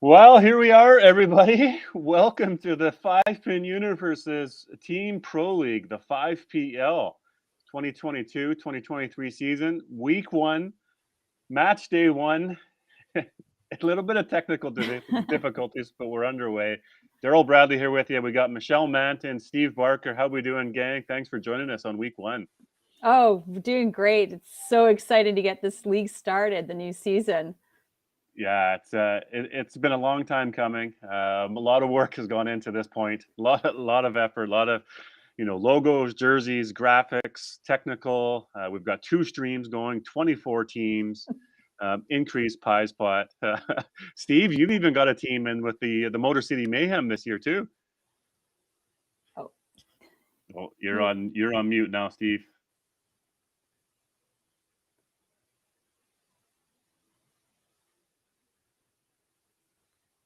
Well, here we are, everybody. Welcome to the 5-Pin Universe's Team Pro League, the 5PL 2022-2023 season, week one, match day one. A little bit of technical difficulties, but we're underway. Daryl Bradley here with you. We got Michelle Manton, Steve Barker. How we doing, gang? Thanks for joining us on week one. Oh, we're doing great. It's so exciting to get this league started, the new season. Yeah, it's been a long time coming. A lot of work has gone into this point. A lot of effort. A lot of logos, jerseys, graphics, technical. We've got 2 streams going, 24 teams, increased pie spot. Steve, you've even got a team in with the Motor City Mayhem this year too. Oh, you're on mute now, Steve.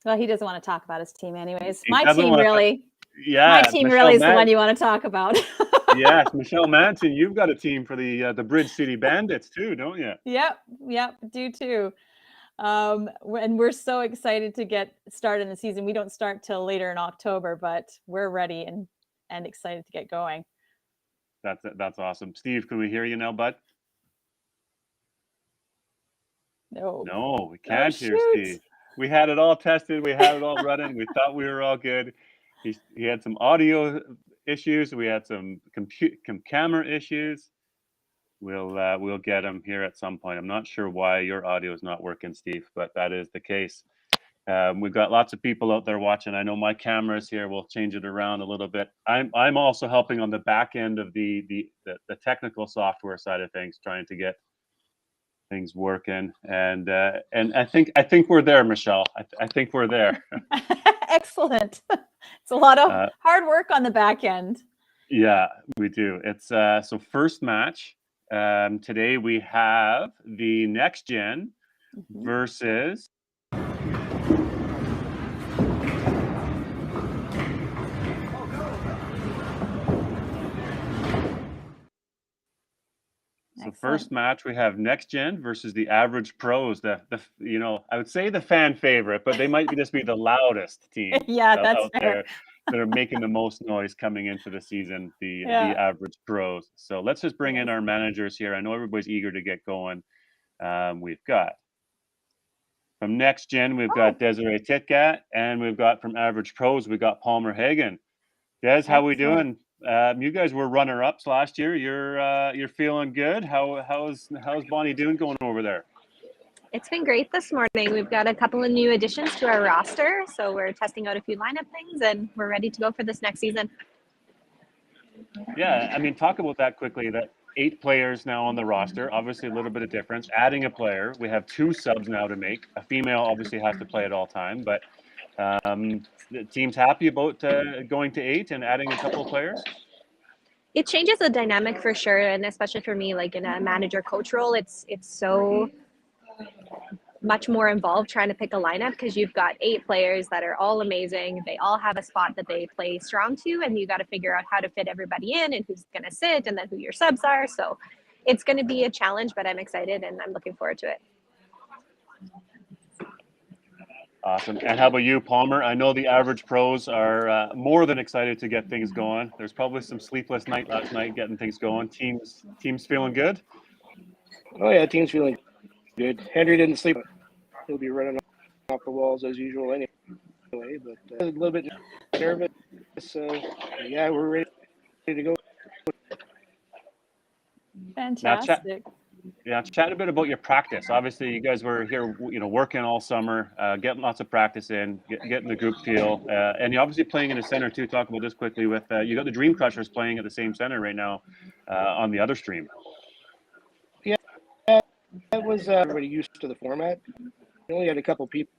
Well, he doesn't want to talk about his team anyways. My team really is the one you want to talk about. Yes, Michelle Manton, you've got a team for the Bridge City Bandits too, don't you? Yep, do too. And we're so excited to get started in the season. We don't start till later in October, but we're ready and excited to get going. That's awesome. Steve, can we hear you now, bud? No, we can't hear Steve. We had it all tested. We had it all running. We thought we were all good. He had some audio issues. We had some camera issues. We'll get him here at some point. I'm not sure why your audio is not working, Steve, but that is the case. We've got lots of people out there watching. I know my camera is here. We'll change it around a little bit. I'm also helping on the back end of the technical software side of things, trying to get things working, and I think we're there, Michelle. I think we're there. Excellent. It's a lot of hard work on the back end. Yeah, we do. It's so first match today we have the Next Gen versus So first match we have Next Gen versus the Average Pros. The I would say the fan favorite, but they might just be the loudest team. Yeah, that's out fair. there that are making the most noise coming into the season. The Average Pros. So let's just bring in our managers here. I know everybody's eager to get going. We've got from Next Gen, we've got Desiree Titgat, and we've got from Average Pros, we've got Palmer Hagen. Des, how we doing? You guys were runner-ups last year. You're feeling good. How's Bonnie doing going over there? It's been great this morning. We've got a couple of new additions to our roster, so we're testing out a few lineup things, and we're ready to go for this next season. Yeah, I mean, talk about that quickly. That 8 players now on the roster. Obviously, a little bit of difference. Adding a player, we have 2 subs now to make. A female obviously has to play at all time, but. The team's happy about going to 8 and adding a couple of players? It changes the dynamic for sure, and especially for me, like in a manager coach role, it's so much more involved trying to pick a lineup because you've got 8 players that are all amazing. They all have a spot that they play strong to, and you got to figure out how to fit everybody in and who's going to sit and then who your subs are. So it's going to be a challenge, but I'm excited and I'm looking forward to it. Awesome. And how about you, Palmer? I know the Average Pros are more than excited to get things going. There's probably some sleepless night last night getting things going. Teams feeling good? Oh yeah, team's feeling good. Henry didn't sleep. He'll be running off the walls as usual anyway, but a little bit nervous. So yeah, we're ready to go. Fantastic. Yeah, chat a bit about your practice. Obviously, you guys were here, working all summer, getting lots of practice in, getting the group feel, and you're obviously playing in the center too. Talk about this quickly. With you got the Dream Crushers playing at the same center right now on the other stream. Yeah, that was everybody used to the format. We only had a couple people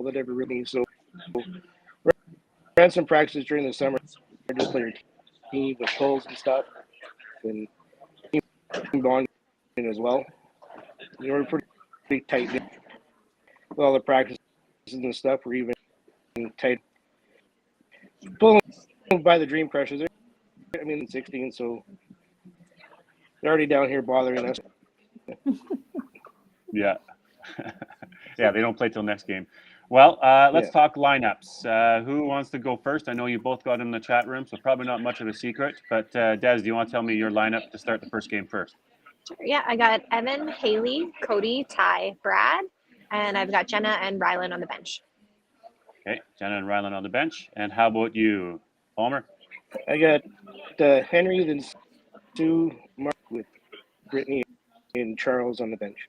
that ever really so. Ran some practices during the summer, just player team with polls and stuff, and team bonding as well. We're pretty tight with all the practices and stuff. We're even tight. Pulling by the Dream Crushers. I mean, 16, so they're already down here bothering us. Yeah. Yeah, they don't play till next game. Well, let's Yeah. talk lineups. Who wants to go first? I know you both got in the chat room, so probably not much of a secret. But Des, do you want to tell me your lineup to start the first game first? Sure. Yeah, I got Evan, Haley, Cody, Ty, Brad, and I've got Jenna and Rylan on the bench. Okay, Jenna and Rylan on the bench. And how about you, Palmer? I got Henry, then Sue, Mark with Brittany and Charles on the bench.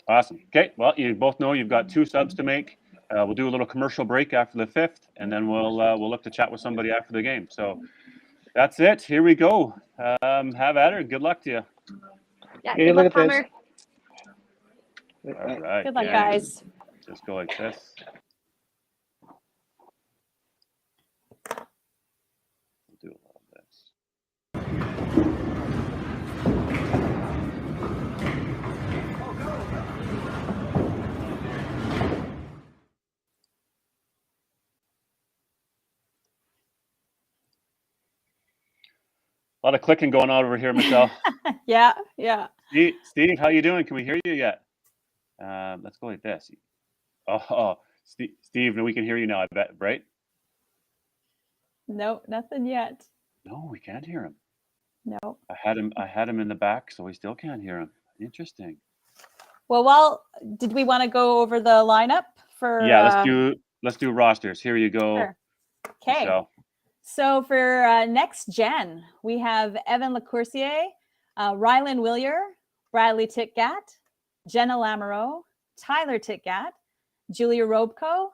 Awesome. Okay, well, you both know you've got 2 subs to make. We'll do a little commercial break after the 5th, and then we'll look to chat with somebody after the game. So that's it. Here we go. Have at it. Good luck to you. Yeah, Hey, good look luck, at this. Palmer. All right. Good luck, yeah, guys. Just go like this. We'll do a little this. A lot of clicking going on over here, Michelle. Yeah. Steve, how you doing? Can we hear you yet? Let's go like this. Oh, Steve, we can hear you now, I bet, right? No, nothing yet. No, we can't hear him. No. I had him in the back, so we still can't hear him. Interesting. Well, did we want to go over the lineup for? Yeah, let's do rosters. Here you go. Sure. Okay. Michelle. So for next gen, we have Evan Lecourcier, Rylan Willier, Bradley Titgat, Jenna Lamoureux, Tyler Titgat, Julia Robco,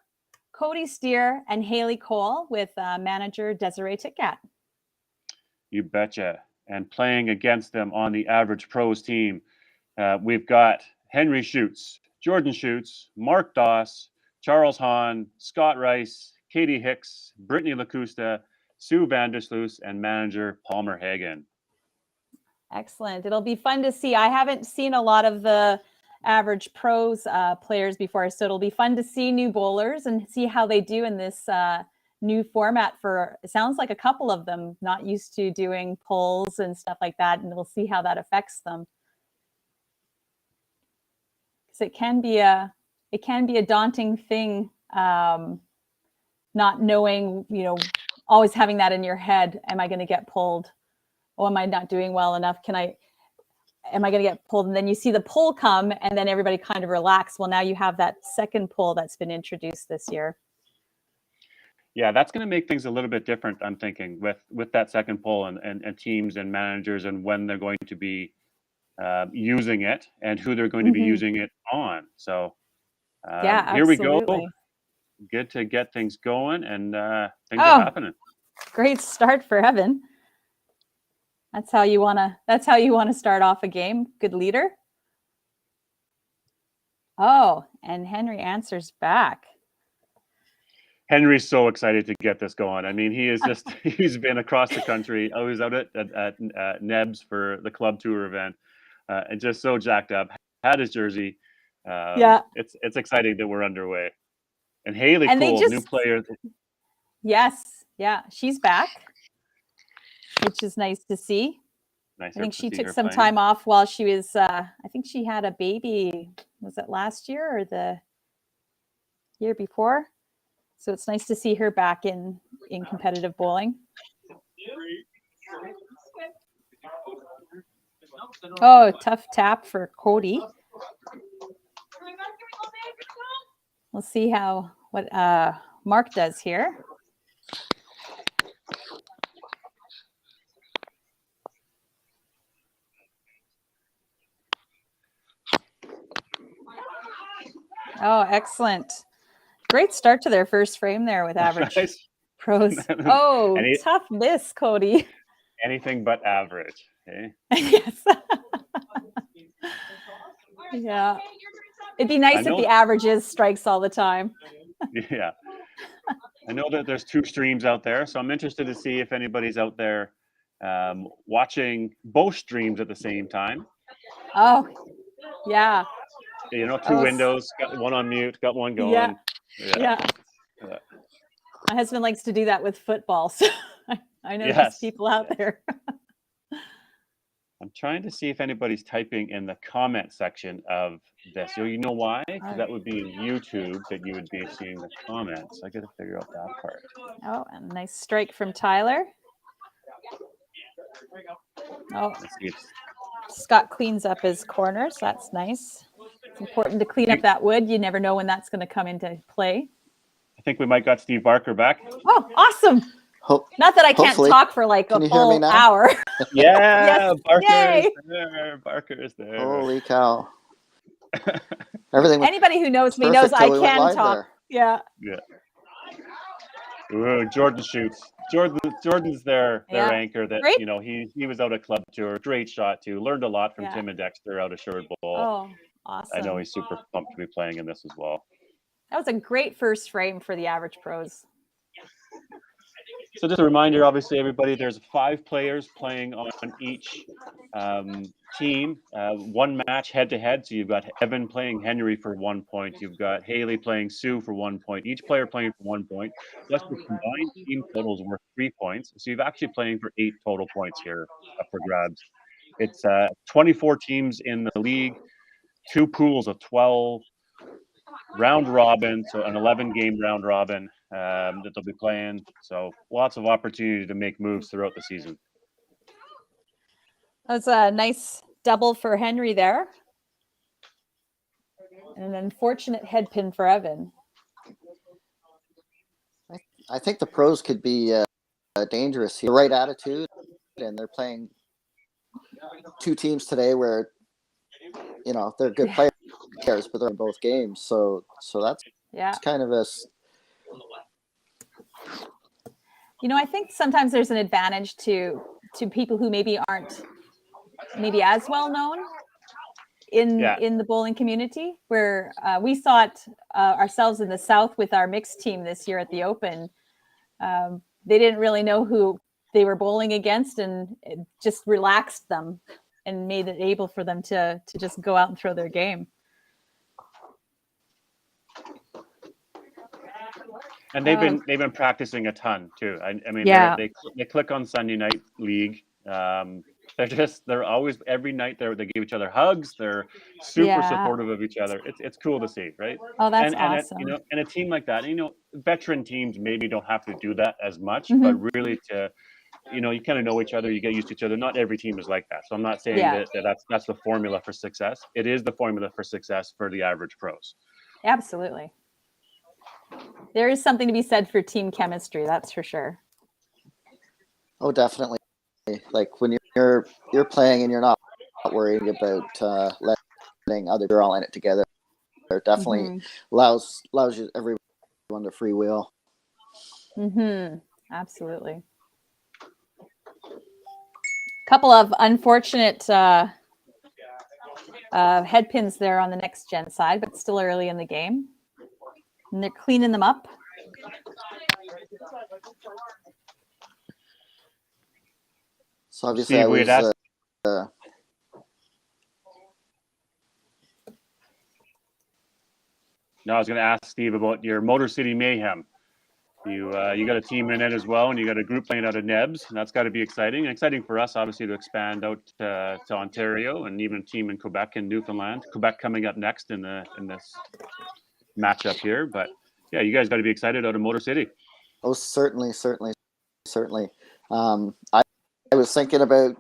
Cody Steer, and Haley Cole with manager Desiree Titgat. You betcha. And playing against them on the Average Pros team, we've got Henry Schutz, Jordan Schutz, Mark Doss, Charles Hahn, Scott Rice, Katie Hicks, Brittany Lacusta, Sue Vandersloos, and manager Palmer Hagen. Excellent. It'll be fun to see. I haven't seen a lot of the Average Pros players before, so it'll be fun to see new bowlers and see how they do in this new format. For it sounds like a couple of them not used to doing polls and stuff like that, and we'll see how that affects them. Because it can be a daunting thing, not knowing, always having that in your head. Am I going to get pulled? Oh, am I not doing well enough? Am I going to get pulled? And then you see the poll come, and then everybody kind of relax. Well, now you have that second poll that's been introduced this year. Yeah, that's going to make things a little bit different, I'm thinking, with that second poll and teams and managers and when they're going to be using it and who they're going to be using it on. So yeah, here we absolutely. go. Good to get things going, and things are happening. Great start for Evan. That's how you want to start off a game. Good leader. Oh, and Henry answers back. Henry's so excited to get this going. I mean, he is just, he's been across the country. I was out at Nebs for the club tour event and just so jacked up. Had his jersey. Yeah. It's exciting that we're underway. And Haley And Cole, new player. Yes. Yeah. She's back, which is nice to see. Nice. I think she took some time off while she was, I think she had a baby. Was it last year or the year before? So it's nice to see her back in competitive bowling. Oh, tough tap for Cody. We'll see what Mark does here. Oh, excellent. Great start to their first frame there with Average Pros. Oh, tough miss, Cody. Anything but average. Eh? Yes. Yeah. It'd be nice if the averages strikes all the time. Yeah. I know that there's 2 streams out there, so I'm interested to see if anybody's out there watching both streams at the same time. Oh, yeah. 2 windows, got one on mute, got one going. Yeah. My husband likes to do that with football, so I know there's people out there. I'm trying to see if anybody's typing in the comment section of this. So you know why? Because that would be in YouTube that you would be seeing the comments. I got to figure out that part. Oh, and a nice strike from Tyler. Oh, Let's see. Scott cleans up his corners. That's nice. It's important to clean up that wood. You never know when that's going to come into play. I think we might got Steve Barker back. Oh, awesome. Not that I can't talk for like a full hour. Yeah, Yes. Barker Yay. is there. Barker is there. Holy cow. Everything. Anybody who knows me knows I can talk. There. Yeah. Ooh, Jordan shoots. Jordan's their anchor that, Great. you know, he was out at club tour. Great shot too. Learned a lot from Tim and Dexter out of Sherwood Bowl. Oh, awesome. I know he's super pumped to be playing in this as well. That was a great first frame for the average pros. So just a reminder, obviously, everybody, there's 5 players playing on each team. One match head-to-head. So you've got Evan playing Henry for 1 point. You've got Haley playing Sue for 1 point. Each player playing for 1 point. Plus the combined team totals worth 3 points. So you've actually playing for 8 total points here up for grabs. It's 24 teams in the league, 2 pools of 12, round robin, so an 11-game round robin that they'll be playing. So lots of opportunity to make moves throughout the season. That's a nice double for Henry there. And an unfortunate head pin for Evan. I think the pros could be dangerous here. The right attitude, and they're playing 2 teams today where, you know, they're good players, but they're in both games. So that's kind of a. You know, I think sometimes there's an advantage to people who maybe aren't maybe as well known in the bowling community, where we saw it ourselves in the South with our mixed team this year at the Open. They didn't really know who they were bowling against, and it just relaxed them and made it able for them to just go out and throw their game. And they've been practicing a ton too. I mean, they click on Sunday Night League. They're always every night they give each other hugs. They're super supportive of each other. It's cool to see, right? Oh, that's awesome. You know, and a team like that, you know, veteran teams maybe don't have to do that as much, but really to, you know, you kind of know each other, you get used to each other. Not every team is like that. So I'm not saying that's the formula for success. It is the formula for success for the average pros. Absolutely. There is something to be said for team chemistry, that's for sure. Oh, definitely. Like when you're playing and you're not worrying about letting other, you're all in it together. It definitely allows you everyone to freewheel. Absolutely. Couple of unfortunate head pins there on the next gen side, but still early in the game. And they're cleaning them up. So obviously, Steve, I was going to ask Steve about your Motor City Mayhem. You got a team in it as well, and you got a group playing out of Nebs, and that's got to be exciting. And exciting for us, obviously, to expand out to Ontario and even a team in Quebec and Newfoundland. Quebec coming up next in this matchup here, but yeah, you guys got to be excited out of Motor City. Oh, certainly. I was thinking about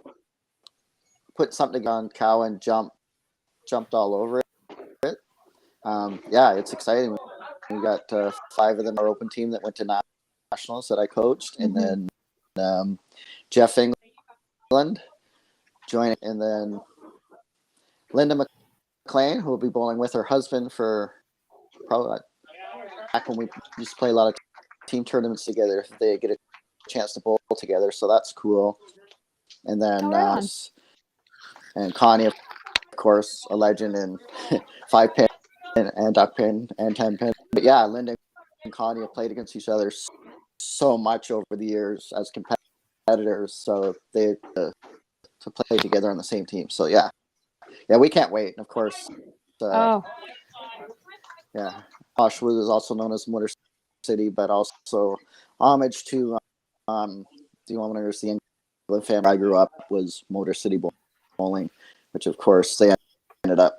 putting something on Cow and jumped all over it. It's exciting. We got 5 of them, our open team that went to nationals that I coached, and then Jeff England joined, and then Linda McLean, who will be bowling with her husband for probably back when we used to play a lot of team tournaments together. If they get a chance to bowl together, so that's cool. And then and Connie, of course, a legend in 5-pin and duck pin and 10-pin. But yeah, Linda and Connie have played against each other so much over the years as competitors, so they to play together on the same team. So yeah, we can't wait. And of course, Oshawa is also known as Motor City, but also homage to the owners, the England family I grew up was Motor City bowling, which of course they ended up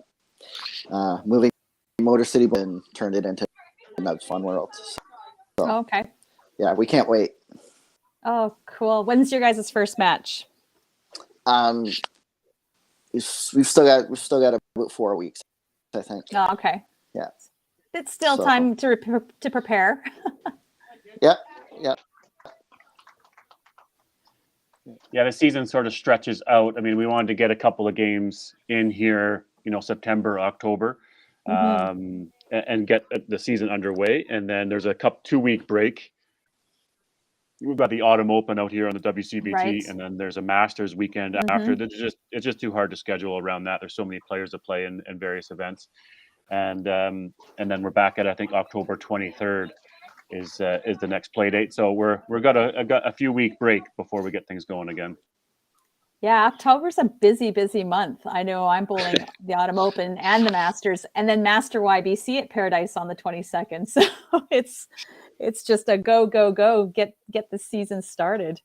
moving Motor City and turned it into another Fun World. So, Okay. yeah, we can't wait. Oh, cool. When's your guys' first match? We've still got about 4 weeks, I think. Oh, okay. Yeah. It's still time to prepare. Yeah. Yeah, the season sort of stretches out. I mean, we wanted to get a couple of games in here, September, October, and get the season underway. And then there's a 2-week break. We've got the Autumn Open out here on the WCBT, Right. and then there's a Masters weekend after. It's just too hard to schedule around that. There's so many players to play in various events, and then we're back at, I think, October 23rd is the next play date. So we're got a few week break before we get things going again. Yeah, October's a busy month. I know I'm bowling the Autumn Open and the Masters, and then Master YBC at Paradise on the 22nd. So it's just a go get the season started.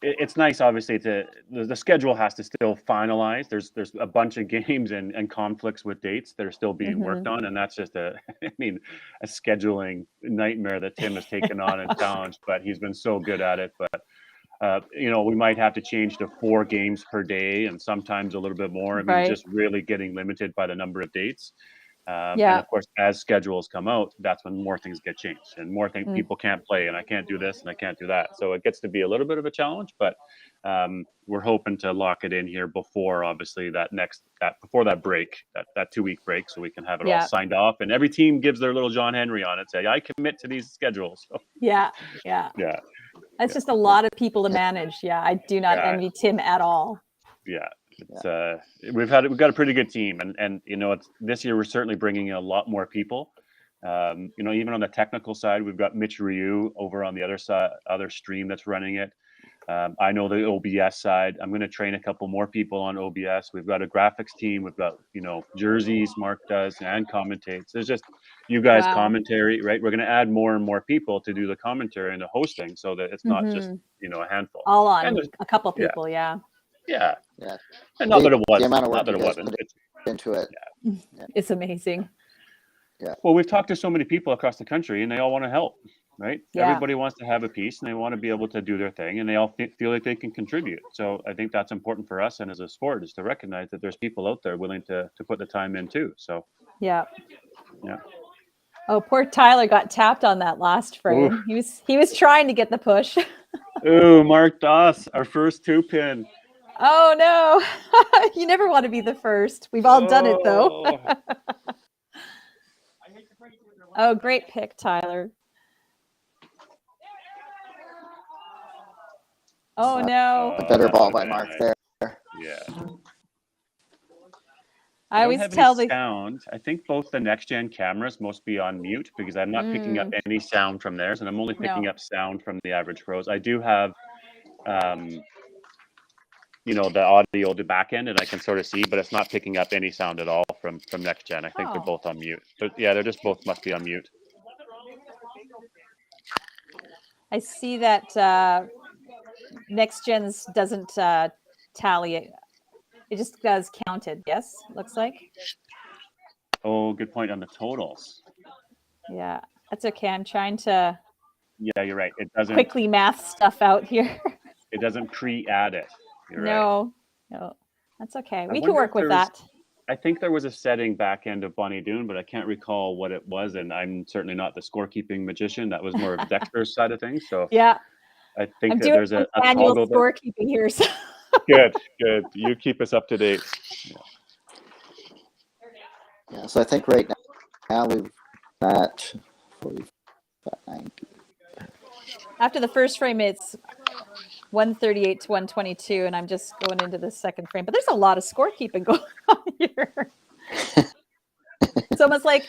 It's nice, obviously, the schedule has to still finalize. There's a bunch of games and conflicts with dates that are still being worked on, and that's just a scheduling nightmare that Tim has taken on and challenged. But he's been so good at it. But we might have to change to 4 games per day, and sometimes a little bit more. I mean, just really getting limited by the number of dates. And of course, as schedules come out, that's when more things get changed and more things people can't play, and I can't do this and I can't do that. So it gets to be a little bit of a challenge, but we're hoping to lock it in here before, obviously, before that break, that 2-week break, so we can have it all signed off, and every team gives their little John Henry on it, say, I commit to these schedules. So, Yeah. That's just a lot of people to manage. Yeah, I do not envy Tim at all. Yeah. We've got a pretty good team, and this year we're certainly bringing in a lot more people. Even on the technical side, we've got Mitch Ryu over on the other stream that's running it. I know the OBS side. I'm going to train a couple more people on OBS. We've got a graphics team. We've got jerseys Mark does and commentates. There's just you guys commentary, right? We're going to add more and more people to do the commentary and the hosting, so that it's not just a handful. All on a couple people, Yeah. And Not that it wasn't. The amount of Not work that it you guys wasn't. put into it. It's amazing. Yeah. Well, we've talked to so many people across the country, and they all want to help, right? Yeah. Everybody wants to have a piece, and they want to be able to do their thing, and they all feel like they can contribute. So I think that's important for us, and as a sport, is to recognize that there's people out there willing to put the time in too. So yeah. Oh, poor Tyler got tapped on that last frame. Oof. He was trying to get the push. Ooh, Mark Doss, our first 2-pin. Oh no, you never want to be the first. We've all done it though. Oh, great pick, Tyler. Oh no. A better ball by Mark there. Yeah. I always tell the sound. I think both the next gen cameras must be on mute because I'm not picking up any sound from theirs, and I'm only picking up sound from the average pros. I do have the audio to back end, and I can sort of see, but it's not picking up any sound at all from next gen. I think they're both on mute. They're just both must be on mute. I see that next gen's doesn't tally it. It just does counted. Yes, looks like. Oh, good point on the totals. Yeah, that's okay. I'm trying to. Yeah, you're right. It doesn't quickly math stuff out here. It doesn't pre-add it. No, that's okay. We can work with that. I think there was a setting back end of Bonnie Doon, but I can't recall what it was, and I'm certainly not the scorekeeping magician. That was more of Dexter's side of things. So yeah, I think that there's a annual scorekeeping here. So. Good. You keep us up to date. Yeah. So I think right now we've got 45, 90. After the first frame, it's 138 to 122, and I'm just going into the second frame. But there's a lot of scorekeeping going on here. It's almost like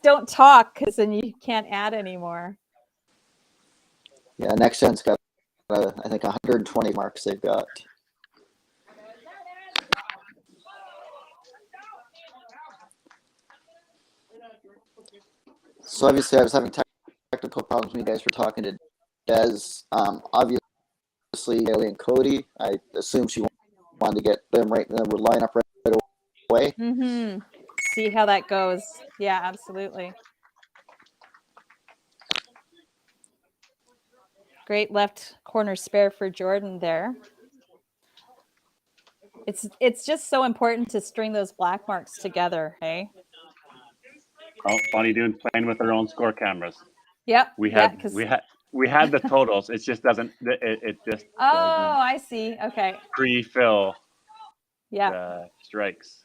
don't talk because then you can't add anymore. Yeah, next gen's got I think 120 marks they've got. So obviously I was having technical problems when you guys were talking to Des. Obviously Haley and Cody. I assume she wanted to get them right in the lineup right away. Mm-hmm. See how that goes. Yeah, absolutely. Great left corner spare for Jordan there. It's just so important to string those black marks together, hey? Oh, Bonnie Doon's playing with her own score cameras. Yep. We had the totals. It just doesn't. It just Oh, I see. Okay. pre-fill Yeah. the strikes.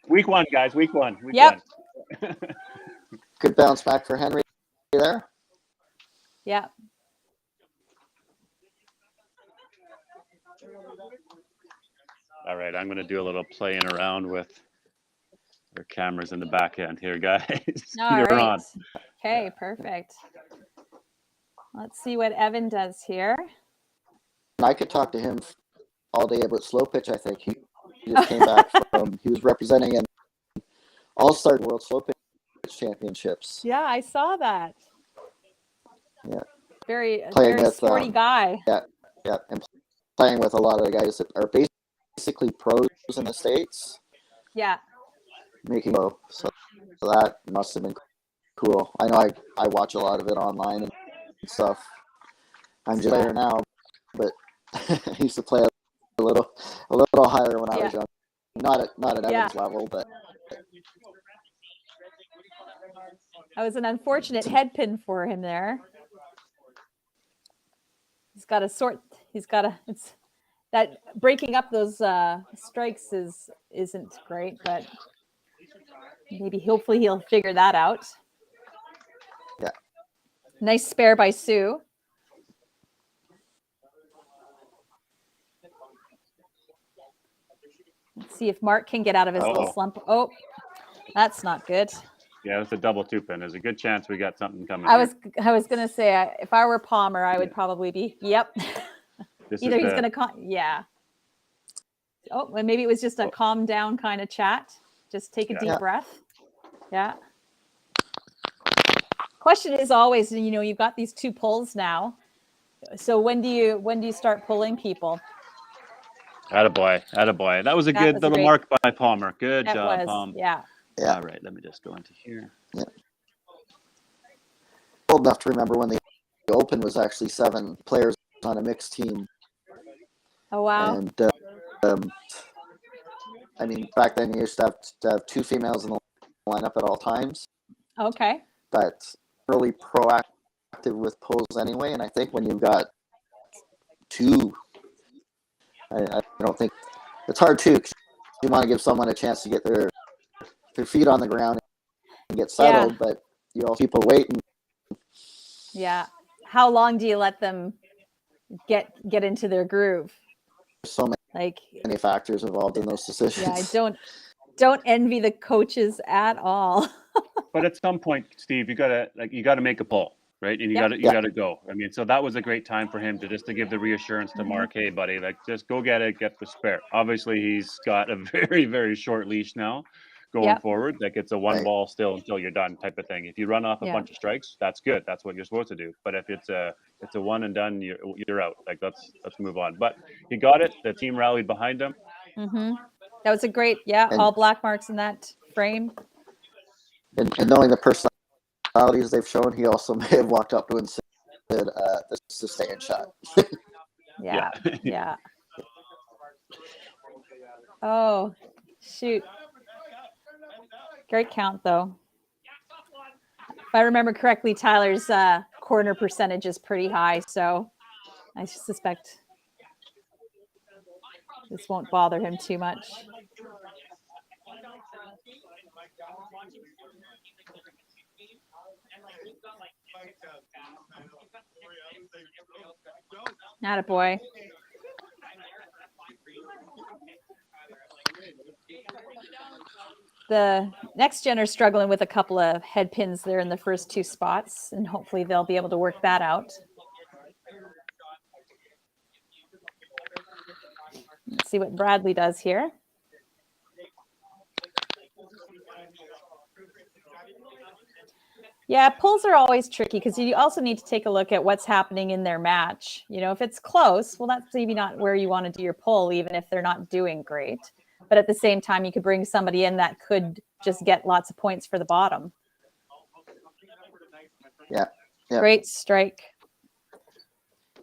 Week 1, guys. Week 1. Week Yep. 1. Good bounce back for Henry there. Yeah. All right, I'm going to do a little playing around with our cameras in the back end here, guys. All You're right. on. Okay, perfect. Let's see what Evan does here. And I could talk to him all day about slow pitch. I think he just came back from. He was representing an All-Star World Slow Pitch Championships. Yeah, I saw that. Yeah. Very Playing with, sporty guy. Yeah, and playing with a lot of the guys that are basically pros in the States. Yeah. Making so that must have been cool. I know I watch a lot of it online and stuff. I'm just there now, but I used to play a little higher when I was young. Not at Evan's level, but That was an unfortunate head pin for him there. He's got it's that breaking up those strikes isn't great, but hopefully he'll figure that out. Yeah. Nice spare by Sue. Let's see if Mark can get out of his little slump. Oh, that's not good. Yeah, it's a double 2-pin. There's a good chance we got something coming. I was gonna say if I were Palmer, I would probably be. Yep. Either he's gonna Oh, and maybe it was just a calm down kind of chat. Just take a deep breath. Yeah. Question is always, you've got these 2 pulls now. So when do you start pulling people? Attaboy. That was a good little mark by Palmer. Good job, Palm. Yeah. Yeah. All right, let me just go into here. Yeah. Old enough to remember when the Open was actually 7 players on a mixed team. Oh wow. And I mean, back then you used to have 2 females in the lineup at all times. Okay. But really proactive with pulls anyway. And I think when you've got 2, I don't think it's hard too. 'Cause you want to give someone a chance to get their feet on the ground and get settled, but you also people waiting. Yeah. How long do you let them get into their groove? So many factors involved in those decisions. Yeah, I don't envy the coaches at all. But at some point, Steve, you gotta make a pull, right? And you gotta go. I mean, so that was a great time for him to give the reassurance to Mark, hey buddy, just go get it, get the spare. Obviously he's got a very, very short leash now going forward. Like it's a 1 ball still until you're done type of thing. If you run off a bunch of strikes, that's good. That's what you're supposed to do. But if it's a 1 and done, you're out. Like let's move on. But he got it. The team rallied behind him. Mm-hmm. That was a great, all black marks in that frame. And knowing the personalities they've shown, he also may have walked up to and said, "This is a stay-in shot." Yeah. Oh, shoot. Great count, though. If I remember correctly, Tyler's corner percentage is pretty high, so I suspect this won't bother him too much. Attaboy. The next gen are struggling with a couple of head pins there in the first 2 spots, and hopefully they'll be able to work that out. Let's see what Bradley does here. Yeah, pulls are always tricky because you also need to take a look at what's happening in their match. You know, if it's close, well, that's maybe not where you want to do your pull, even if they're not doing great. But at the same time, you could bring somebody in that could just get lots of points for the bottom. Yeah. Yeah. Great strike.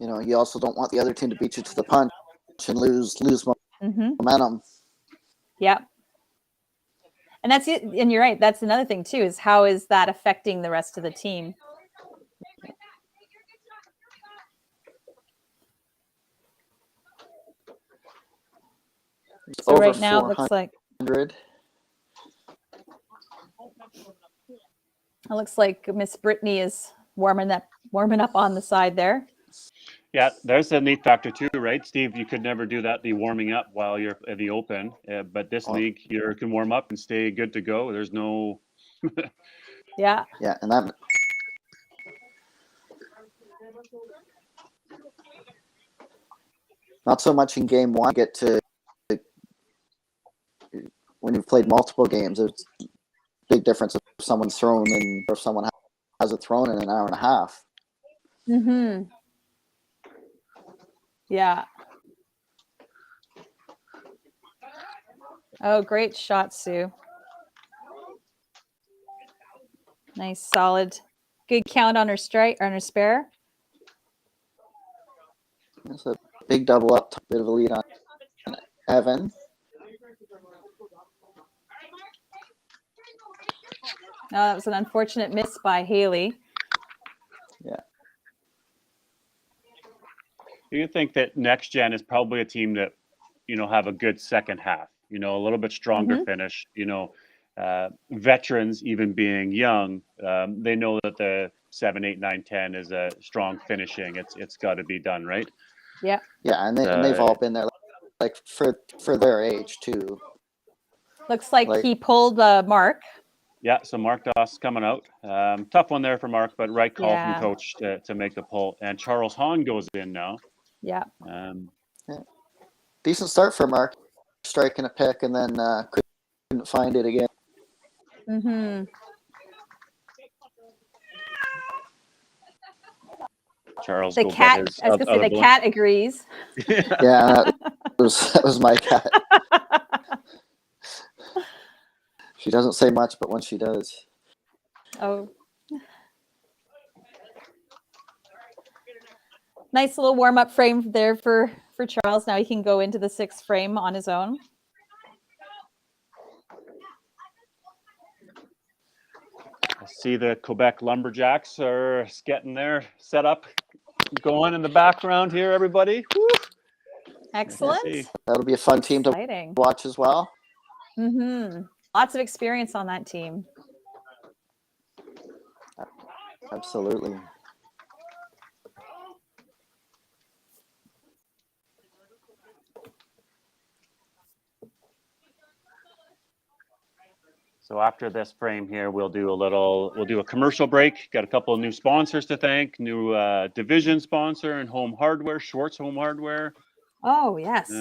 You know, you also don't want the other team to beat you to the punch and lose Mm-hmm. momentum. Yeah. And that's it. And you're right. That's another thing too, is how is that affecting the rest of the team? So Over right now it looks 400. like Miss Brittany is warming up on the side there. Yeah, there's a neat factor too, right, Steve? You could never do that, the warming up while you're in the open. But this league, you can warm up and stay good to go. There's no. Yeah. Yeah, and that. Not so much in game one. Get to when you've played multiple games. It's a big difference if someone's thrown and or if someone has it thrown in an hour and a half. Mm-hmm. Yeah. Oh, great shot, Sue. Nice, solid, good count on her strike, on her spare. It's a big double up, bit of a lead on Evan. Oh, that was an unfortunate miss by Haley. Yeah. You think that Next Gen is probably a team that, have a good second half, a little bit stronger finish, veterans even being young, they know that the 7, 8, 9, 10 is a strong finishing. It's got to be done, right? Yeah. Yeah, and they've all been there, like for their age too. Looks like he pulled Mark. Yeah, so Mark Doss coming out. Tough one there for Mark, but right call from coach to make the pull. And Charles Hahn goes in now. Yeah. Decent start for Mark, striking a pick and then couldn't find it again. Mm-hmm. Charles, the cat. I was gonna say the cat agrees. Yeah, that was my cat. She doesn't say much, but when she does. Oh. Nice little warm-up frame there for Charles. Now he can go into the 6th frame on his own. I see the Quebec Lumberjacks are getting their setup going in the background here, everybody. Woo! Excellent. That'll be a fun team to watch as well. Mm-hmm. Lots of experience on that team. Absolutely. So after this frame here, we'll do a commercial break. Got a couple of new sponsors to thank. New division sponsor and home hardware, Schwartz Home Hardware. Oh, yes.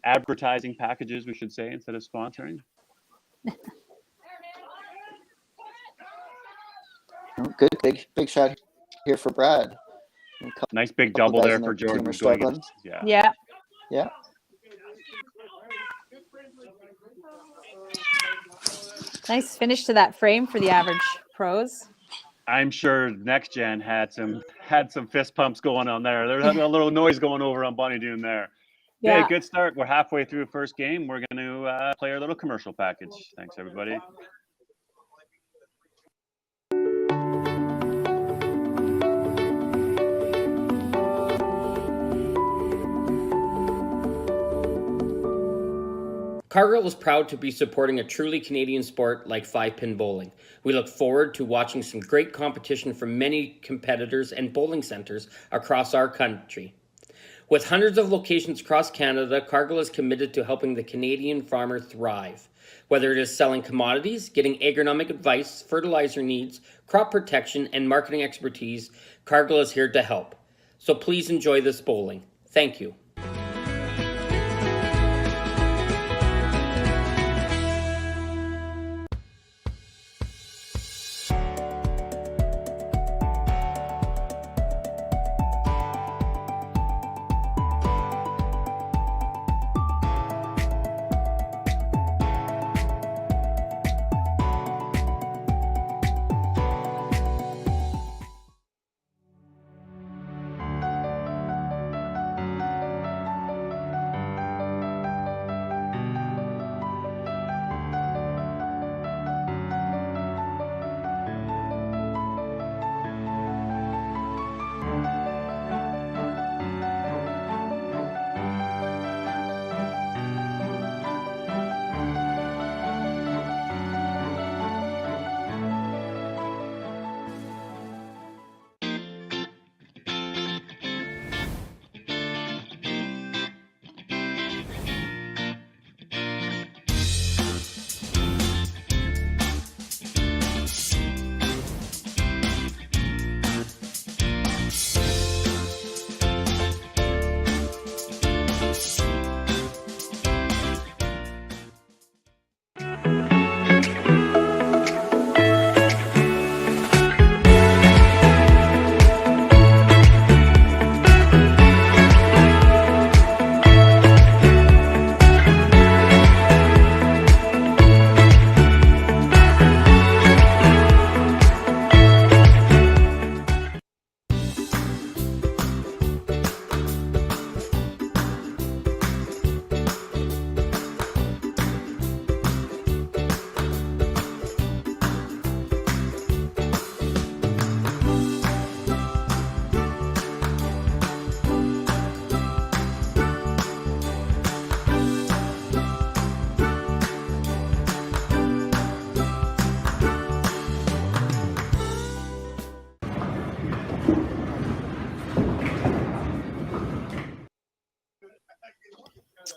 Advertising packages, we should say, instead of sponsoring. Good, big shot here for Brad. Nice big double there for Jordan. Yeah. Nice finish to that frame for the average pros. I'm sure Next Gen had some fist pumps going on there. There's a little noise going over on Bonnie Doon there. Yeah. Okay, good start. We're halfway through the first game. We're going to play our little commercial package. Thanks, everybody. Cargill is proud to be supporting a truly Canadian sport like 5-pin bowling. We look forward to watching some great competition from many competitors and bowling centers across our country. With hundreds of locations across Canada, Cargill is committed to helping the Canadian farmer thrive. Whether it is selling commodities, getting agronomic advice, fertilizer needs, crop protection, and marketing expertise, Cargill is here to help. So please enjoy this bowling. Thank you.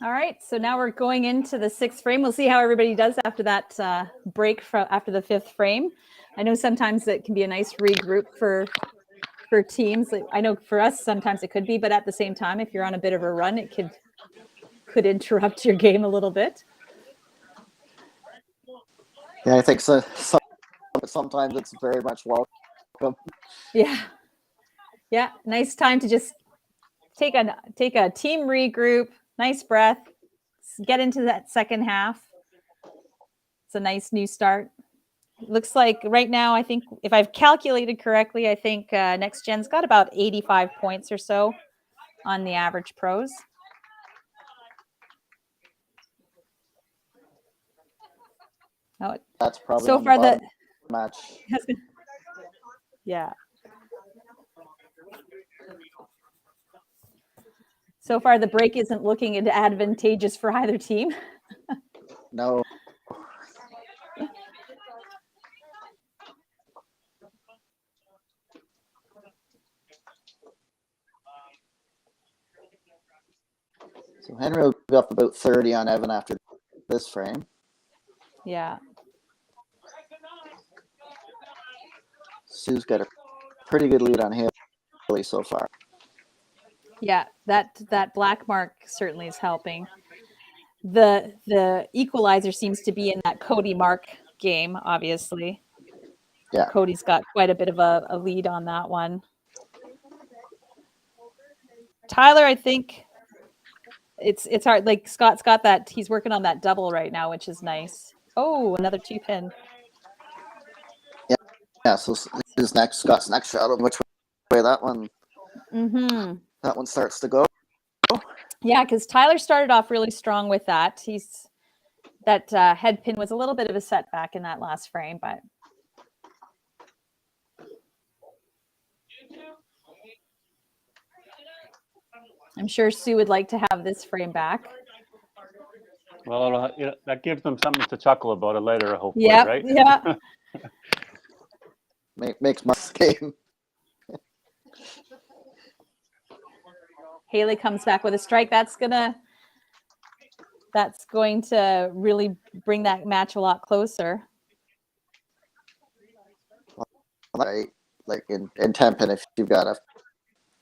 All right, so now we're going into the 6th frame. We'll see how everybody does after that break after the 5th frame. I know sometimes it can be a nice regroup for teams. Like, I know for us sometimes it could be, but at the same time, if you're on a bit of a run, it could interrupt your game a little bit. Yeah, I think so. Sometimes it's very much welcome. Yeah, nice time to just take a team regroup. Nice breath. Get into that second half. It's a nice new start. Looks like right now, I think if I've calculated correctly, I think Next Gen's got about 85 points or so on the average pros. Oh, That's probably so on far the match. Yeah. So far, the break isn't looking advantageous for either team. No. So Henry will be up about 30 on Evan after this frame. Yeah. Sue's got a pretty good lead on Haley so far. Yeah, that black mark certainly is helping. The equalizer seems to be in that Cody Mark game, obviously. Yeah. Cody's got quite a bit of a lead on that one. Tyler, I think it's hard. Like Scott's got that. He's working on that double right now, which is nice. Oh, another 2-pin. Yeah. So Scott's next shot. Which way that one? Mm-hmm. That one starts to go. Yeah, because Tyler started off really strong with that. That head pin was a little bit of a setback in that last frame, but I'm sure Sue would like to have this frame back. Well, that gives them something to chuckle about it later, hopefully, Yep, right? Yeah. Makes Mark's game. Haley comes back with a strike. That's going to really bring that match a lot closer. Right. Like in 10 pin, if you've got a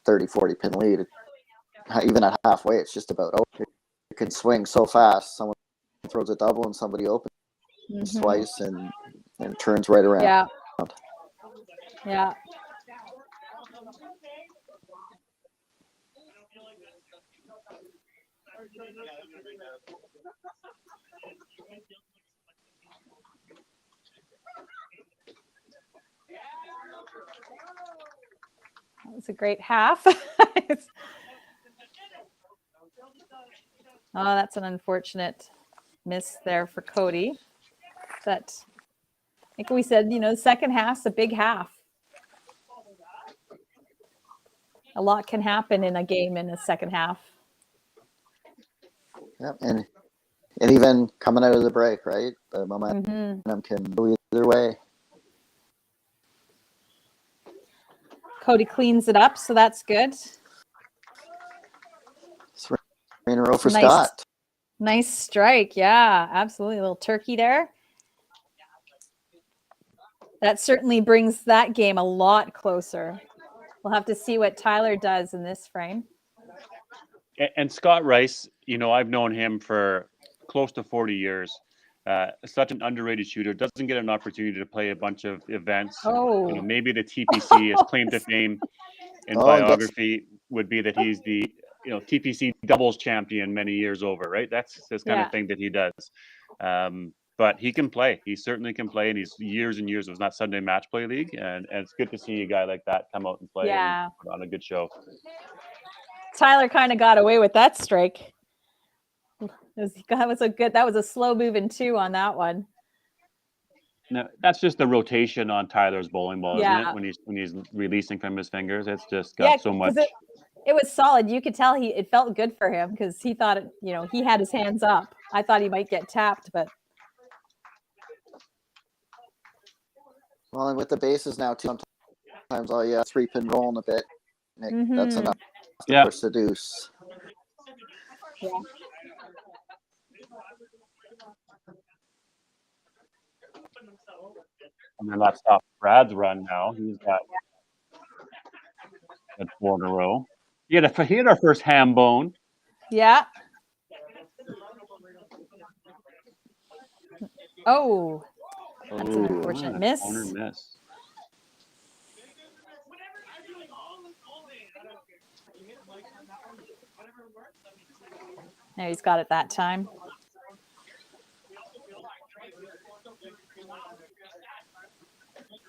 30, 40 pin lead, even at halfway, it's just about over. It can swing so fast. Someone throws a double and somebody opens twice and turns right around. Yeah. Yeah. That was a great half. Oh, that's an unfortunate miss there for Cody. But like we said, the second half's a big half. A lot can happen in a game in the second half. Yep, and even coming out of the break, right? The momentum can go either way. Cody cleans it up, so that's good. 3 in a row for Scott. Nice strike. Yeah, absolutely. A little turkey there. That certainly brings that game a lot closer. We'll have to see what Tyler does in this frame. And Scott Rice, I've known him for close to 40 years. Such an underrated shooter. Doesn't get an opportunity to play a bunch of events. Oh. Maybe the TPC, his claim to fame in biography would be that he's the TPC doubles champion many years over, right? That's this kind of thing that he does. But he can play. He certainly can play, and he's years and years. It was not Sunday Match Play League, and it's good to see a guy like that come out and play and put on a good show. Tyler kind of got away with that strike. That was a slow moving 2 on that one. No, that's just the rotation on Tyler's bowling ball, isn't Yeah. it? When he's releasing from his fingers, it's just got so much. It was solid. You could tell it felt good for him because he thought he had his hands up. I thought he might get tapped, but. Well, and with the bases now, too, sometimes all you 3-pin rolling a bit. That's enough to push the deuce. Yeah. And then let's stop Brad's run now. He's got 4 in a row. He had our first ham bone. Yeah. Oh, that's an unfortunate miss. Corner miss. No, he's got it that time.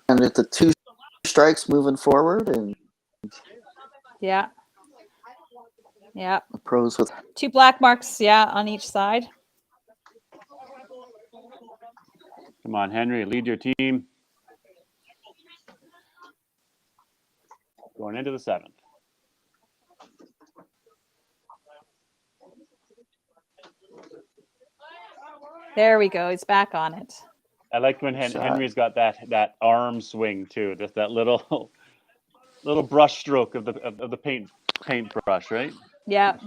And it's the 2 strikes moving forward, and Yeah. Yeah. the pros with 2 black marks, yeah, on each side. Come on, Henry, lead your team. Going into the 7th. There we go. He's back on it. I like when Henry's got that arm swing too, just that little brush stroke of the paintbrush, right? Yeah.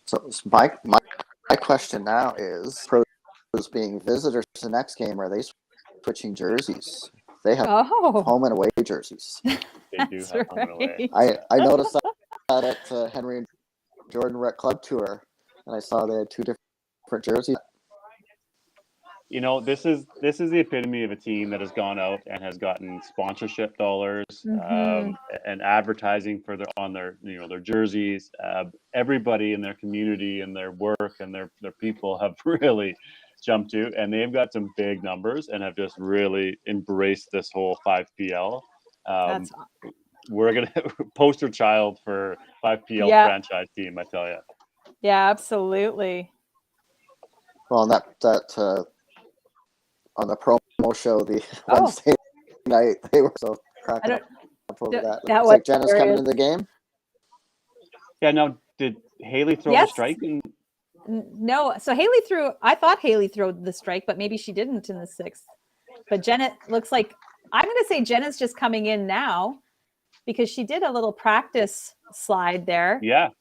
So my question now is, pros being visitors to the next game, are they switching jerseys? They have home and away jerseys. They do have home and away. I noticed that at Henry and Jordan Rec Club Tour, and I saw they had 2 different jerseys. You know, this is the epitome of a team that has gone out and has gotten sponsorship dollars and advertising on their jerseys. Everybody in their community and their work and their people have really jumped to, and they've got some big numbers and have just really embraced this whole 5PL. We're gonna poster child for 5PL franchise team, I tell you. Yeah, absolutely. Well, that on the promo show the Wednesday night, they were so cracking up over that. Looks like Jenna's coming to the game. Yeah. Now, did Haley throw the strike? No. So I thought Haley threw the strike, but maybe she didn't in the 6th. But Jenna looks like, I'm going to say Jenna's just coming in now because she did a little practice slide there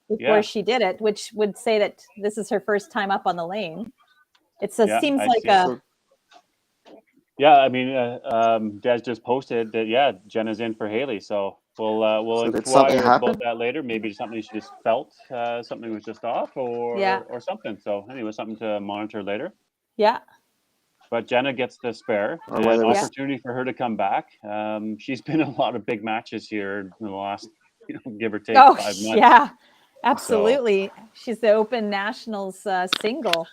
before she did it, which would say that this is her first time up on the lane. It seems like a... Yeah, I mean, Des just posted that, Jenna's in for Haley. So we'll inquire about that later. Maybe something she just felt, something was just off or something. So anyway, something to monitor later. Yeah. But Jenna gets the spare. An opportunity for her to come back. She's been in a lot of big matches here in the last, give or take 5 months. Yeah, absolutely. So. She's the Open Nationals single.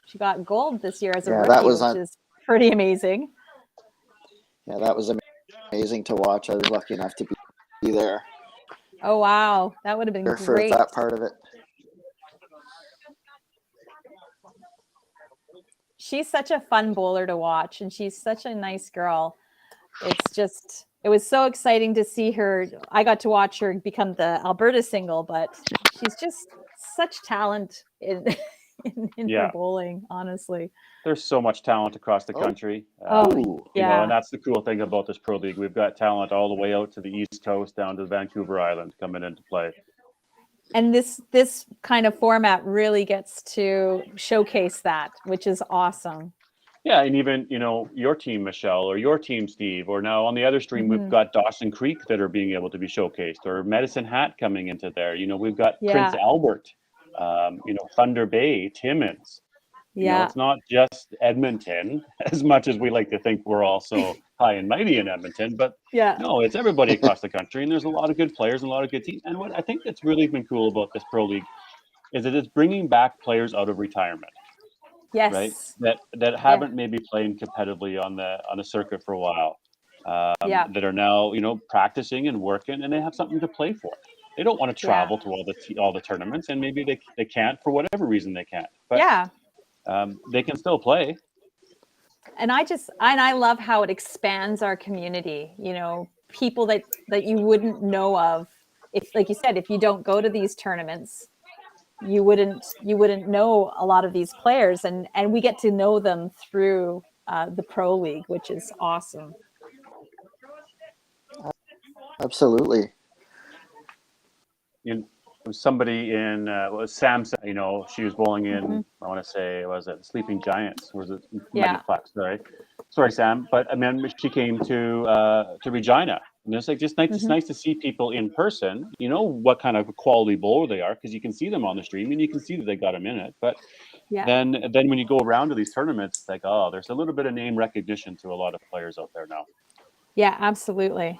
She got gold this year as a rookie, which is pretty amazing. Yeah, that was amazing to watch. I was lucky enough to be there. Oh, wow. That would have been great. For that part of it. She's such a fun bowler to watch, and she's such a nice girl. It was so exciting to see her. I got to watch her become the Alberta single, but she's just such talent in her bowling, honestly. There's so much talent across the country. And that's the cool thing about this Pro League. We've got talent all the way out to the East Coast, down to Vancouver Island coming into play. And this kind of format really gets to showcase that, which is awesome. Yeah, and even, your team, Michelle, or your team, Steve, or now on the other stream, we've got Dawson Creek that are being able to be showcased, or Medicine Hat coming into there. We've got Prince Albert, Thunder Bay, Timmins. It's not just Edmonton, as much as we like to think we're all so high and mighty in Edmonton, but no, it's everybody across the country, and there's a lot of good players and a lot of good teams. And what I think that's really been cool about this Pro League is that it's bringing back players out of retirement. Yes. Right. That haven't maybe played competitively on the circuit for a while. That are now, practicing and working, and they have something to play for. They don't want to travel to all the tournaments, and maybe they can't for whatever reason they can't. But they can still play. And I love how it expands our community. People that you wouldn't know of, if, like you said, if you don't go to these tournaments, you wouldn't know a lot of these players, and we get to know them through the Pro League, which is awesome. Absolutely. was somebody in was Sam. You know, she was bowling in. I want to say was it Sleeping Giants? Was it Yeah. Metroplex? Sorry, Sam. But I mean, she came to Regina, and it's like just nice. It's nice to see people in person. You know what kind of quality bowler they are because you can see them on the stream and you can see that they got a minute. But then when you go around to these tournaments, it's like, oh, there's a little bit of name recognition to a lot of players out there now. Yeah, absolutely.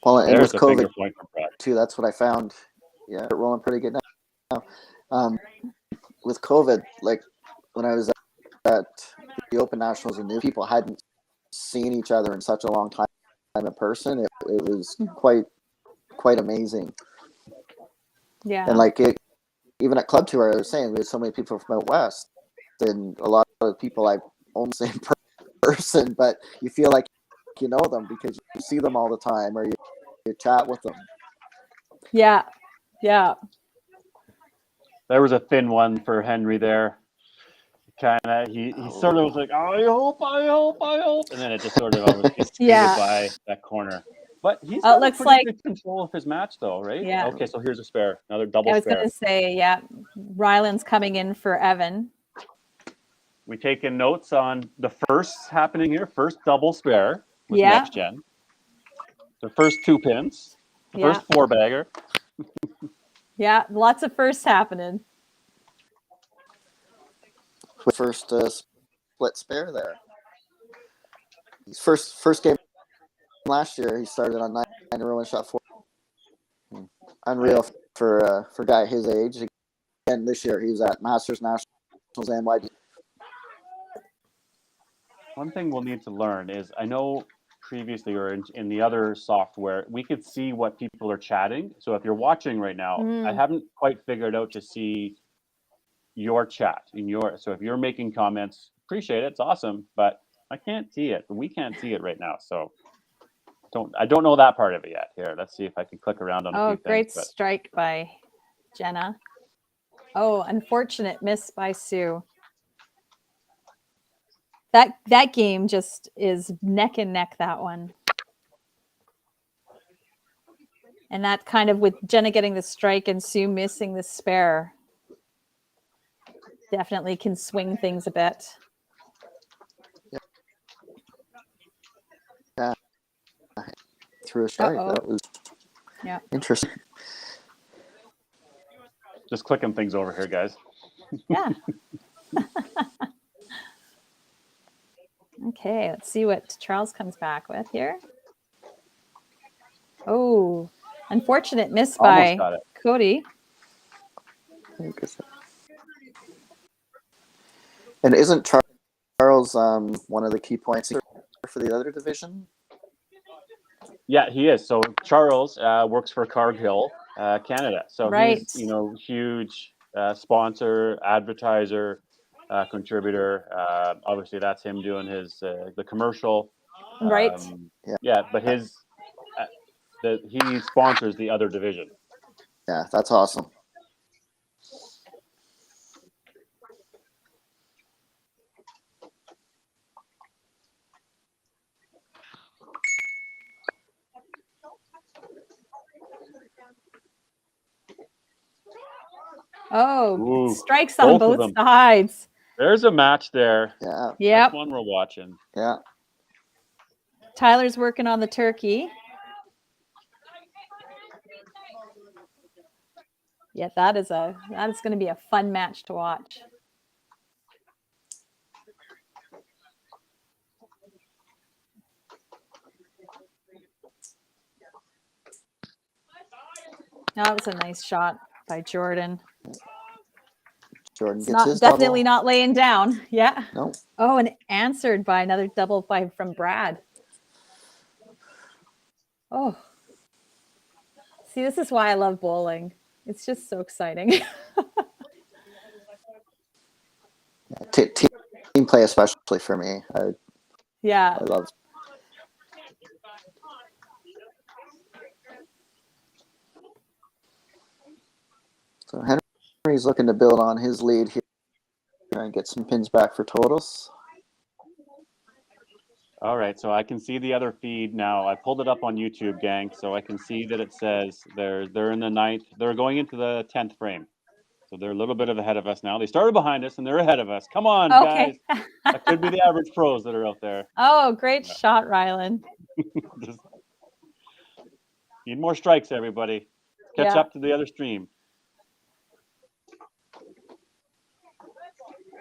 Well, and There's with a COVID finger point from Brad. too, that's what I found. Yeah, rolling pretty good now. With COVID, like when I was at the Open Nationals and new people hadn't seen each other in such a long time in person, it was quite amazing. Yeah. And like even at Club Tour, I was saying we had so many people from out west, and a lot of people I only see in person, but you feel like you know them because you see them all the time or you chat with them. Yeah. There was a thin one for Henry there. Kind of, he sort of was like, I hope, and then it just sort of almost skated by that corner. But he's got looks pretty like good control of his match, though, right? Yeah. Okay, so here's a spare, another double I was spare. going to say, yeah, Ryland's coming in for Evan. We taking notes on the first happening here. First double spare with Next Gen. The first 2 pins. The first 4-bagger. Yeah, lots of firsts happening. First split spare there. His first game last year, he started on 9 in a row and shot 4. Unreal for a guy his age. Again, this year he was at Masters, Nationals, and YD. One thing we'll need to learn is, I know previously or in the other software, we could see what people are chatting. So if you're watching right now, I haven't quite figured out to see your chat so if you're making comments, appreciate it, it's awesome, but I can't see it. We can't see it right now, so I don't know that part of it yet. Here, let's see if I can click around on a few things. Great strike by Jenna. Unfortunate miss by Sue. That game just is neck and neck, that one. And that kind of with Jenna getting the strike and Sue missing the spare definitely can swing things a bit. Yeah. Through a strike. That was interesting. Just clicking things over here, guys. Yeah. Okay, let's see what Charles comes back with here. Oh, unfortunate miss by Cody. And isn't Charles one of the key points for the other division? Yeah, he is. So Charles works for Cargill, Canada. So he's, huge sponsor, advertiser, contributor. Obviously, that's him doing his the commercial. Right. But he sponsors the other division. Yeah, that's awesome. Strikes on both sides. There's a match there. Yeah. That's one we're watching. Yeah. Tyler's working on the turkey. Yeah, that is going to be a fun match to watch. That was a nice shot by Jordan. Jordan gets his definitely double. Not laying down. Yeah. No. Oh, and answered by another double from Brad. Oh. See, this is why I love bowling. It's just so exciting. Team play, especially for me. I love. So Henry's looking to build on his lead here and get some pins back for totals. All right, so I can see the other feed now. I pulled it up on YouTube, gang, so I can see that it says they're in the 9th. They're going into the 10th frame. So they're a little bit ahead of us now. They started behind us and they're ahead of us. Come on, guys. Okay. That could be the average pros that are out there. Oh, great Yeah. shot, Rylan. Just need more strikes, everybody. Catch Yeah. up to the other stream.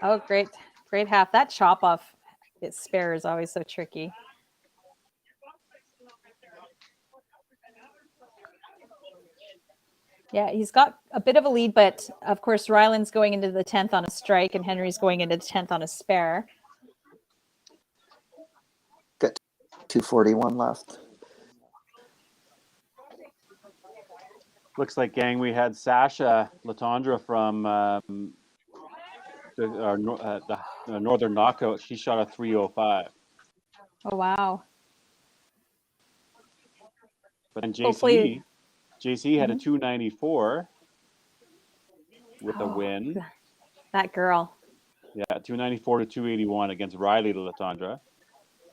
Oh, great. Great half. That chop off its spare is always so tricky. Yeah, he's got a bit of a lead, but of course, Ryland's going into the 10th on a strike and Henry's going into the 10th on a spare. Got 241 left. Looks like, gang, we had Sasha Latondra from the Northern Knockout. She shot a 305. Oh, wow. But then Hopefully- JC had a 294 with a Oh, win. That girl. Yeah, 294 to 281 against Riley Latondra.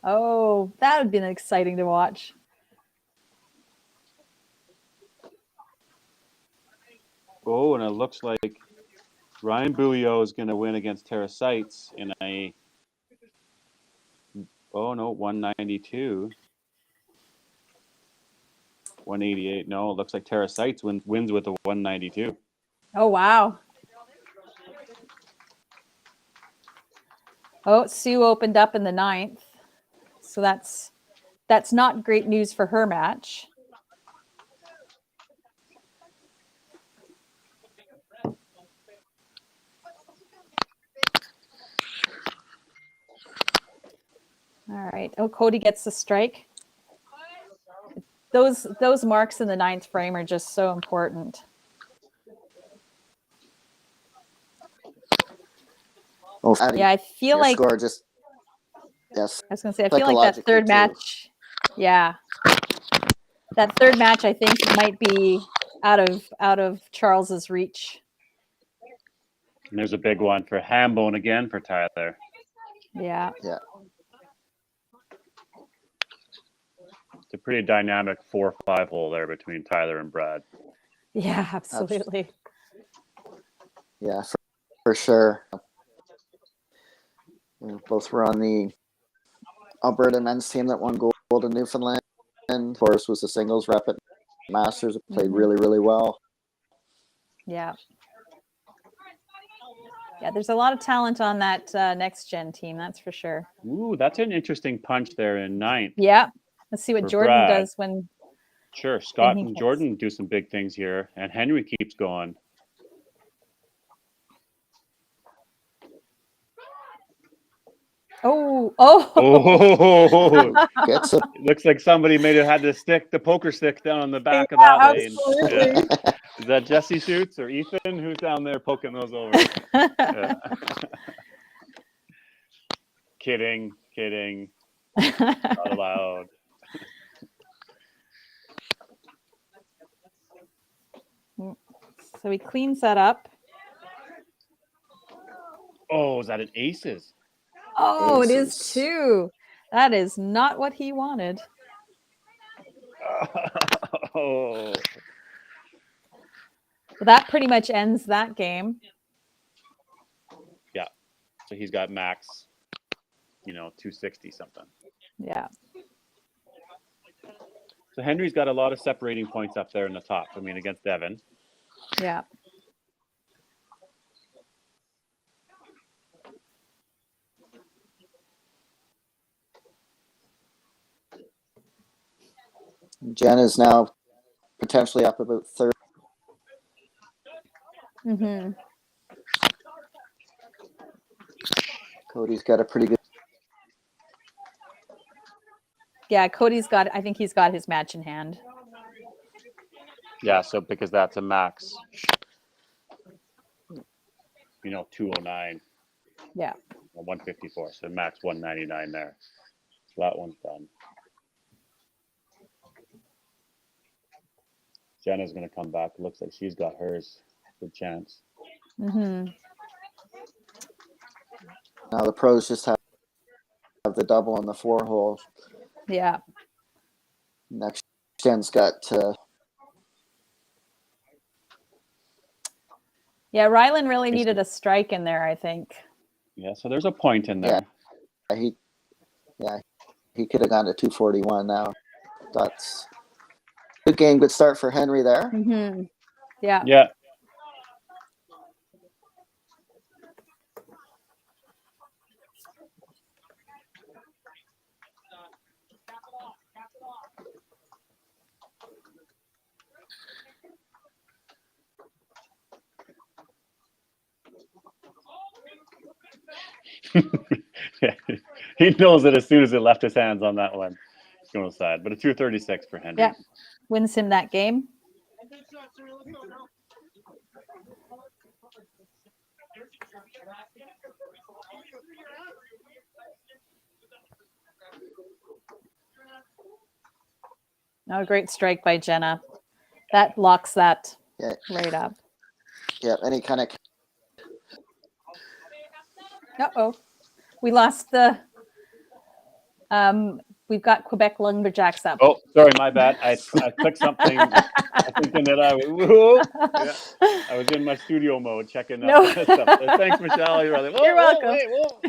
Oh, that would have been exciting to watch. Oh, and it looks like Ryan Bouillot is going to win against Tara Seitz in a 192. 188. No, it looks like Tara Seitz wins with a 192. Oh, wow. Oh, Sue opened up in the 9th. So that's not great news for her match. All right. Oh, Cody gets the strike. Those marks in the 9th frame are just so important. Oh, Yeah, I feel like score just yes. I was going to say I feel like that third match. Yeah. That third match I think might be out of Charles's reach. And there's a big one for Hambone again for Tyler. Yeah. Yeah. It's a pretty dynamic 4-5 hole there between Tyler and Brad. Yeah, absolutely. Yeah, for sure. Both were on the Alberta men's team that won gold in Newfoundland. And Horace was the singles rep at Masters. Played really, really well. Yeah. Yeah, there's a lot of talent on that next gen team, that's for sure. Ooh, that's an interesting punch there in 9th. Yeah. Let's see what For Jordan Brad. does when. Sure, Scott he and hits. Jordan do some big things here, and Henry keeps going. Oh. Oh, Gets it. looks like somebody had the poker stick down on the back of that lane. Absolutely. Yeah. Is that Jesse Shoots or Ethan? Who's down there poking those over? Yeah. Kidding. Not allowed. So he cleans that up. Oh, is that an aces? Oh, it is Aces. too. That is not what he wanted. Oh. But that pretty much ends that game. Yeah. So he's got max, 260 something. Yeah. So Henry's got a lot of separating points up there in the top. Against Devin. Yeah. Jen is now potentially up about 30. Mm-hmm. Cody's got a pretty good. Yeah, I think he's got his match in hand. Yeah, so because that's a max, 209. Yeah. 154, so max 199 there. So that one's done. Jenna's going to come back. It looks like she's got hers. Good chance. Mm-hmm. Now the pros just have have the double on the 4-hole. Yeah. Next gen's got Yeah, Ryland really needed a strike in there, I think. Yeah, so there's a point in there. he could have gone to 241 now. That's good game, good start for Henry there. Mm-hmm. Yeah. Yeah. Yeah. He knows it as soon as it left his hands on that one. It's going aside, but a 236 for Henry. Yeah. Wins him that game. Oh, great strike by Jenna. That locks that right up. Yeah, any kind of. Uh-oh. We lost the we've got Quebec Lumberjacks up. Oh, sorry, my bad. I clicked something thinking that I was in my studio mode checking No. stuff. So thanks, Michelle. You're like, You're welcome. whoa.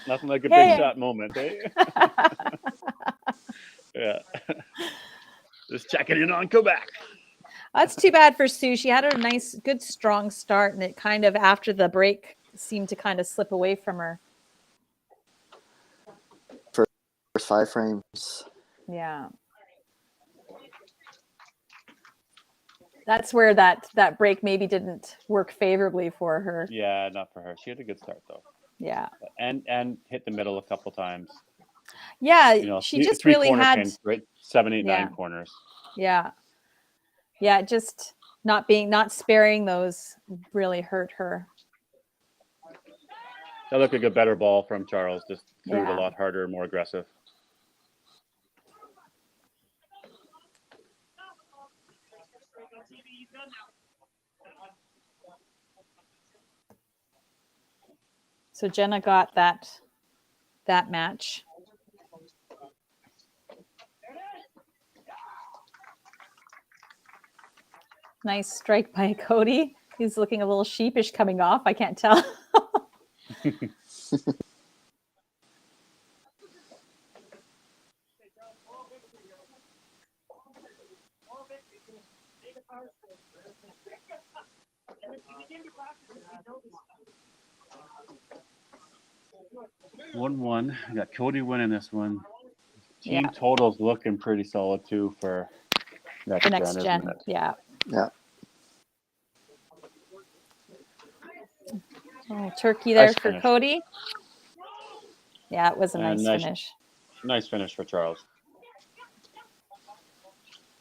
Nothing like a Hey. big shot moment, eh? Yeah. Just checking in on Quebec. That's too bad for Sue. She had a nice, good, strong start, and it kind of, after the break, seemed to kind of slip away from her. First 5 frames. Yeah. That's where that break maybe didn't work favorably for her. Yeah, not for her. She had a good start though. Yeah. And hit the middle a couple times. Yeah, You know, she just three really corner had pins, right? 7, 8, Yeah. 9 corners. Yeah, just not sparing those really hurt her. That looked like a better ball from Charles. Just threw it a Yeah. lot harder, more aggressive. So Jenna got that match. Nice strike by Cody. He's looking a little sheepish coming off. I can't tell. One. We got Cody winning this one. Team Yeah. totals looking pretty solid too for next The next gen, gen. isn't it? Yeah. Yeah. Oh, turkey there Nice for finish. Cody. Yeah, it was a And nice finish. Nice finish for Charles.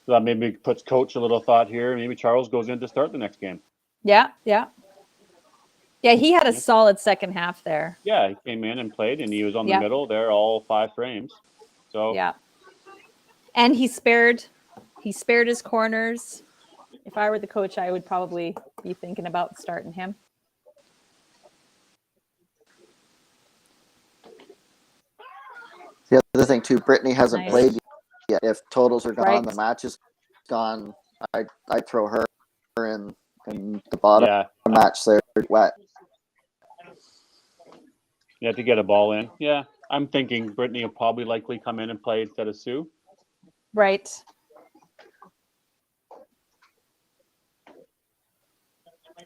So that maybe puts coach a little thought here. Maybe Charles goes in to start the next game. Yeah. Yeah, he had a solid second half there. Yeah, he came in and played, and he was on the Yeah. middle there all 5 frames. So Yeah. And he spared his corners. If I were the coach, I would probably be thinking about starting him. The other thing too, Brittany hasn't Nice. played yet. If totals are gone, Right. the match is gone. I'd throw her in the bottom yeah, match there wet. you have to get a ball in. Yeah, I'm thinking Brittany will probably likely come in and play instead of Sue. Right.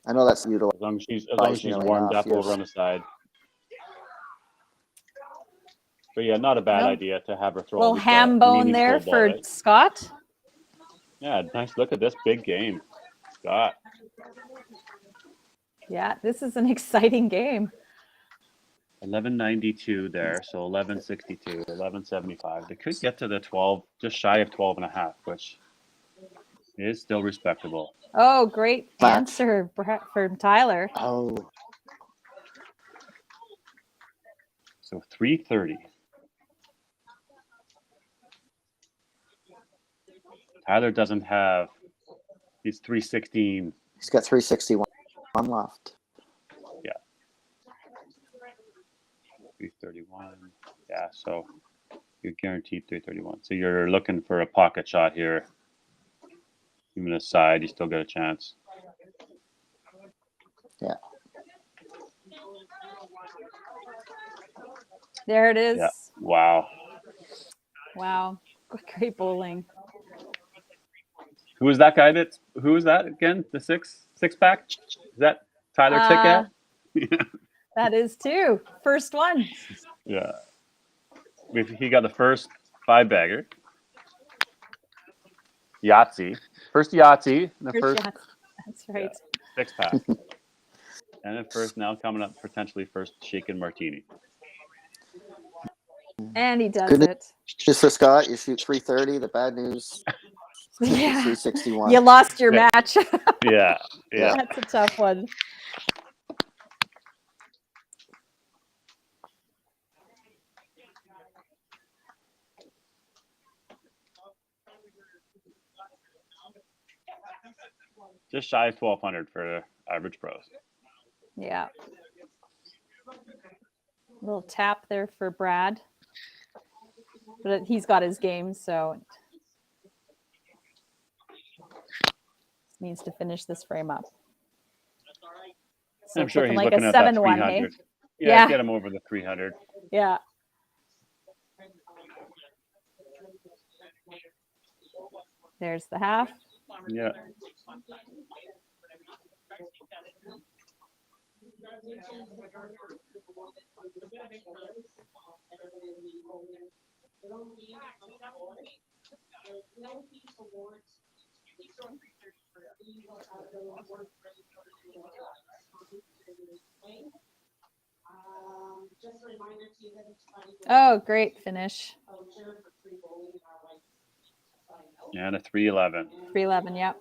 I know that's utilized. As long as she's nearly warmed enough, up over yes. on the side. But yeah, not a bad No. idea to have her throw Little at least a ham bone meaningful there ball, for right? Scott. Yeah, nice look at this big game. Scott. Yeah, this is an exciting game. 1192 there, so 1162, 1175. They could get to the 12, just shy of 12 and a half, which is still respectable. Oh, great Match. answer from Tyler. Oh, So 330. Tyler doesn't have, he's 316. he's got 361 left. 331. Yeah, so you're guaranteed 331. So you're looking for a pocket shot here. Even aside, you still got a chance. Yeah. There it is. Yeah. Wow. Wow. Great bowling. Who was that guy who was that again? The six pack? Is that Tyler Tickett? That is too. First one. Yeah. He got the first 5-bagger. Yahtzee. First Yahtzee. The first Yahtzee. That's right. 6-pack. And then first, now coming up, potentially first shaken martini. And he does Good it. Just for Scott, you shoot 330. The bad news, Yeah. 361. You lost your Yeah. match. Yeah. That's a tough one. Just shy of 1,200 for the average pros. Yeah. Little tap there for Brad. But he's got his game, so needs to finish this frame up. So I'm sure he's like looking a at that 7-1, 300. hey? Yeah, get him over the 300. Yeah. There's the half. Yeah. Oh, great finish. And a 311. 311, yep.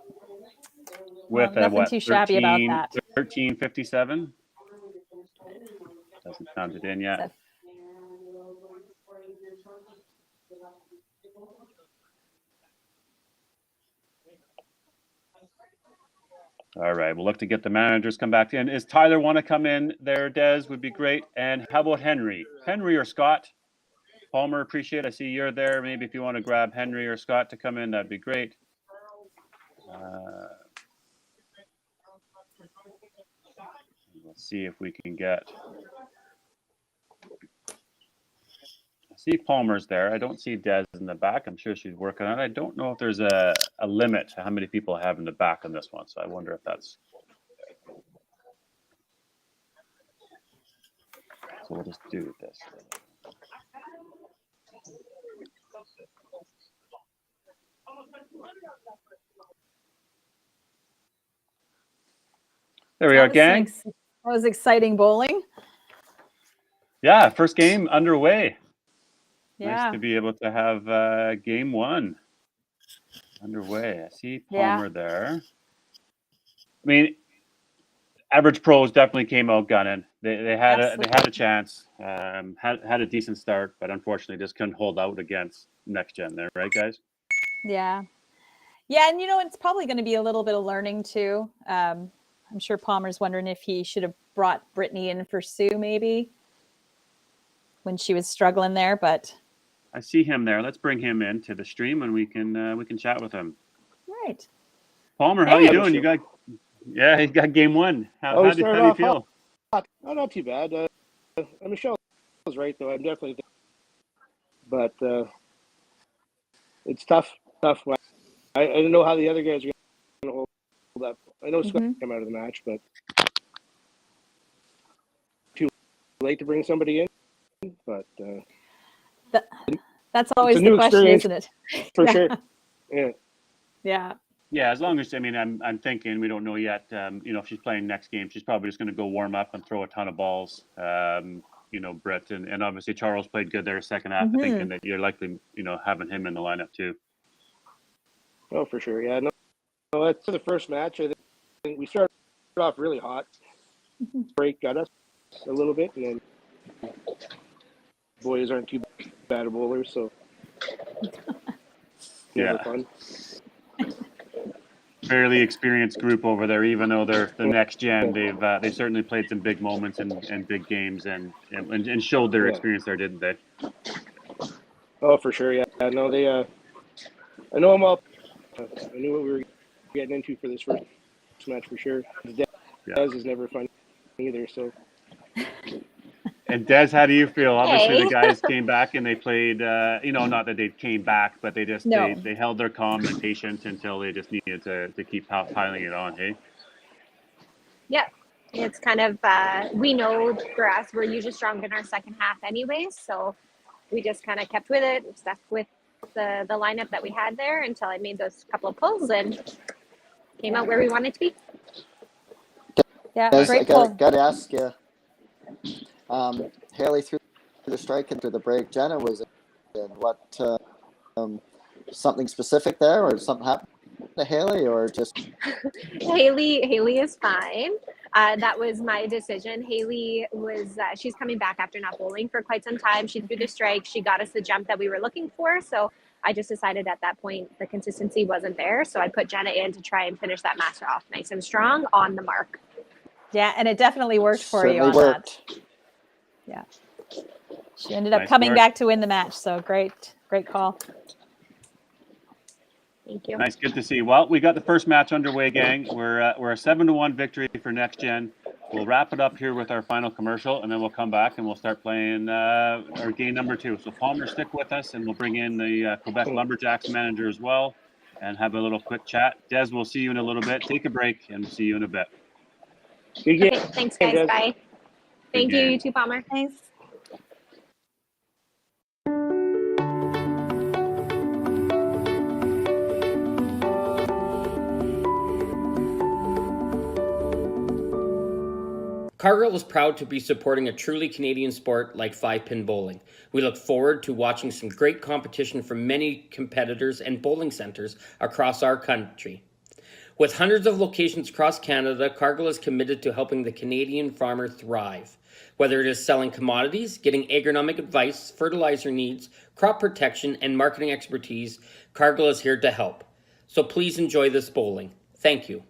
With Well, a nothing too shabby about that. 1357. Doesn't count it in yet. All right, we'll look to get the managers come back in. Is Tyler want to come in there, Des? Would be great. And how about Henry? Henry or Scott? Palmer, appreciate it. I see you're there. Maybe if you want to grab Henry or Scott to come in, that'd be great. Let's see if we can get... I see Palmer's there. I don't see Des in the back. I'm sure she's working on it. I don't know if there's a limit to how many people I have in the back on this one. So I wonder if that's... So we'll just do this. There we are, gang. That was exciting bowling. Yeah, first game underway. Yeah. Nice to be able to have game one underway. I see Palmer there. I mean, average pros definitely came out gunning. They had a chance. Had a decent start, but unfortunately just couldn't hold out against next gen there, right, guys? Yeah. Yeah, and it's probably going to be a little bit of learning too. I'm sure Palmer's wondering if he should have brought Brittany in for Sue maybe when she was struggling there, but I see him there. Let's bring him into the stream and we can chat with him. Right. Palmer, how you doing? You got he got game one. How do you feel? Not too bad. Michelle was right though. I'm definitely, but it's tough. I don't know how the other guys are going to hold up. I know Scott came out of the match, but too late to bring somebody in. But that's always the question, isn't it? For sure. Yeah. Yeah. Yeah, as long as I'm thinking we don't know yet. If she's playing next game, she's probably just going to go warm up and throw a ton of balls. Brett and obviously Charles played good there second half. Thinking that you're likely having him in the lineup too. Oh, for sure. Yeah. No, that's the first match. I think we started off really hot. Break got us a little bit, and then boys aren't too bad at bowlers, so yeah. Fun. Fairly experienced group over there, even though they're the next gen. They've certainly played some big moments and big games and showed their experience there, didn't they? Oh, for sure. Yeah. No, they. I know them well. I knew what we were getting into for this first match for sure. Dez is never fun either. So. And Des, how do you feel? Obviously, Hey. the guys came back and they played. Not that they came back, but they just they held their calm and patience until they just needed to keep piling it on. Hey. Yeah, it's kind of we know for us we're usually strong in our second half anyways, so we just kind of kept with it, stuck with the lineup that we had there until I made those couple of pulls and came out where we wanted to be. Yeah, Des, great I pull. gotta ask you. Haley threw the strike into the break. Jenna was in. What? Something specific there, or something happened to Haley, or just? Haley is fine. That was my decision. Haley was she's coming back after not bowling for quite some time. She threw the strike. She got us the jump that we were looking for. So I just decided at that point the consistency wasn't there. So I put Jenna in to try and finish that match off nice and strong on the mark. Yeah, and it definitely worked for you on that. Yeah. She ended up coming back to win the match. So great call. Thank you. Nice, good to see. Well, we got the first match underway, gang. We're a 7-1 victory for Next Gen. We'll wrap it up here with our final commercial, and then we'll come back and we'll start playing our game number 2. So Palmer, stick with us, and we'll bring in the Quebec Lumberjacks manager as well, and have a little quick chat. Des, we'll see you in a little bit. Take a break, and we'll see you in a bit. Okay, thanks, guys. Bye. Thank you, you too, Palmer. Thanks. Cargill is proud to be supporting a truly Canadian sport like 5-pin bowling. We look forward to watching some great competition from many competitors and bowling centers across our country. With hundreds of locations across Canada, Cargill is committed to helping the Canadian farmer thrive. Whether it is selling commodities, getting agronomic advice, fertilizer needs, crop protection, and marketing expertise, Cargill is here to help. So please enjoy this bowling. Thank you.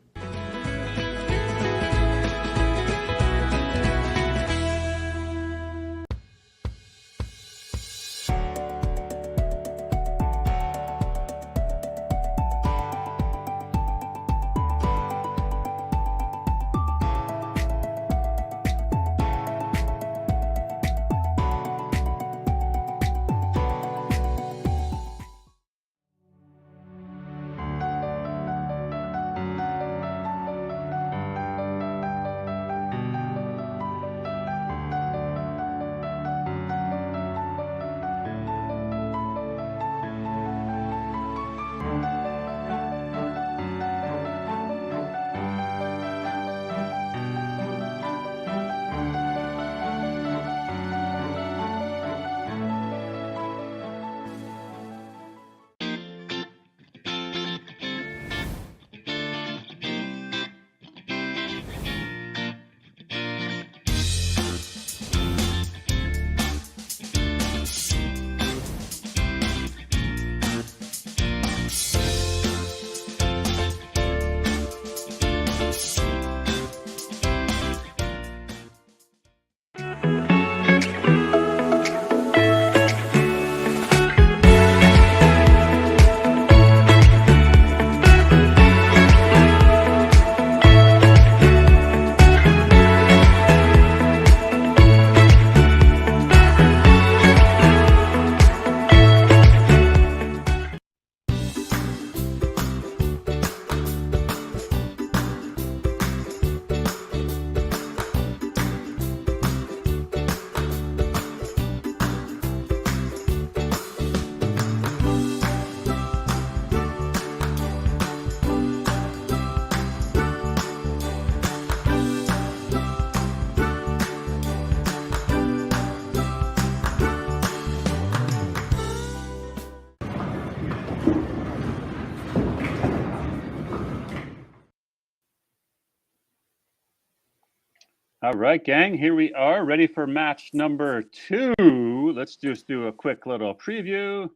All right, gang, here we are, ready for match number 2. Let's just do a quick little preview.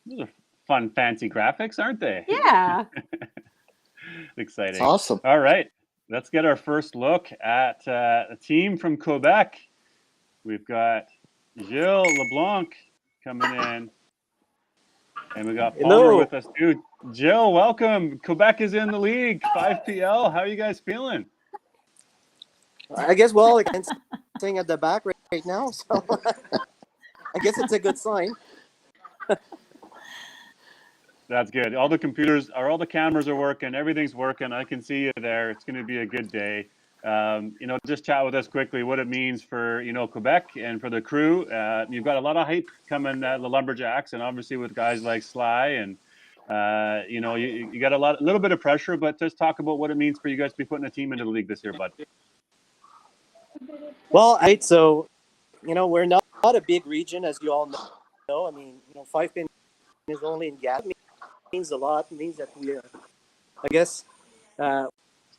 Those are fun, fancy graphics, aren't they? Yeah. exciting. It's awesome. All right, let's get our first look at a team from Quebec. We've got Gilles LeBlanc coming in, and we got Palmer with us too. Jill, welcome. Quebec is in the league, 5PL. How are you guys feeling? I guess I can sing at the back right now, so I guess it's a good sign. That's good. All the cameras are working. Everything's working. I can see you there. It's going to be a good day. Just chat with us quickly what it means for, Quebec and for the crew. You've got a lot of hype coming at the Lumberjacks, and obviously with guys like Sly and, you got a little bit of pressure, but just talk about what it means for you guys to be putting a team into the league this year, bud. Well, we're not a big region, as you all know. I mean, 5 pin is only in Gap. It means a lot. It means that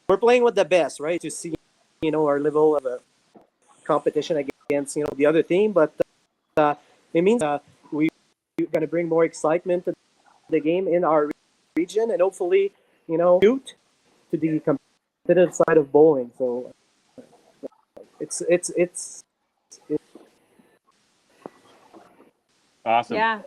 we're playing with the best, right? To see, our level of competition against, the other team. But it means we're going to bring more excitement to the game in our region, and hopefully, shoot to the competitive side of bowling. So it's awesome. Yeah.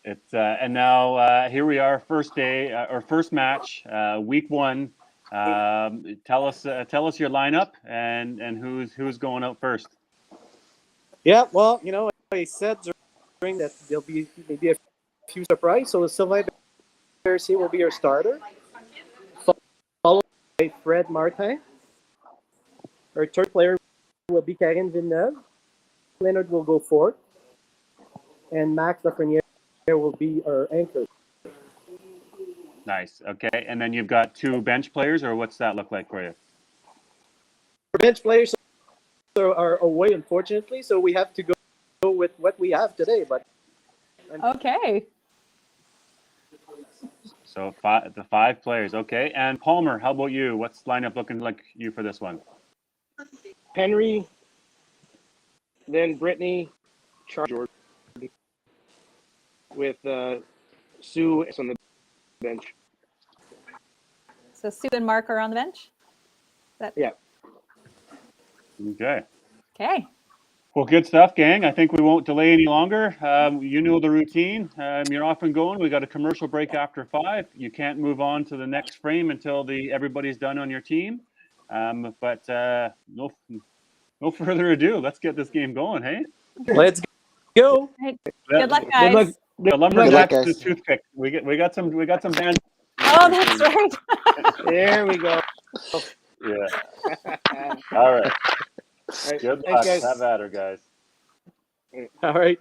It's and now here we are, first day or first match, week 1. Tell us your lineup and who's going out first. Yeah, well, I said during that there'll be maybe a few surprises. So Sylvain Bercier will be our starter, followed by Fred Martin. Our third player will be Karine Villeneuve. Leonard will go fourth, and Max Lafreniere will be our anchor. Nice. Okay, and then you've got 2 bench players, or what's that look like for you? Our bench players are away, unfortunately, so we have to go with what we have today. But Okay. So the 5 players. Okay, and Palmer, how about you? What's lineup looking like you for this one? Henry, then Brittany, Charles Jordan, with Sue on the bench. So Sue and Mark are on the bench? Yeah. Okay. Okay. Well, good stuff, gang. I think we won't delay any longer. You know the routine. You're off and going. We got a commercial break after 5. You can't move on to the next frame until everybody's done on your team. But no further ado. Let's get this game going, hey? let's go. Right. Good luck, guys. Good luck. The Lumberjacks guys. is toothpick. We got some Bandits. Oh, that's right. There we go. Yeah. All right. Good luck. Guys. Have at her, guys. All right.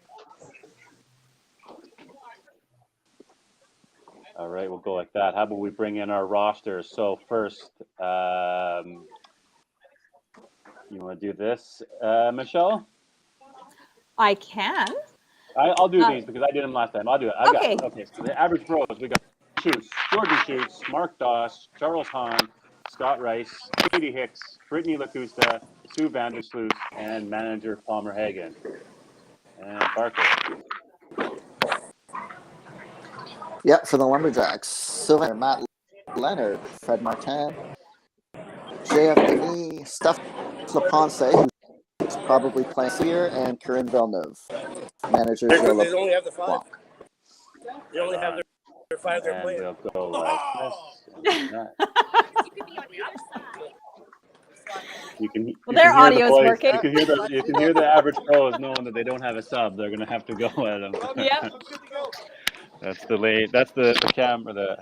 All right, we'll go like that. How about we bring in our roster? So first, you want to do this, Michelle? I can. I'll do these because I did them last time. I'll do it. Okay. Okay, so the average pros, we got Schutz, Jordan Schutz, Mark Doss, Charles Hahn, Scott Rice, Katie Hicks, Brittany Lacusta, Sue Vandersloot, and manager Palmer Hagen. And Barker. Yeah, for the Lumberjacks. Sylvain, Matt Leonard, Fred Martin, JF Denis, Steph LaPonce, who's probably playing here, and Karine Villeneuve. Manager They Joe only have the 5. LeBlanc. They only have their 5 they're And playing. we'll go like this. You can, Well, their can hear the audio's voice. working. You can hear the average pros knowing that they don't have a sub. They're going to have to go at them. Yep. That's the camera, the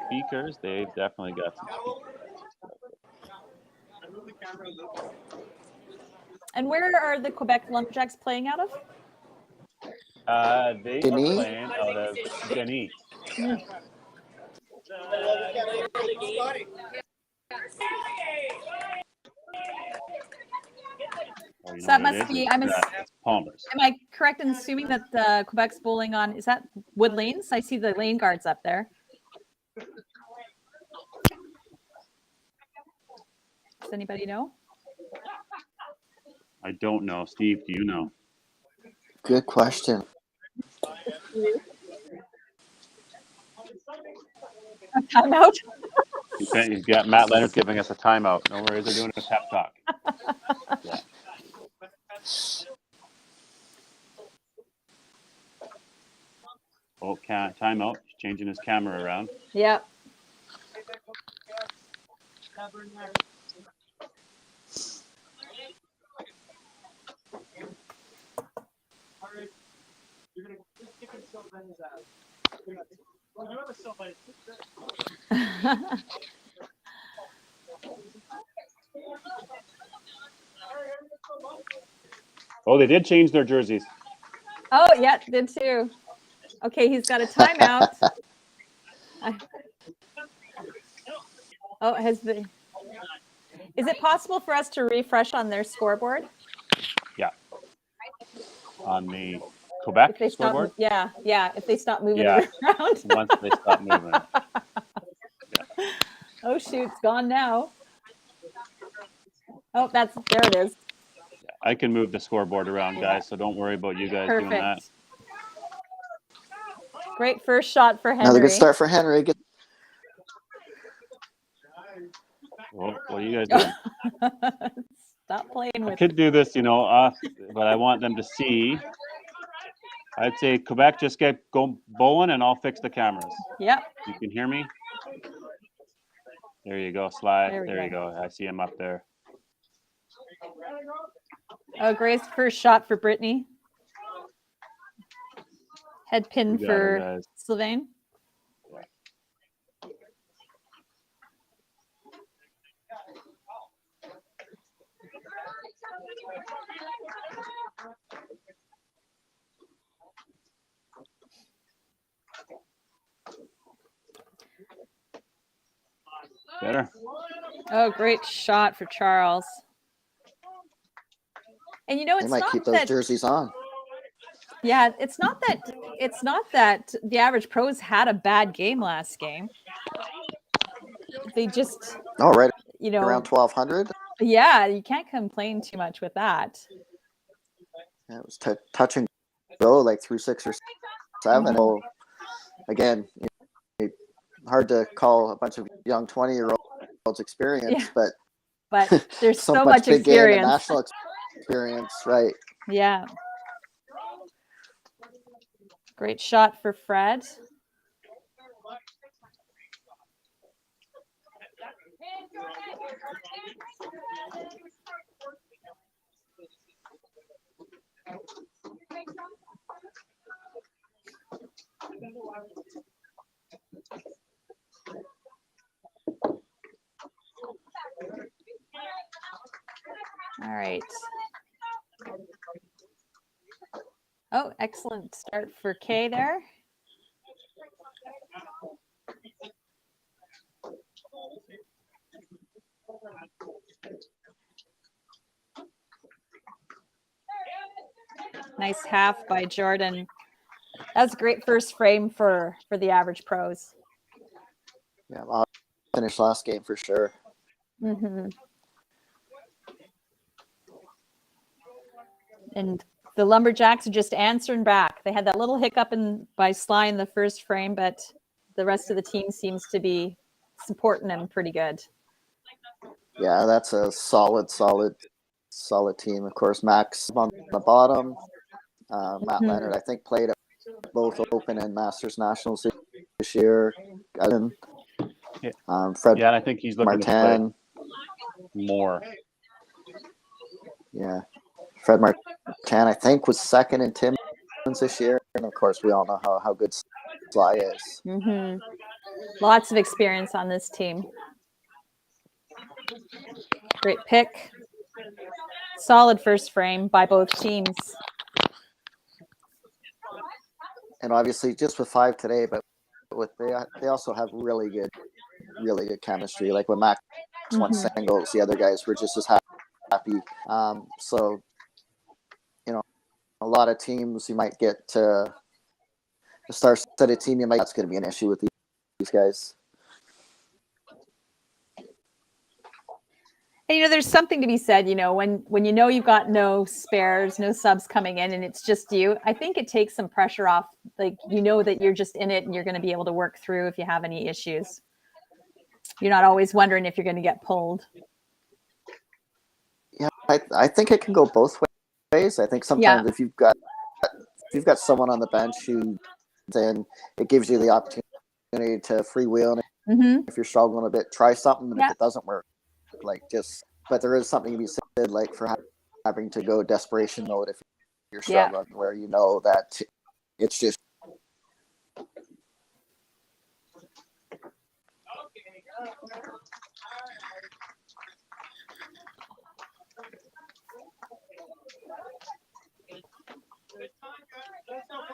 speakers. They've definitely got some speakers. And where are the Quebec Lumberjacks playing out of? They are Denis? playing out of Denis. Oh, So that must be. It's Palmer's. Am I correct in assuming that Quebec's bowling on? Is that wood lanes? I see the lane guards up there. Does anybody know? I don't know. Steve, do you know? Good question. Timeout. He's got Matt Leonard's giving us a timeout. No worries, they're doing a pep talk. Yeah. Oh, timeout. He's changing his camera around. Yep. Oh, they did change their jerseys. Oh, yeah, did too. Okay, he's got a timeout. Oh, is it possible for us to refresh on their scoreboard? Yeah. On the Quebec scoreboard? Yeah, if they stop moving Yeah. it around. Once they stop moving. Yeah. Oh, shoot, it's gone now. Oh, there it is. I can move the scoreboard around, guys, so don't worry about you guys doing that. Perfect. Great first shot for Henry. Another good start for Henry. Well, what are you guys doing? Stop playing with I could do this, but I want them to see. I'd say Quebec, just go bowling and I'll fix the cameras. Yep. You can hear me? There you go, slide. There you go. I see him up there. Oh, great first shot for Brittany. Head pin for Sylvain. Better. Oh, great shot for Charles. And They might keep those jerseys on. Yeah, it's not that the average pros had a bad game last game. They just right. Around 1,200. Yeah, you can't complain too much with that. Yeah, it was touch and go like through 6 or 7. So again, hard to call a bunch of young 20-year-olds experience, but there's so much big experience. Game and national experience, right? Yeah. Great shot for Fred. All right. Oh, excellent start for Kay there. Nice half by Jordan. That's a great first frame for the average pros. Yeah, I'll finish last game for sure. Mm-hmm. And the Lumberjacks are just answering back. They had that little hiccup by Sly in the first frame, but the rest of the team seems to be supporting them pretty good. Yeah, that's a solid team. Of course, Max on the bottom. Matt Leonard, I think, played at both Open and Masters Nationals this year. Fred. Yeah, I think he's looking Martin. To play more. Yeah, Fred Martin, I think, was second in Timmins this year, and of course, we all know how good Sly is. Mm-hmm. Lots of experience on this team. Great pick. Solid first frame by both teams. And obviously, just with 5 today, but they also have really good chemistry. Like when Max won singles, the other guys were just as happy. So, a lot of teams you might get a star-studded team. That's going to be an issue with these guys. And, there's something to be said, when you've got no spares, no subs coming in, and it's just you, I think it takes some pressure off. Like, that you're just in it and you're going to be able to work through if you have any issues. You're not always wondering if you're going to get pulled. Yeah, I think it can go both ways. I think sometimes if you've got someone on the bench who then it gives you the opportunity to freewheel. And if you're struggling a bit, try something. And if it doesn't work, like but there is something to be said, like for having to go desperation mode if you're struggling, where you know that it's just.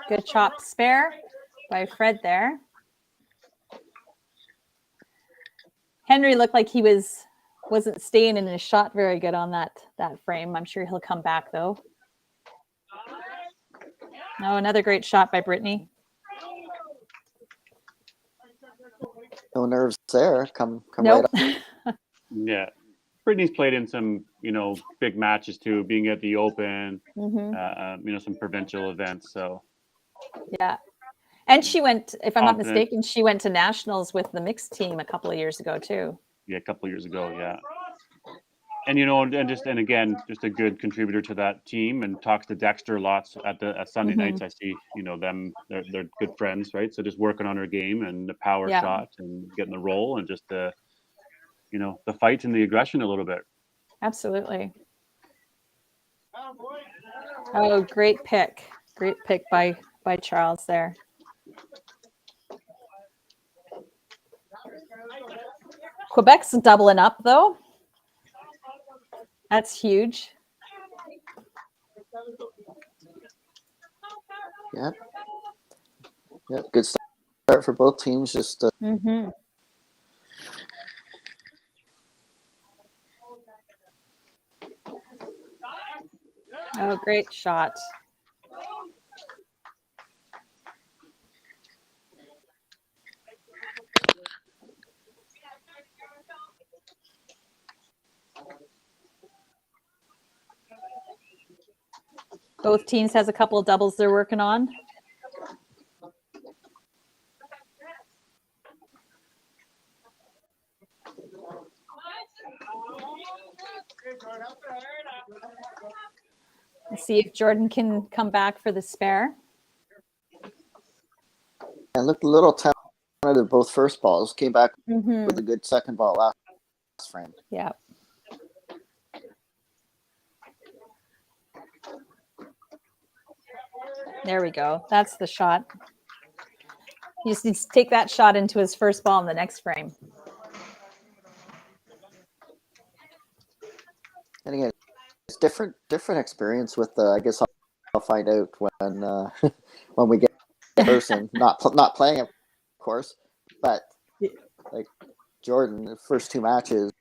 Good chop spare by Fred there. Henry looked like he wasn't staying in his shot very good on that frame. I'm sure he'll come back though. No, another great shot by Brittany. No nerves there. Come nope. right up. Yeah. Brittany's played in some, big matches too, being at the Open, some provincial events. So. Yeah. And she went, if I'm not mistaken, she went to nationals with the mixed team a couple of years ago too. Yeah, a couple of years ago, yeah. And and again, just a good contributor to that team, and talks to Dexter lots at Sunday nights. I see, them, they're good friends, right? So just working on her game and the power shot and getting the roll and just the fight and the aggression a little bit. Absolutely. Oh, great pick. Great pick by Charles there. Quebec's doubling up though. That's huge. Yeah. Yeah, good start for both teams. Just Oh, great shot. Both teams has a couple of doubles they're working on. Let's see if Jordan can come back for the spare. I looked a little tentative both first balls. Came back with a good second ball last frame. Yeah. There we go. That's the shot. He just needs to take that shot into his first ball in the next frame. And again, it's different experience with I guess I'll find out when when we get in person. Not playing, of course, but like Jordan, the first two matches,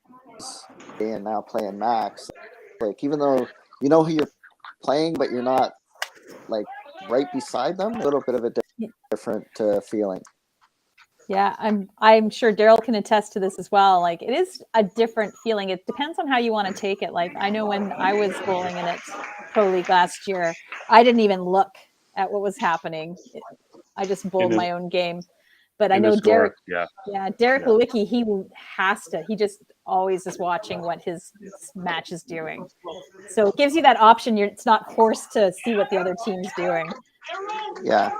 and now playing Max. Like even though you know who you're playing, but you're not like right beside them, a little bit of a different feeling. Yeah, I'm sure Daryl can attest to this as well. Like it is a different feeling. It depends on how you want to take it. Like I know when I was bowling in it Pro League last year, I didn't even look at what was happening. I just bowled my own game. But I know Derek. Derek Lewicki, he just always is watching what his match is doing. So it gives you that option. It's not forced to see what the other team's doing. Yeah,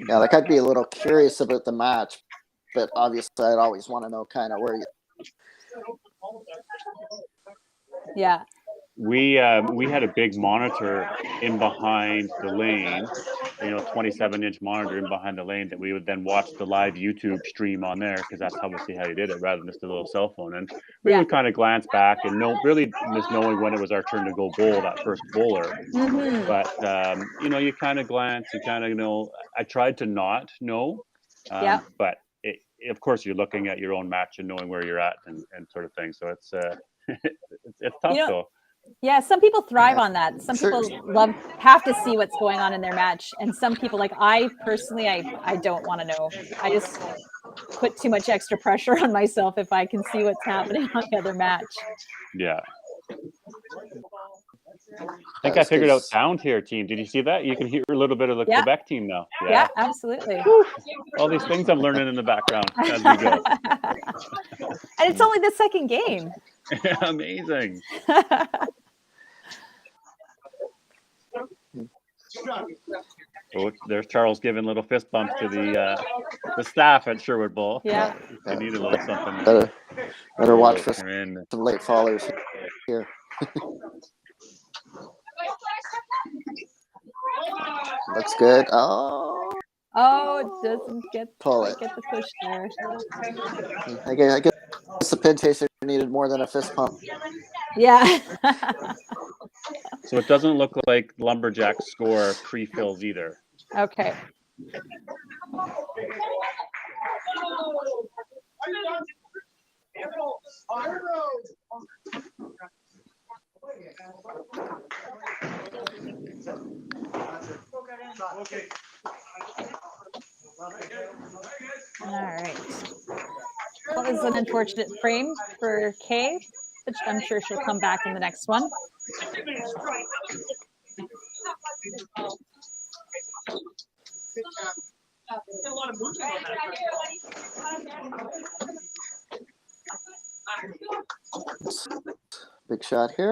like I'd be a little curious about the match, but obviously I'd always want to know kind of where you. Yeah. We had a big monitor in behind the lane, 27-inch monitor in behind the lane that we would then watch the live YouTube stream on there, because that's obviously how you did it, rather than just a little cell phone. And we would kind of glance back and really just knowing when it was our turn to go bowl, that first bowler. But you kind of glance, you kind of know. I tried to not know, but of course you're looking at your own match and knowing where you're at and sort of thing. So it's it's tough though. Yeah, some people thrive on that. Some people have to see what's going on in their match, and some people, like I personally, I don't want to know. I just put too much extra pressure on myself if I can see what's happening on the other match. Yeah. think I figured out sound here, team. Did you see that? You can hear a little bit of the Quebec team now. Yeah, absolutely. All these things I'm learning in the background as we go. And it's only the second game. Amazing. Oh, there's Charles giving little fist bumps to the staff at Sherwood Bowl. Yeah. They need a little something. Better watch for in. some late fallers here. Looks good. Oh, it doesn't get the push there. I guess the pin chaser needed more than a fist pump. Yeah. So it doesn't look like Lumberjacks score pre-fills either. Okay. All right. Well, this is an unfortunate frame for Kay, but I'm sure she'll come back in the next one. Big shot here.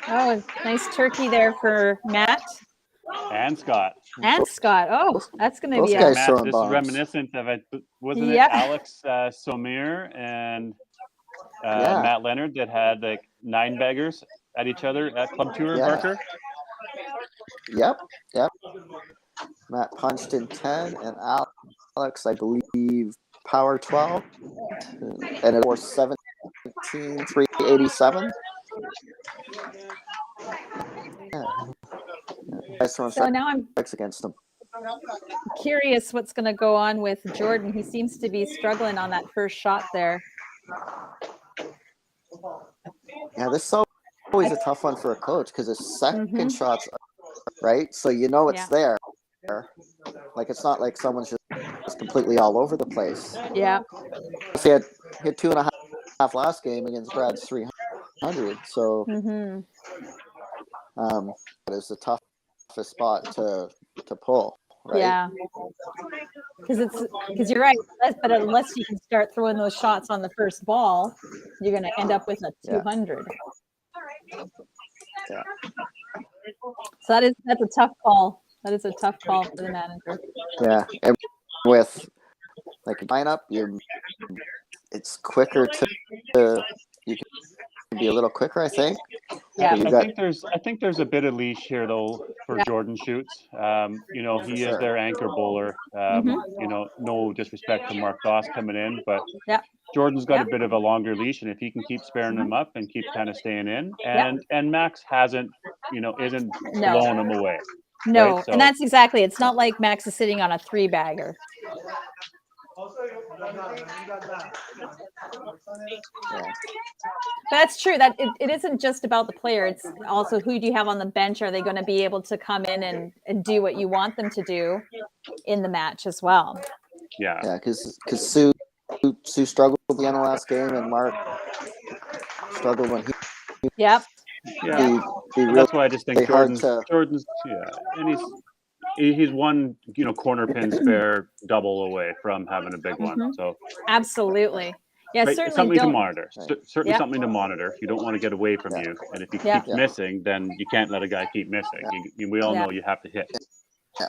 Oh, nice turkey there for Matt. And Scott. And Scott. Oh, that's going to Those be guys Matt, throwing this bombs. is reminiscent of it. Wasn't Yep. it Alex Somir and Matt Leonard that had like 9 baggers at each other at Club Tour, Barker? Yep. Matt punched in 10, and Alex, I believe, power 12, and it was 17,387. Yeah. So now I'm against them. curious what's going to go on with Jordan. He seems to be struggling on that first shot there. Yeah, this is always a tough one for a coach because his second shots, right? So you know it's there. Like it's not like someone's just completely all over the place. Yeah. He had 2.5 last game against Brad's 300. So it's the toughest spot to pull. Right? Yeah. Because you're right. But unless you can start throwing those shots on the first ball, you're going to end up with a 200. Yeah. So that's a tough call. That is a tough call for the manager. Yeah, and with like a lineup, it's quicker you can be a little quicker, I think. Yeah, I think there's a bit of leash here though for Jordan Schwartz. He is their anchor bowler. No disrespect to Mark Doss coming in, but Jordan's got a bit of a longer leash, and if he can keep sparing them up and keep kind of staying in, and Max isn't blowing them away. No, right? So, and that's exactly. It's not like Max is sitting on a 3-bagger. That's true. That it isn't just about the player. It's also who do you have on the bench? Are they going to be able to come in and do what you want them to do in the match as well? Yeah, because Sue struggled at the end of last game, and Mark struggled when he. Yep. Yeah, that's why I just think Jordan's and he's one corner pin spare double away from having a big one. So absolutely, yeah, right, certainly something don't. to monitor. Certainly something to monitor. You don't want to get away from you, and if you keep missing, then you can't let a guy keep missing. We all know you have to hit. Yeah.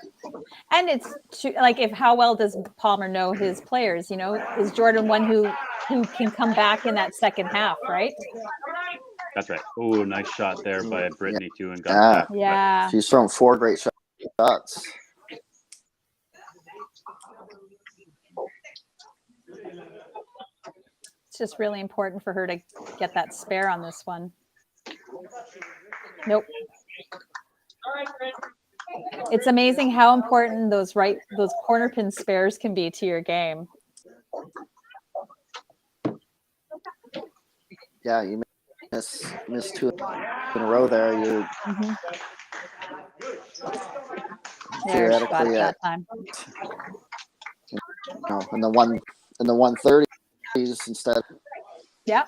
And it's like, how well does Palmer know his players? Is Jordan one who can come back in that second half, right? That's right. Oh, nice shot there by Brittany too, and got that. Yeah. She's thrown 4 great shots. It's just really important for her to get that spare on this one. Nope. It's amazing how important those corner pin spares can be to your game. Yeah, you miss 2 in a row there. You're thereafter that time. And the one in the 130s instead. Yep.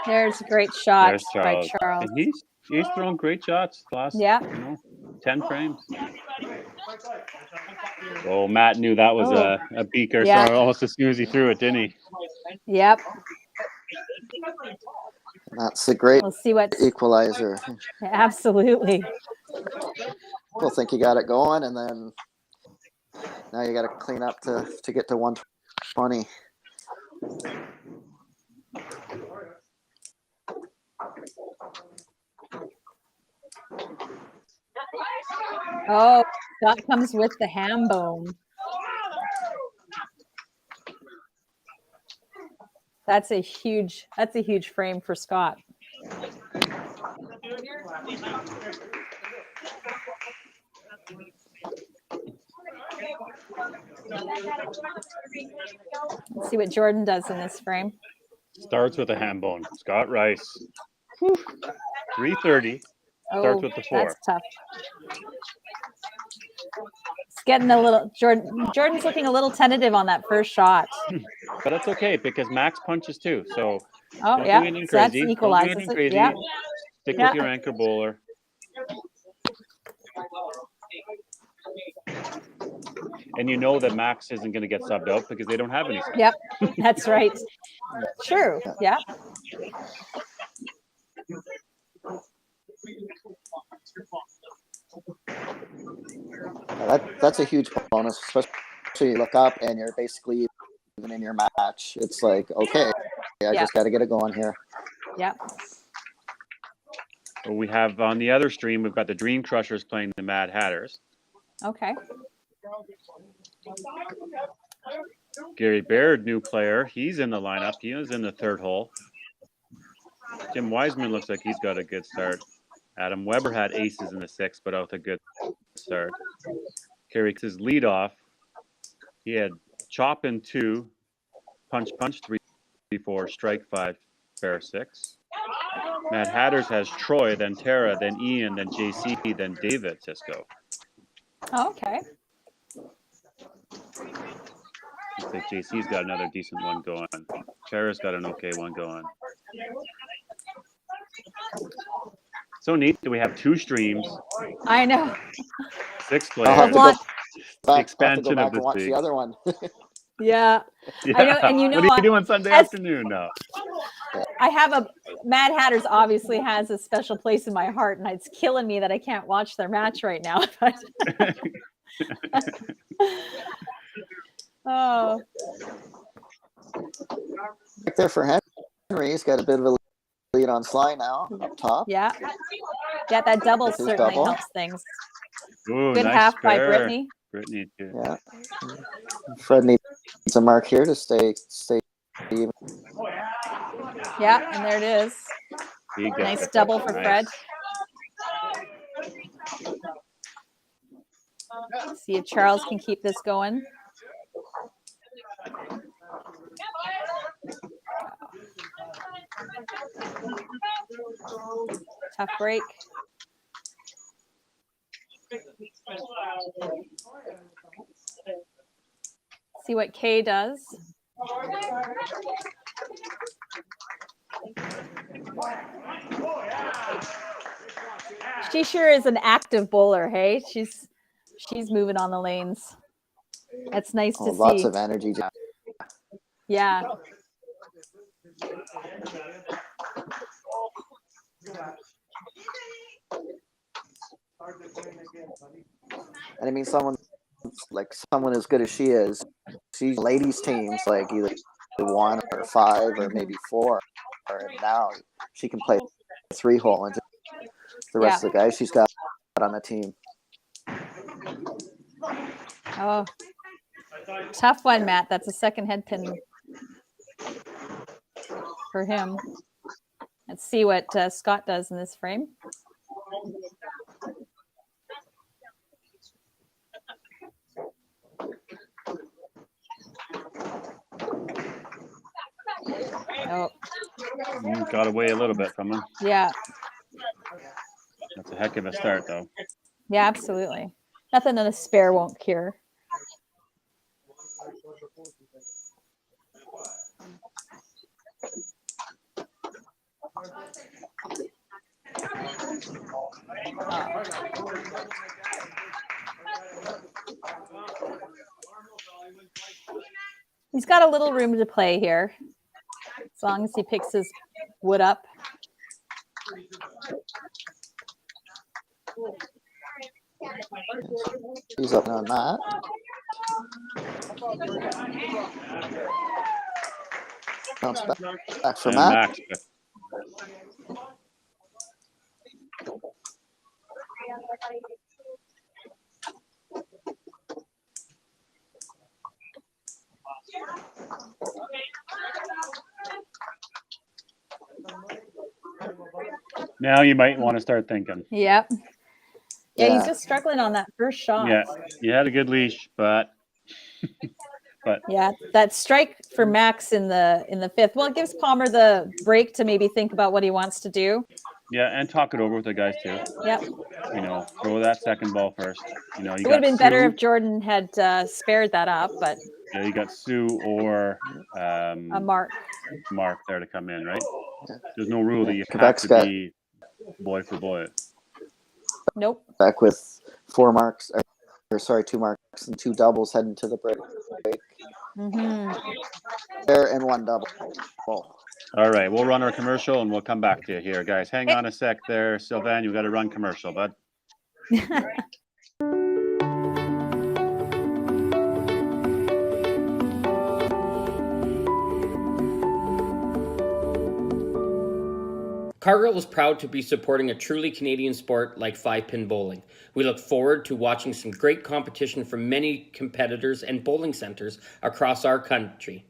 There's a great shot There's by Charles. Charles. And he's thrown great shots the last Yeah. 10 frames. Oh, Matt knew that was a beaker, Yeah. so almost as soon as he threw it, didn't he? Yep. That's a great We'll see what. equalizer. Absolutely. People think you got it going, and then now you got to clean up to get to 120. Oh, Scott comes with the ham bone. That's a huge frame for Scott. Let's see what Jordan does in this frame. Starts with a ham bone. Scott Rice. 330. Starts with the 4. That's tough. It's getting a little Jordan's looking a little tentative on that first shot. But that's okay because Max punches too. So Oh yeah, so that's crazy. equalizes it. Crazy. Yeah. Stick with your anchor bowler. And you know that Max isn't going to get subbed out because they don't have any subs. Yep, that's right. True. Yeah. That's a huge bonus, especially you look up and you're basically even in your match. It's like, okay, I just got to get it going here. Yeah. Well, we have on the other stream, we've got the Dream Crushers playing the Mad Hatters. Okay. Gary Baird, new player. He's in the lineup. He was in the 3rd hole. Jim Wiseman looks like he's got a good start. Adam Weber had aces in the 6th, but out a good start. Kerry his lead off. He had chop in 2, punch 3, 4, strike 5, fair 6. Mad Hatters has Troy, then Tara, then Ian, then JC, then David Cisco. Oh, okay. Looks like JC's got another decent one going. Tara's got an okay one going. So neat. Do we have 2 streams? I know. 6 I'll have players. to Expansion go of back this and watch league. the other one. Yeah. I know, and you know what are you doing Sunday afternoon now? I have a Mad Hatters obviously has a special place in my heart, and it's killing me that I can't watch their match right now. Oh. Right there for Henry. He's got a bit of a lead on Sly now up top. Yeah. Yeah, that double His certainly double. helps things. Ooh, Good nice half by spare. Brittany. Brittany too. Yeah. Fred needs a mark here to stay even. Yeah, and there it is. He gets Nice it. double for Nice. Fred. See if Charles can keep this going. Tough break. See what Kay does. She sure is an active bowler, hey? She's moving on the lanes. That's nice to see. Lots of energy. Yeah. And I mean, someone as good as she is, she's ladies teams like either 1 or 5 or maybe 4. And now she can play 3-hole and the rest of the guys she's got on the team. Oh, tough one, Matt. That's a second head pin for him. Let's see what Scott does in this frame. Oh, Got away a little bit from him. yeah. That's a heck of a start, though. Yeah, absolutely. Nothing that a spare won't cure. He's got a little room to play here, as long as he picks his wood up. He's up on that. Bounce back for And Matt. Max. Now you might want to start thinking. Yep. Yeah, he's Yeah. just struggling on that first shot. Yeah, you had a good leash, but Yeah, that strike for Max in the fifth. Well, it gives Palmer the break to maybe think about what he wants to do. yeah, and talk it over with the guys too. Yep. You know, throw that second ball first. You know, you It would have got been better Sue. if Jordan had spared that up, but Yeah, you got Sue or a mark. Mark there to come in, right? There's no rule that you have Quebec's to got- be boy for boy. Nope. Back with 4 marks, or sorry, 2 marks and 2 doubles heading to the break. Mm-hmm. There and 1 double. All right, we'll run our commercial and we'll come back to you here, guys. Hang on a sec there, Sylvan. You got to run commercial, bud. Cargill is proud to be supporting a truly Canadian sport like 5-pin bowling. We look forward to watching some great competition from many competitors and bowling centers across our country.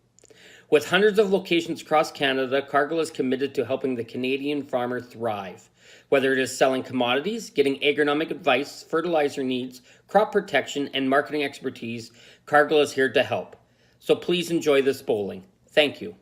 With hundreds of locations across Canada, Cargill is committed to helping the Canadian farmer thrive. Whether it is selling commodities, getting agronomic advice, fertilizer needs, crop protection, and marketing expertise, Cargill is here to help. So please enjoy this bowling. Thank you.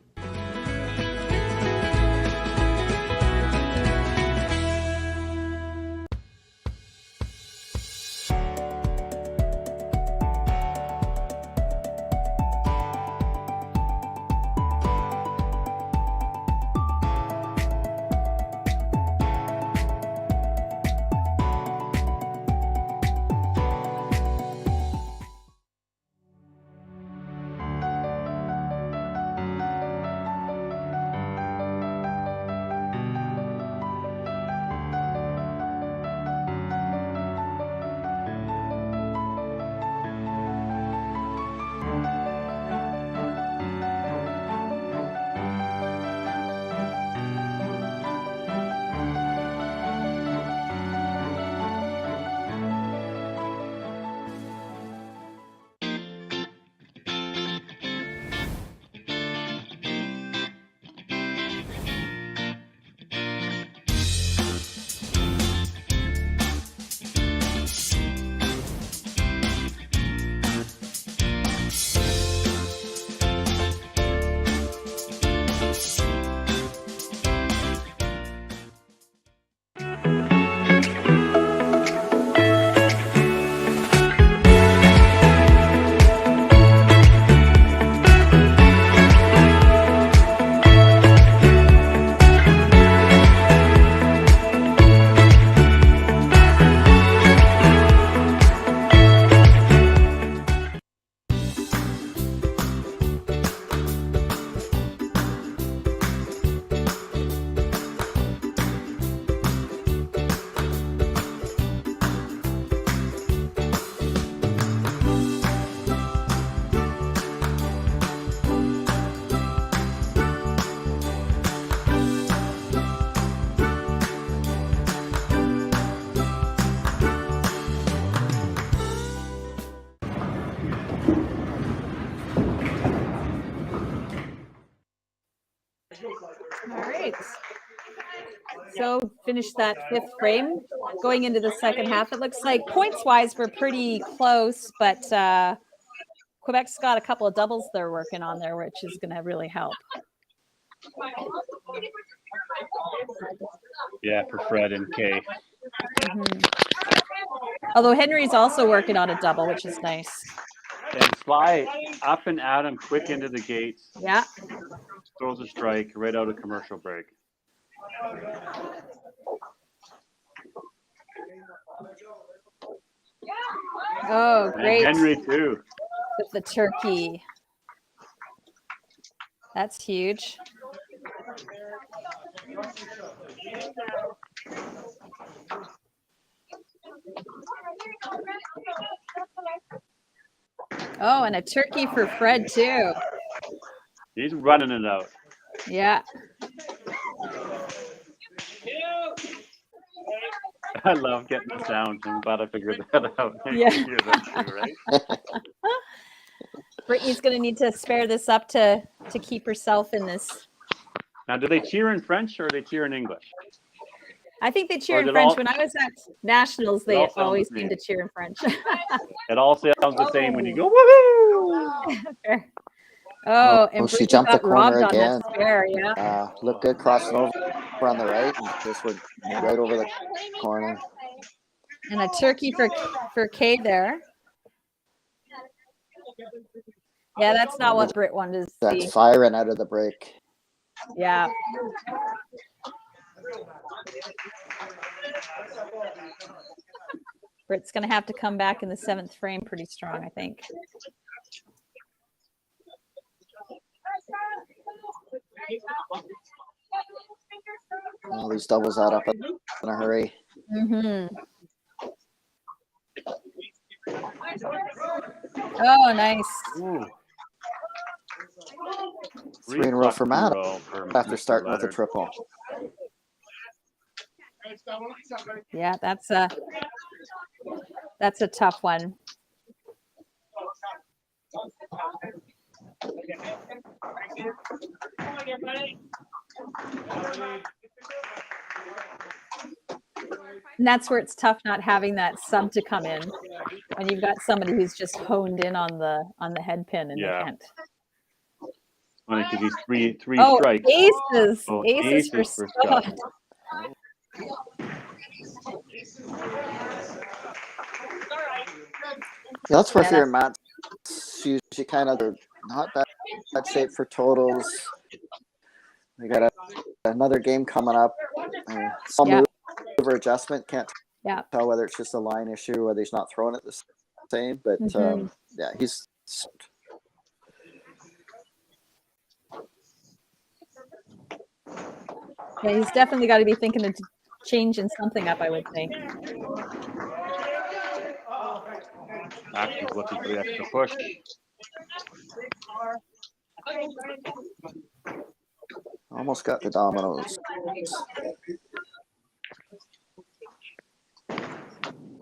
All right. So finish that fifth frame. Going into the second half, it looks like points-wise we're pretty close, but Quebec's got a couple of doubles they're working on there, which is going to really help. Yeah, for Fred and Kay. Although Henry's also working on a double, which is nice. And Sly up and at him, quick into the gates. Yeah. Throws a strike right out of commercial break. Oh, great. And Henry too. With the turkey. That's huge. Oh, and a turkey for Fred too. He's running it out. Yeah. I love getting the sounds. I'm glad I figured that out. Yeah. Hear that too, right? Brittany's going to need to spare this up to keep herself in this. Now, do they cheer in French or do they cheer in English? I think they cheer Or in is it French. all- When I was at Nationals, it they all sounds always the seemed same. to cheer in French. It all sounds the same when you go, woohoo! Oh, and Oh, she Brittany jumped the got robbed corner on again. that spare, yeah. Looked good crossing over on the right and just went right over the corner. And a turkey for Kay there. Yeah, that's not what Britt wanted to That's see. firing out of the break. Yeah. Britt's going to have to come back in the 7th frame pretty strong, I think. All these doubles add up in a hurry. Mm-hmm. Oh, nice. Ooh. 3 in a row for Matt for after Mr. starting with a Leonard. triple. Yeah, that's a tough one. And that's where it's tough not having that sub to come in when you've got somebody who's just honed in on the head pin and Yeah. they can't. Funny because he's three Oh, strikes. aces! Oh, Aces for for Scott. Scott. Yeah, that's where Yeah, if you're in Matt's shoes, you kind of are not bad shape for totals. We got another game coming up. Some Yeah. move or adjustment. Can't Yeah. tell whether it's just a line issue or whether he's not throwing it the same. But Mhm. yeah, he's. Yeah, he's definitely got to be thinking of changing something up, I would think. Max is looking for the extra push. Almost got the dominoes.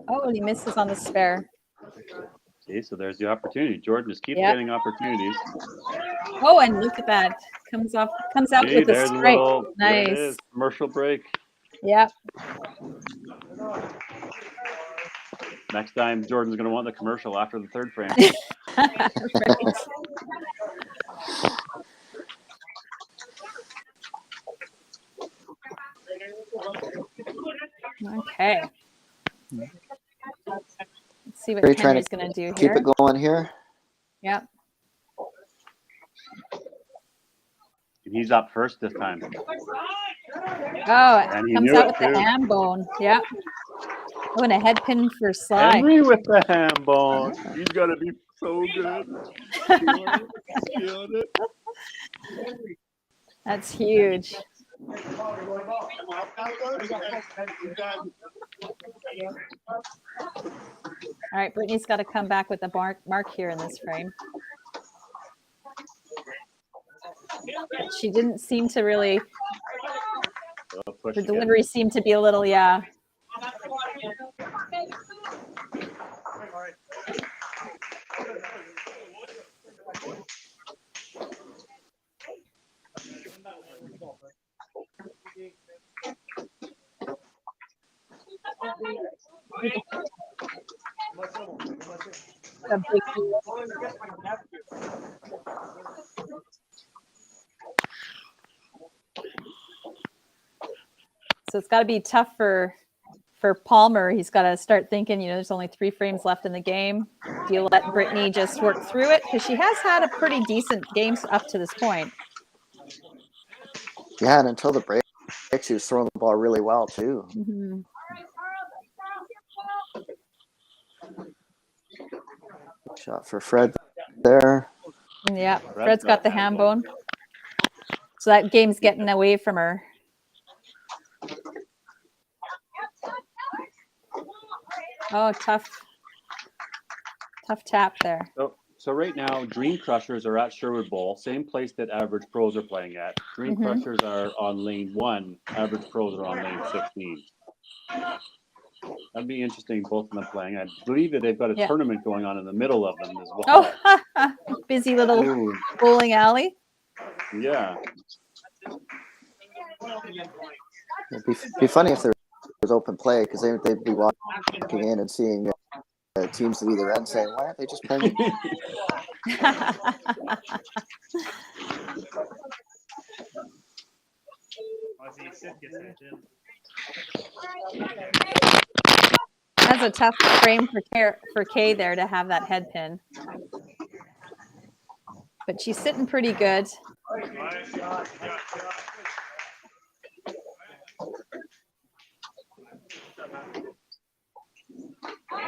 Oh, and he misses on the spare. See, so there's the opportunity. Jordan just keeps Yep. getting opportunities. Oh, and look at that. Comes out See, with a there's strike. there it Nice. is. Commercial break. Yep. Next time, Jordan's going to want the commercial after the 3rd frame. Right. Okay. Let's see what Are you trying Henry's to going to do keep here. it going here? Yep. And he's up first this time. Oh, And it he comes knew out it, with the too. ham bone. Yep. Oh, and a head pin for Sly. Henry with the ham bone. He's got to be so good. Feeling it. That's huge. All right, Brittany's got to come back with a mark here in this frame. She didn't seem to really, the delivery seemed to be a little, yeah. A big deal. So it's got to be tough for Palmer. He's got to start thinking, there's only 3 frames left in the game. Do you let Brittany just work through it? Because she has had a pretty decent game up to this point. Yeah, and until the break, she was throwing the ball really well, too. Mm-hmm. Shot for Fred there. Yeah, Fred's got the ham bone. So that game's getting away from her. Oh, tough tap there. So right now, Dream Crushers are at Sherwood Bowl, same place that Average Pros are playing at. Dream Crushers are on lane 1. Average Pros are on lane 16. That'd be interesting, both of them playing. I believe that they've got a tournament going on in the middle of them as well. Oh, busy little bowling alley. Yeah. It'd be funny if there was open play, because they'd be walking in and seeing teams at either end saying, why aren't they just playing? That's a tough frame for Kay there to have that head pin. But she's sitting pretty good.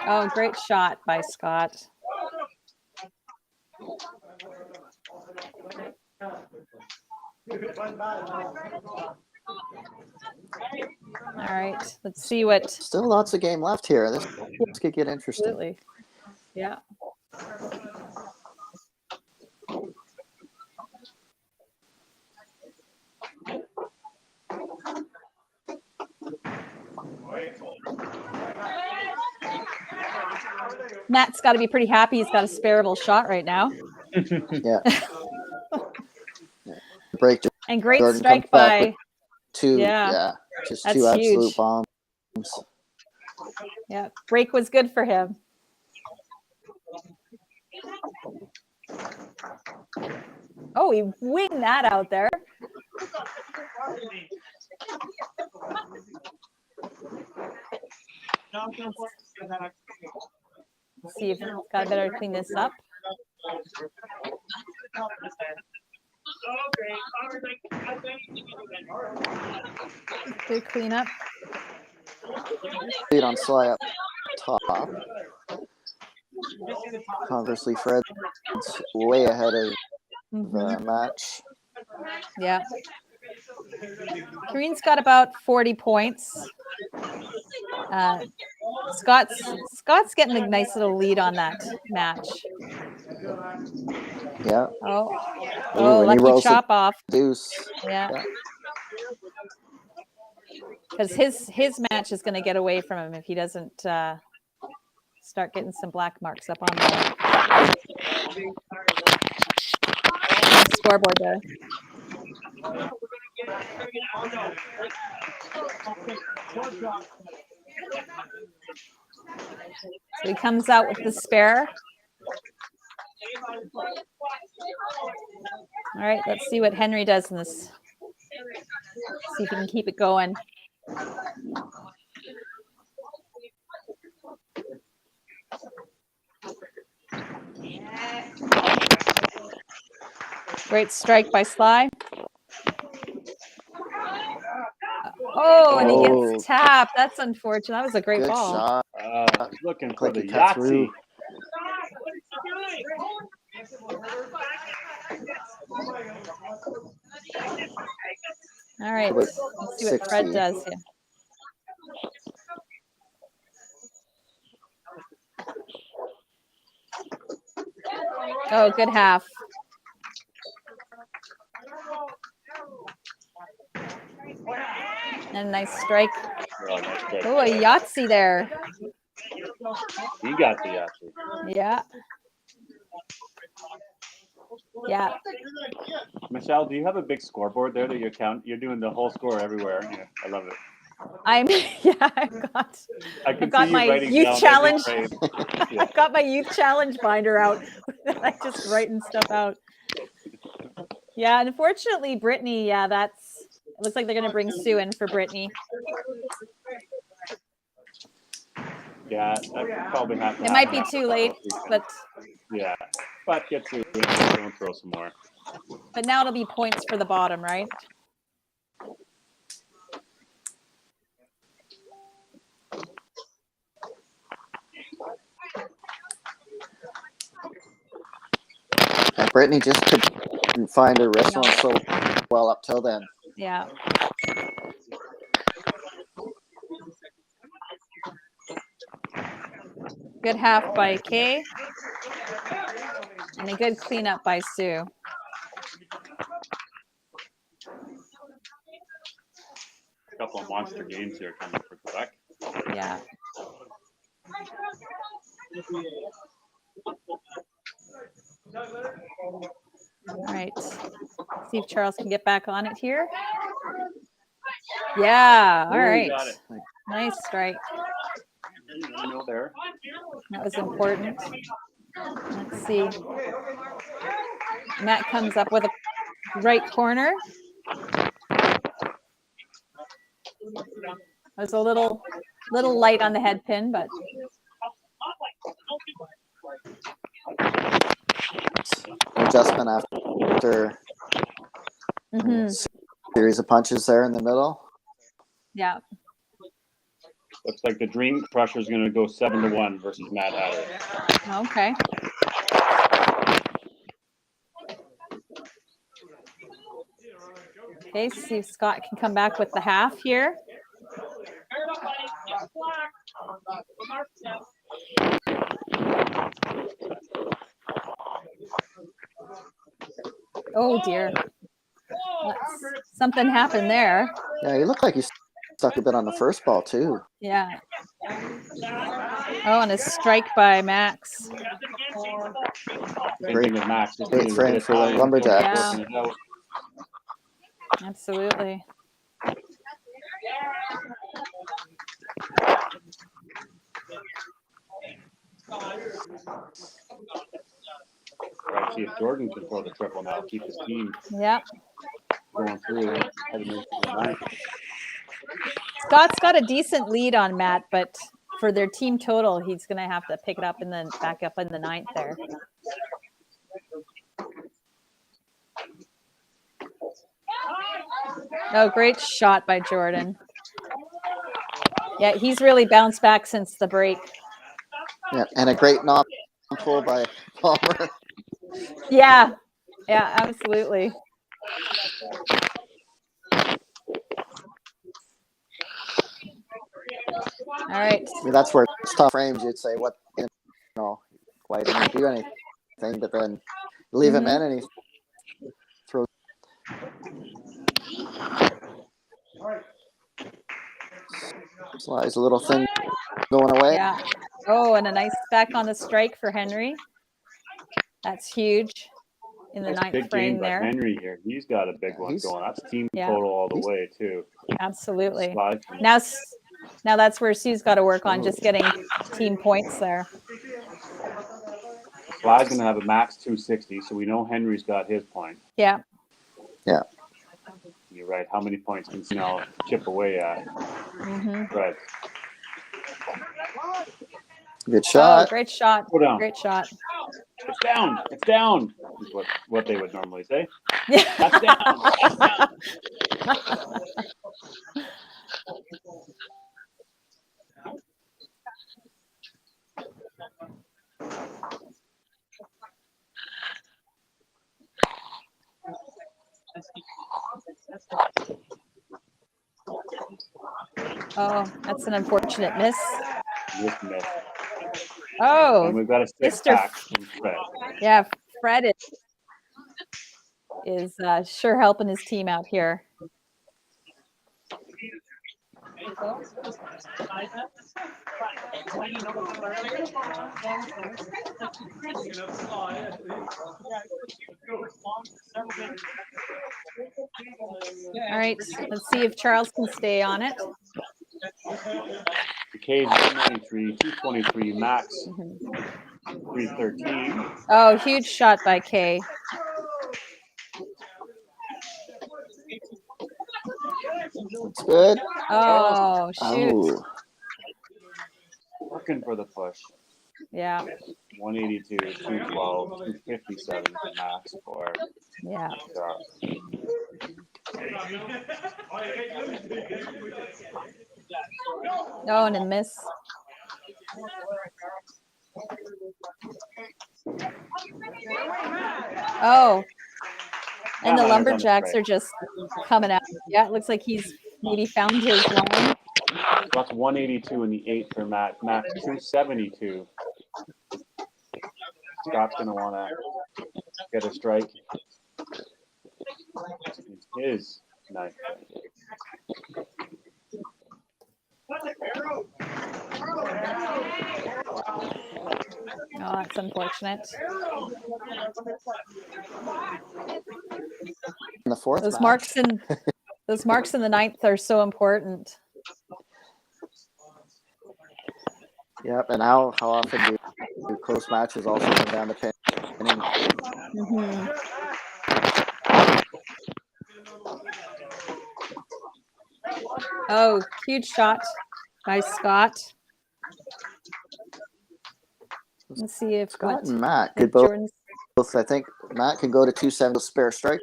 Oh, great shot by Scott. All right, let's see what. Still lots of game left here. This could get interesting. Absolutely. Yeah. Matt's got to be pretty happy. He's got a spareable shot right now. Yeah. Break. And great Jordan strike by. Two. Yeah. Just That's 2 absolute huge. bombs. Yeah. Break was good for him. Oh, he winged that out there. Let's see if Scott better clean this up. Good cleanup. Lead on Sly up top. Conversely, Fred's way ahead of the match. Yeah. Kareen's got about 40 points. Scott's getting a nice little lead on that match. Yeah. Oh, lucky chop off. Deuce. Yeah. Because his match is going to get away from him if he doesn't start getting some black marks up on the scoreboard there. So he comes out with the spare. All right, let's see what Henry does in this. See if he can keep it going. Great strike by Sly. Oh, and he gets tapped. That's unfortunate. That was a great ball. Shot. Looking for the cut Yahtzee. through. All right, let's see what Fred 60. does here. Oh, good half. And a nice strike. Oh, a Yahtzee there. He got the Yahtzee. Yeah. Yeah. Michelle, do you have a big scoreboard there that you count? You're doing the whole score everywhere. Yeah, I love it. I've got my youth challenge. Yeah. I've got my youth challenge binder out. I'm just writing stuff out. Yeah, unfortunately, Brittany, it looks like they're going to bring Sue in for Brittany. Yeah, that could probably have to It might be happen too late, but yeah, but get through and don't throw some more. now it'll be points for the bottom, right? And Brittany just couldn't find her wrist one so well up till then. Yeah. Good half by Kay. And a good cleanup by Sue. A couple of monster games here coming for Quebec. Yeah. All right. See if Charles can get back on it here. Yeah. All right. Got it. Nice strike. No there. That was important. Let's see. Matt comes up with a right corner. It was a little light on the head pin, but Adjustment after series of punches there in the middle. yeah. Looks like the Dream Crusher is going to go 7-1 versus Mad Hatter. Okay. Okay, see if Scott can come back with the half here. Oh dear. Something happened there. Yeah, he looked like he stuck a bit on the first ball too. Yeah. Oh, and a strike by Max. Great frame for the Lumberjacks. Yeah. Absolutely. Right, see if Jordan can throw the triple now, keep his team going through. Scott's got a decent lead on Matt, but for their team total, he's going to have to pick it up and then back up in the ninth there. Oh, great shot by Jordan. Yeah, he's really bounced back since the break. Yeah, and a great knock pull by Palmer. Yeah, absolutely. All right. I mean, that's where it's tough frames. You'd say, what, why didn't he do anything? But then leave him in and he throws. Slides a little thing going away. Yeah. Oh, and a nice back on the strike for Henry. That's huge in the ninth big frame game by there. Henry here. He's got a big one going. That's team total all the way too. Absolutely. Now that's where Sue's got to work on just getting team points there. Sly's going to have a max 260, so we know Henry's got his point. Yeah. Yeah. You're right. How many points can Snell chip away at? Right. Good shot. Oh, great shot. Go down. Great shot. It's down. It's down. Is what they would normally say. Yeah. That's down. That's down. Oh, that's an unfortunate miss. Miss. Oh, and we've got a six Mr. pack from Fred. Yeah, Fred is sure helping his team out here. All right, let's see if Charles can stay on it. Cage 193, 223, max 313. Oh, huge shot by Kay. That's good. Oh, shoot. Oh. looking for the push. Yeah. 182, 212, 257 max for Yeah. Oh, and a miss. Oh, and the Lumberjacks are just coming out. Yeah, it looks like he's maybe found his line. That's 182 in the 8th for Matt. Max 272. Scott's going to want to get a strike. His 9th. Oh, that's unfortunate. In the 4th Those match. marks in the 9th are so important. Yep, and how often do close matches also come down to pinning? Mm-hmm. Oh, huge shot by Scott. Let's see if Scott and Matt could both. I think Matt can go to 270 spare strike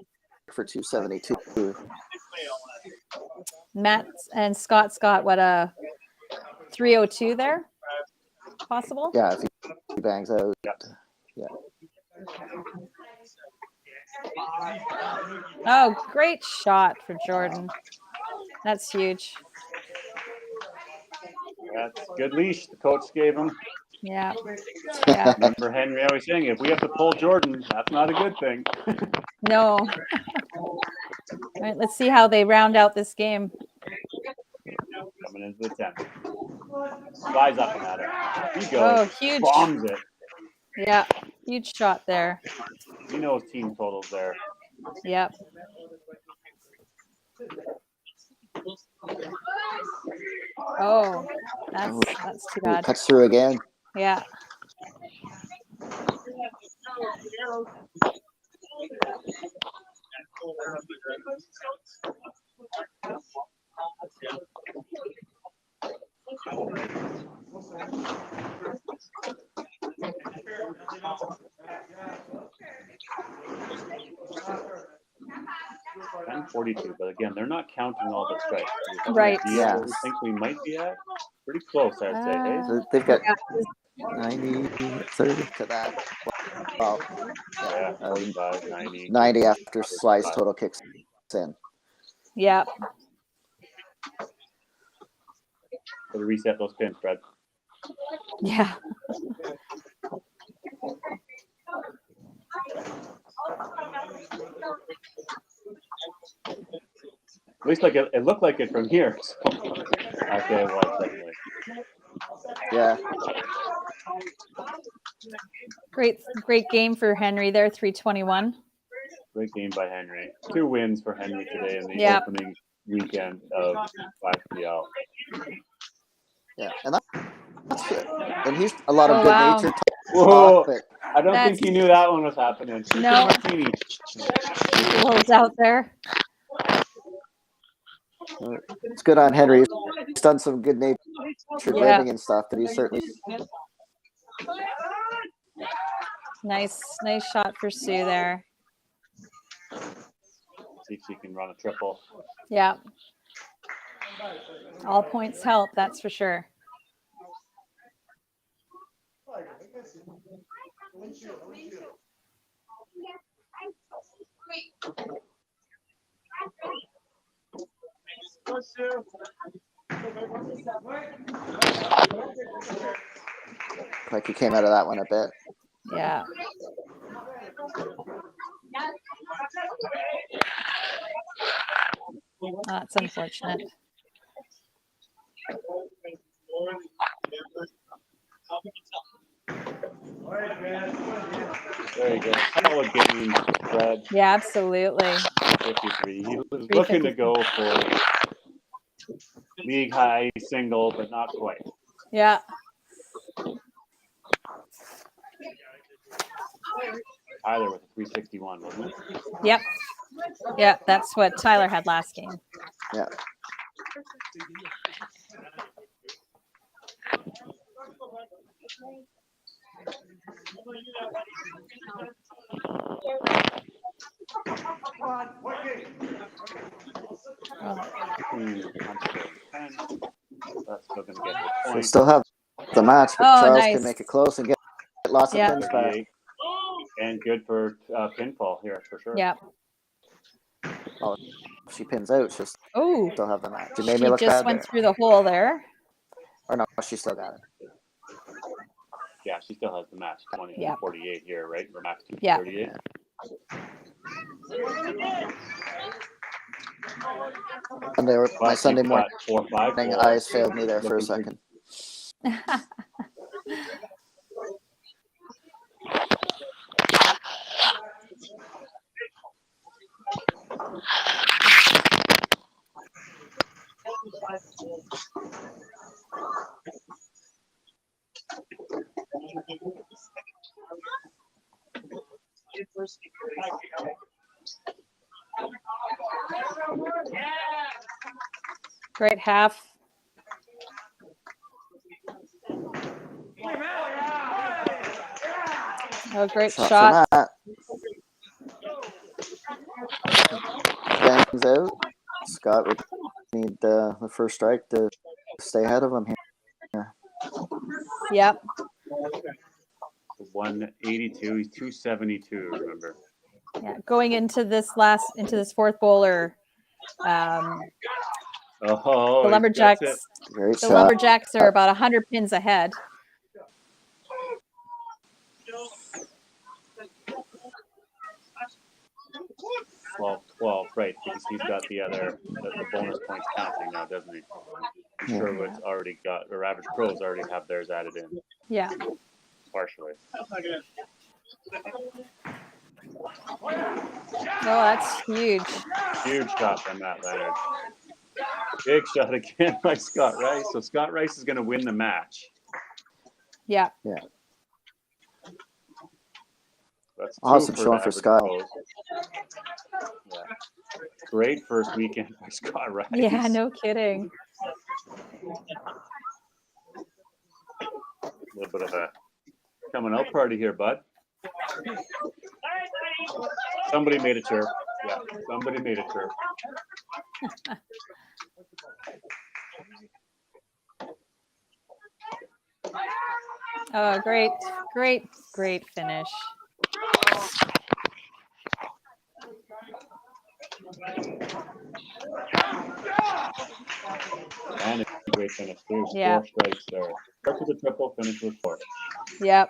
for 272. Matt and Scott's got what, a 302 there? Possible? Yeah, if he bangs out. Yeah. Oh, great shot for Jordan. That's huge. That's good leash the coach gave him. Yeah. Yeah. Remember Henry always saying, if we have to pull Jordan, that's not a good thing. No. All right, let's see how they round out this game. Coming into the 10th. Flies up and at it. He goes. Oh, huge. Bombs it. Yeah. Huge shot there. He knows team totals there. Yep. Oh, that's too bad. Cuts through again. Yeah. $10.42, but again, they're not counting all the strikes. Right. Yeah. We think we might be at pretty close, I'd say. Hey? So they've got 90, 30 to that. Well, Yeah, 45, 90. 90 after Sly's total kicks in. Yeah. Gotta reset those pins, Fred. Yeah. At least like it looked like it from here. So. Okay, it was definitely. Yeah. Great game for Henry there, 321. Great game by Henry. 2 wins for Henry today in the Yep. opening weekend of 5PL. Yeah. And that's good. And he's a lot of Oh, good wow. natured Whoa. talk, but I don't think he knew that one was happening. No. Martini. Blows out there. it's good on Henry. He's done some good natured living and stuff, but he's certainly Nice shot for Sue there. See if she can run a triple. Yeah. All points help, that's for sure. like he came out of that one a bit. Yeah. That's unfortunate. Very good. Solid game, Fred. Yeah, absolutely. 53. He was looking to go for league high single, but not quite. Yeah. Tyler with a 361, wasn't it? Yep. Yeah, that's what Tyler had last game. Yeah. That's still going to get the So point. still have the match, but Oh, Charles nice. can make it close and get lots of Yeah. pins back. 38. And good for pinfall here for sure. Yeah. Well, if she pins out, she'll Oh, still have the match. She she made me look just bad went there. through the hole there. Or no, she still got it. Yeah, she still has the match. 20 Yeah. 48 here, right? Or max 2 Yeah. 38. And they were my But Sunday she's morning got 4 5 4. eyes failed me there for a second. Great half. Oh, great shot. From Matt. Bangs out. Scott would need the first strike to stay ahead of him here. Yep. 182. He's 272. Remember. Yeah. Going into this fourth bowler, Oh, the he gets Lumberjacks. it. Great The shot. Lumberjacks are about 100 pins ahead. 12, right? Because he's got the bonus points counting now, doesn't he? I'm sure Sherwood's already got, or Average Pros already have theirs added in. Yeah. Partially. Oh, that's huge. Huge shot by Matt Leonard. Big shot again by Scott Rice. So Scott Rice is going to win the match. Yeah. Yeah. That's Awesome two showing the for Average Scott. Pros. Yeah. Great first weekend by Scott Rice. Yeah, no kidding. A little bit of a coming out party here, bud. Somebody made a chirp. Yeah, somebody made a chirp. Oh, great finish. And it's a great finish too. Yeah. 4 strikes there. Start with a triple, finish with 4. Yep.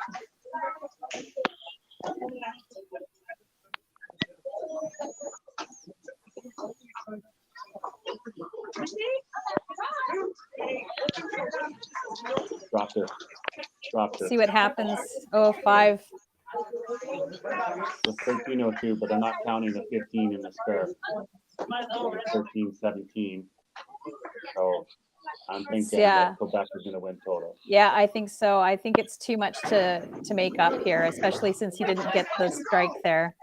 Dropped it. See what happens. Oh, 5. With 13:02, but they're not counting the 15 in the spare. 13:17. So I'm thinking that Quebec is going to win total. Yeah, I think so. I think it's too much to make up here, especially since he didn't get the strike there.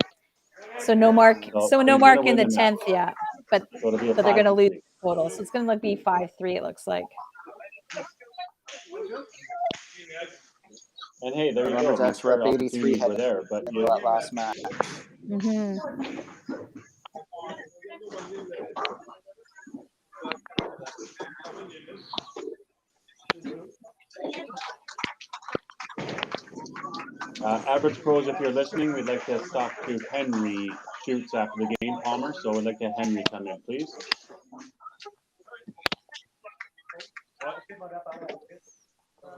So no mark. So no mark in the 10th. Yeah, but they're going to lose total. So it's going to be 5-3. It looks like. And hey, there you go. Lumberjacks were up 83 were there, but in that last match. Mm-hmm. Average Pros, if you're listening, we'd like to talk to Henry Schwartz after the game, Palmer. So we'd like to have Henry come in, please.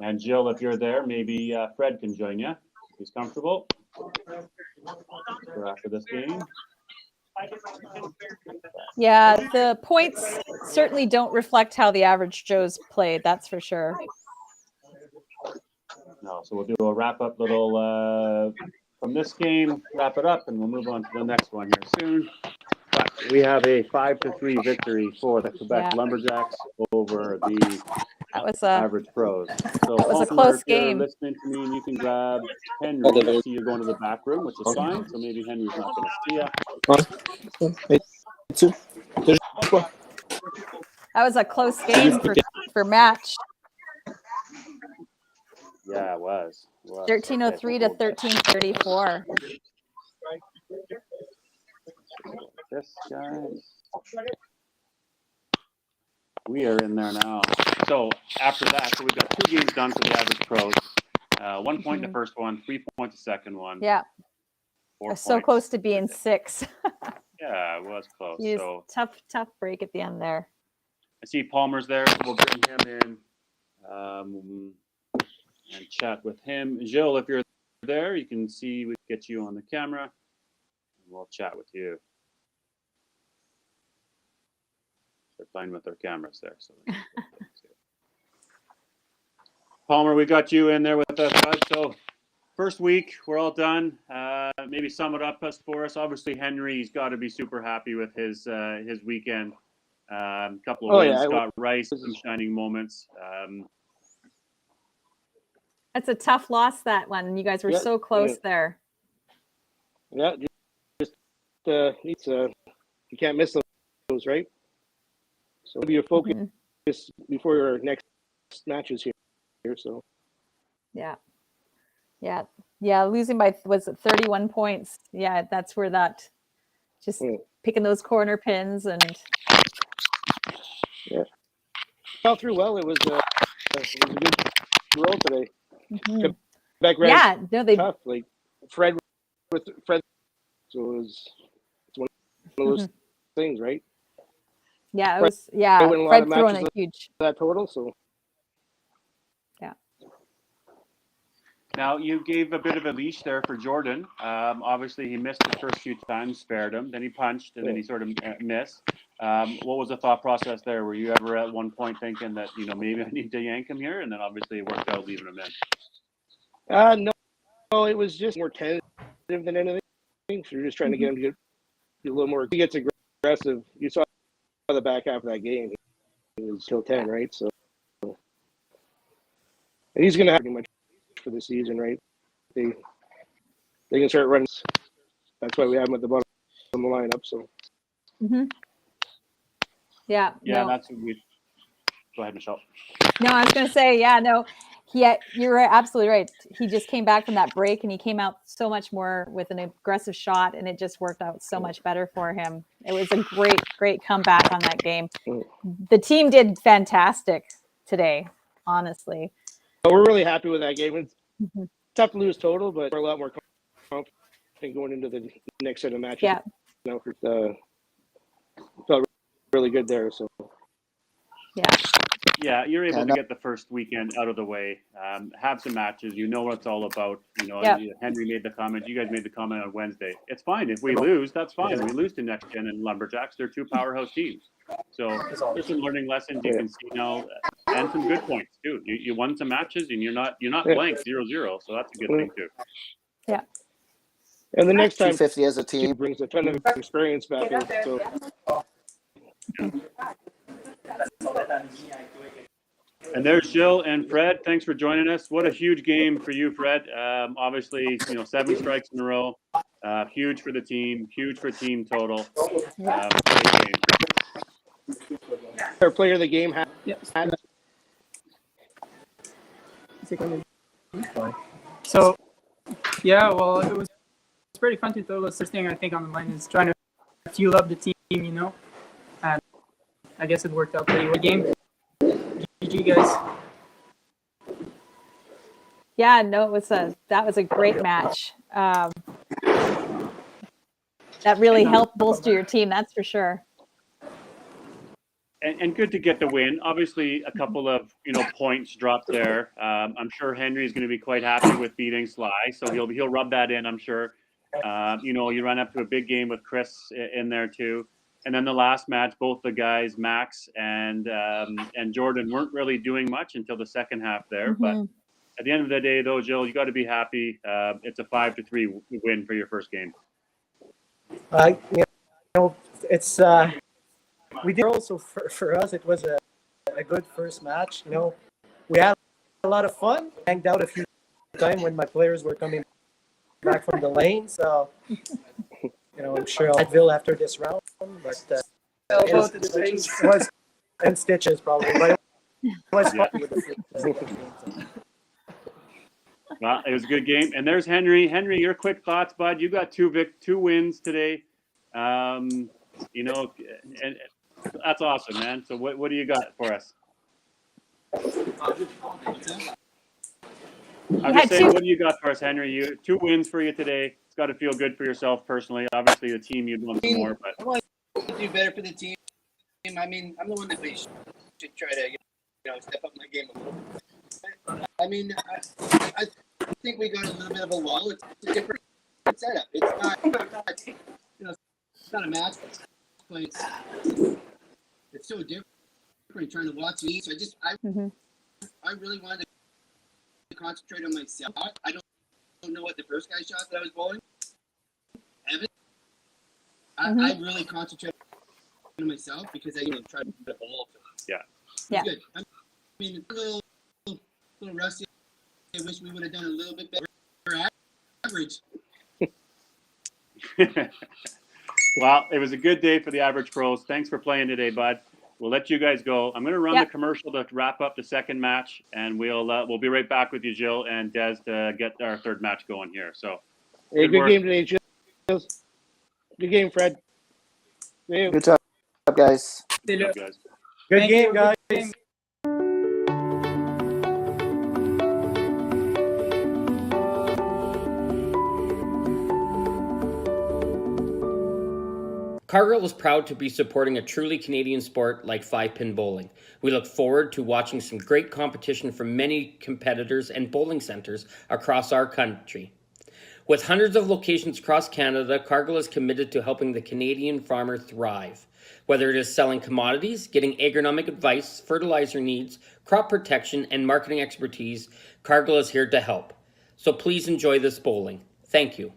And Jill, if you're there, maybe Fred can join you if he's comfortable for after this game. Yeah, the points certainly don't reflect how the average Joes played. That's for sure. No, so we'll do a wrap-up little from this game, wrap it up, and we'll move on to the next one here soon. But we have a 5-3 victory for the Quebec Lumberjacks over the Average Pros. So that was a Palmer, close if you're game. listening to me, and you can grab Henry. I see you're going to the back room, which is fine. So maybe Henry's not going to see you. That was a close game for match. Yeah, it was. 1303 to 1334. This guy. We are in there now. So after that, so we've got 2 games done for the average pros. 1 point the first one, 3 points the second one. Yeah. 4 So points. close to being 6. Yeah, it was close. Yes, So tough break at the end there. I see Palmer's there. So we'll bring him in and chat with him. Gilles, if you're there, you can see, we can get you on the camera. And we'll chat with you. They're playing with their cameras there. So Palmer, we got you in there with us, bud. So first week, we're all done. Maybe sum it up for us. Obviously, Henry's got to be super happy with his weekend. Couple of wins. Scott Rice, some shining moments. That's a tough loss, that one. You guys were so close there. Yeah, just you can't miss those, right? So maybe your focus before your next matches here. So yeah, losing by, was it 31 points? Yeah, that's where that just picking those corner pins and fell through well. It was a good roll today. Quebec they tough. Like Fred, so it's one of those things, right? Yeah, it was. Yeah, Fred throwing a huge that total. So now you gave a bit of a leash there for Jordan. Obviously, he missed the first few times, spared him. Then he punched, and then he sort of missed. What was the thought process there? Were you ever at one point thinking that maybe I need to yank him here? And then obviously it worked out leaving him in. No, it was just more tentative than anything. So you're just trying to get him to get a little more. He gets aggressive. You saw the back half of that game. He was still 10, right? So and he's going to have pretty much for the season, right? They can start running. That's why we have him at the bottom of the lineup. So. Yeah. That's what we. Go ahead, Michelle. No, I was going to say, you're absolutely right. He just came back from that break and he came out so much more with an aggressive shot, and it just worked out so much better for him. It was a great comeback on that game. The team did fantastic today, honestly. We're really happy with that game. It's tough to lose total, but we're a lot more confident going into the next set of matches. Yeah. Felt really good there. So. Yeah, you're able to get the first weekend out of the way, have some matches. You know what it's all about. Henry made the comment. You guys made the comment on Wednesday. It's fine. If we lose, that's fine. We lose to Next Gen and Lumberjacks. They're 2 powerhouse teams. So there's some learning lessons you can see now, and some good points too. You won some matches, and you're not blank 0-0. So that's a good thing too. Yeah. And the next time, 250 as a team brings a ton of experience back in. So. And there's Jill and Fred. Thanks for joining us. What a huge game for you, Fred. Obviously, 7 strikes in a row. Huge for the team. Huge for team total. Great game. Our player of the game had. So, well, it was pretty fun to throw. The first thing I think on the line is trying to fuel up the team, and I guess it worked out pretty well. Game. GG, guys. Yeah, no, that was a great match. That really helped bolster your team, that's for sure. And good to get the win. Obviously, a couple of points dropped there. I'm sure Henry's going to be quite happy with beating Sly, so he'll rub that in. I'm sure. You run up to a big game with Chris in there too. And then the last match, both the guys, Max and Jordan, weren't really doing much until the second half there. But at the end of the day, though, Jill, you got to be happy. It's a 5-3 win for your first game. It's we did also for us. It was a good first match. We had a lot of fun. Hanged out a few times when my players were coming back from the lane. So. I'm sure I'll Advil after this round, but it was and stitches probably, but it was fun with the Well, it was a good game. And there's Henry. Henry, your quick thoughts, bud. You got two wins today. You know, and that's awesome, man. So what do you got for us? I'm just saying, what do you got for us, Henry? You 2 wins for you today. It's got to feel good for yourself personally. Obviously, the team you'd want some more, but I want to do better for the team. I mean, I'm the one that we should try to, step up my game a little bit. I mean, I think we got a little bit of a lull. It's a different setup. It's not a match, but it's so different trying to watch me. So I really wanted to concentrate on myself. I don't know what the first guy shot that I was bowling. Evan. I really concentrated on myself because I tried to put a ball. Yeah. Good. I mean, a little rusty. I wish we would have done a little bit better average. Well, it was a good day for the average pros. Thanks for playing today, bud. We'll let you guys go. I'm going to run the commercial to wrap up the second match, and we'll be right back with you, Jill and Des, to get our third match going here. So, hey, good game today, Jill. Good game, Fred. Good job, guys. Good guys. Good game, guys. Cargill is proud to be supporting a truly Canadian sport like 5-pin bowling. We look forward to watching some great competition from many competitors and bowling centers across our country. With hundreds of locations across Canada, Cargill is committed to helping the Canadian farmer thrive. Whether it is selling commodities, getting agronomic advice, fertilizer needs, crop protection, and marketing expertise, Cargill is here to help. So please enjoy this bowling. Thank you.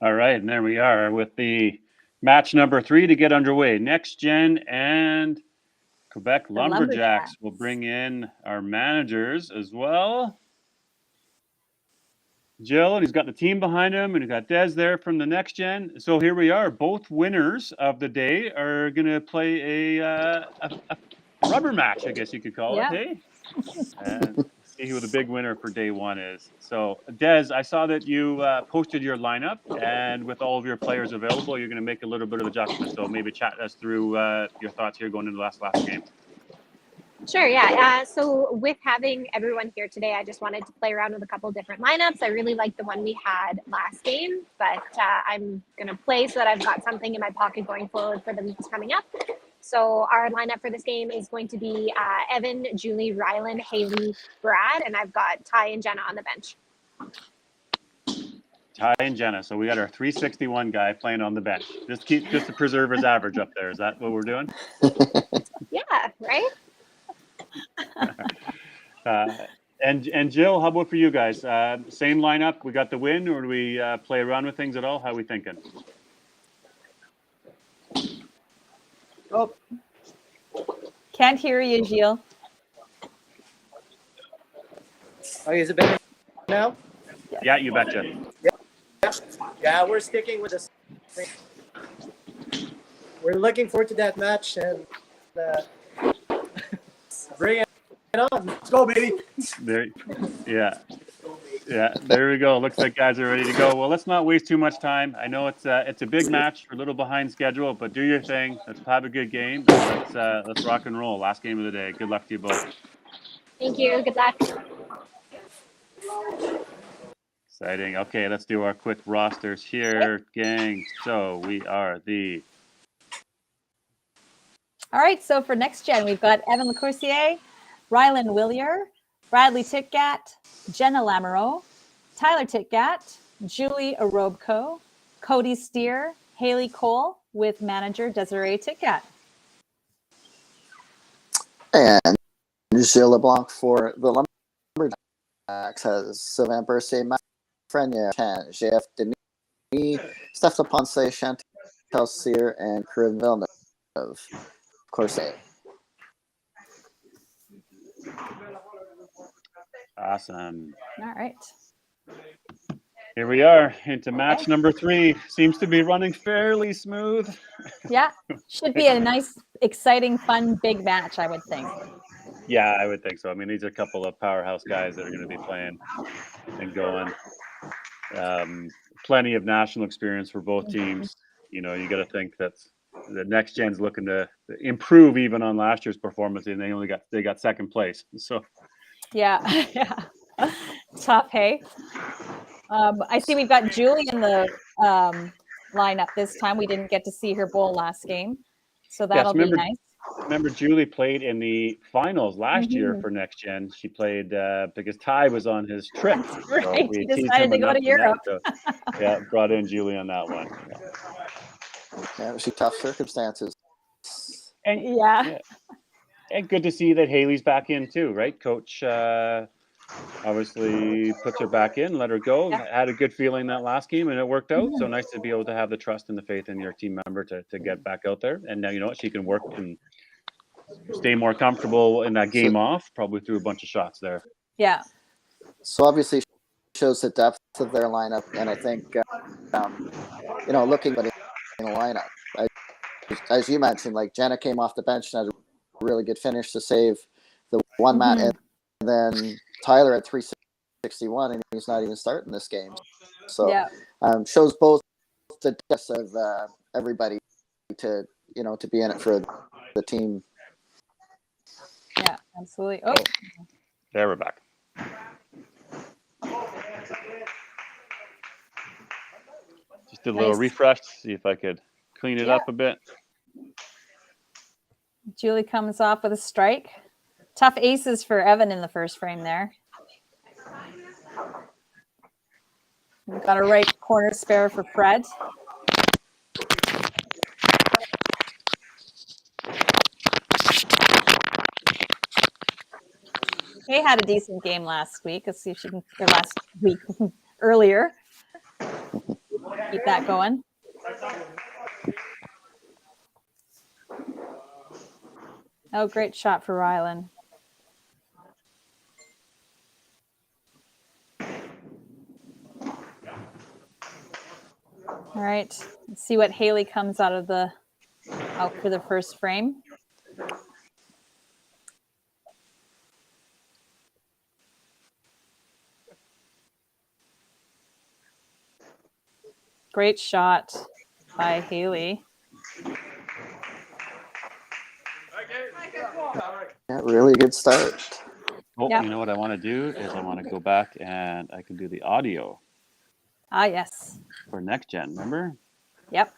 All right, and there we are with the match number 3 to get underway. Next Gen and Quebec Lumberjacks will bring in our managers as well. Jill, and he's got the team behind him, and he's got Des there from the Next Gen. So here we are. Both winners of the day are going to play a rubber match, I guess you could call it. Hey, see who the big winner for day one is. So, Des, I saw that you posted your lineup, and with all of your players available, you're going to make a little bit of adjustment. So maybe chat us through your thoughts here going into the last game. Sure, yeah. So with having everyone here today, I just wanted to play around with a couple different lineups. I really like the one we had last game, but I'm going to play so that I've got something in my pocket going forward for the weeks coming up. So our lineup for this game is going to be Evan, Julie, Rylan, Haley, Brad, and I've got Ty and Jenna on the bench. Ty and Jenna. So we got our 361 guy playing on the bench. Just to preserve his average up there. Is that what we're doing? Yeah, right? And Jill, how about for you guys? Same lineup. We got the win, or do we play around with things at all? How are we thinking? Oh, Can't hear you, Gilles. is it better now? Yeah, you betcha. Yeah, we're sticking with this. We're looking forward to that match and bring it on. Let's go, baby. There we go. Looks like guys are ready to go. Well, let's not waste too much time. I know it's a big match. We're a little behind schedule, but do your thing. Let's have a good game. Let's rock and roll. Last game of the day. Good luck to you both. Thank you. Good luck. Exciting. Okay, let's do our quick rosters here, gang. So we are the... All right, so for next gen, we've got Evan Lecourcier, Rylan Willier, Bradley Titgat, Jenna Lamoureux, Tyler Titgat, Julie Arobko, Cody Steer, Haley Cole, with manager Desiree Titgat. And Gilles LeBlanc for the Lumberjacks has Sylvain Bercier, Matt Frenier, JF Denis, Steph Ponce, Chantal Cyr, and Corinne Villeneuve. Of course. Awesome. All right. Here we are into match number 3. Seems to be running fairly smooth. Yeah, should be a nice, exciting, fun, big match, I would think. Yeah, I would think so. I mean, these are a couple of powerhouse guys that are going to be playing and going. Plenty of national experience for both teams. You know, you got to think that the next gen's looking to improve even on last year's performance, and they got second place. So yeah. Tough, hey. I see we've got Julie in the lineup this time. We didn't get to see her bowl last game, so that'll be nice. Remember, Julie played in the finals last year for next gen. She played because Ty was on his trip. That's right. So he decided to go to Europe. Yeah, brought in Julie on that one. Yeah, it was tough circumstances. And and good to see that Haley's back in too, right? Coach obviously puts her back in, let her go. Yeah. Had a good feeling that last game, and it worked out. So nice to be able to have the trust and the faith in your team member to get back out there. And now, you know what, she can work and stay more comfortable in that game off, probably threw a bunch of shots there. Yeah. So obviously shows the depth of their lineup. And I think, looking at in the lineup, as you mentioned, like Jenna came off the bench and had a really good finish to save the one match. And then Tyler at 361, and he's not even starting this game. So shows both the depth of everybody to be in it for the team. Yeah, absolutely. Oh, there we're back. Just did a little refresh to see if I could clean it up a bit. Julie comes off with a strike. Tough aces for Evan in the first frame there. We've got a right corner spare for Fred. Kay had a decent game last week. Let's see if she can, or last week, earlier. Keep that going. Oh, great shot for Rylan. All right, let's see what Haley comes out for the first frame. Great shot by Haley. Yeah, really good start. Oh, Yep. you know what I want to do is I want to go back and I can do the audio Ah, yes. for next gen. Remember? Yep.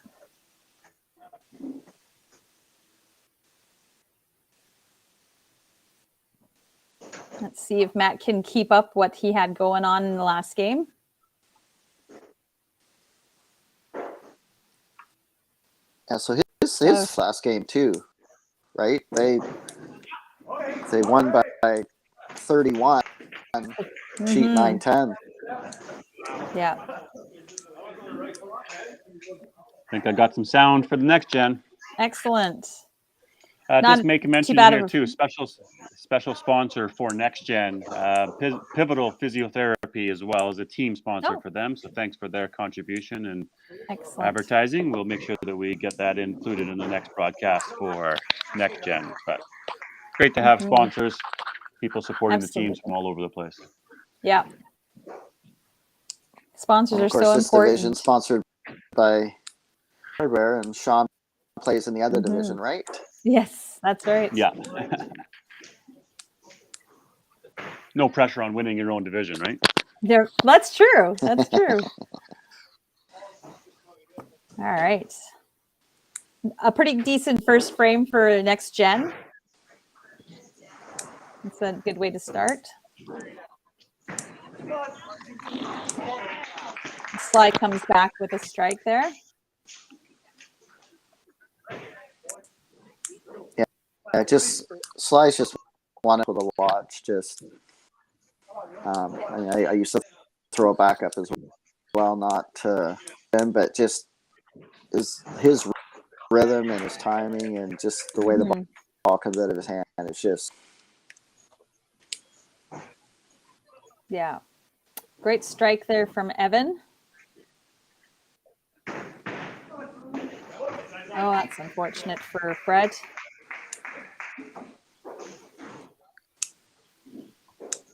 Let's see if Matt can keep up what he had going on in the last game. Yeah, so his last game too, right? They won by 31, cheat 9-10. Yeah. I think I got some sound for the next gen. Excellent. Just make a mention bad here of- too. Special sponsor for next gen, Pivotal Physiotherapy as well as a team sponsor for them. So thanks for their contribution and Excellent. advertising. We'll make sure that we get that included in the next broadcast for next gen. But great to have sponsors, people supporting the teams from all over the place. Yeah. Sponsors Well, are of course, so this important. division sponsored by Hardware, and Sean plays in the other division, right? Yes, that's right. Yeah. No pressure on winning your own division, right? That's true. That's true. All right. A pretty decent first frame for next gen. It's a good way to start. Sly comes back with a strike there. Yeah, Sly's just wonderful to watch. Just, I used to throw a backup as well, not to him, but just his rhythm and his timing and just the way the ball comes out of his hand. It's just, Yeah. Great strike there from Evan. Oh, that's unfortunate for Fred.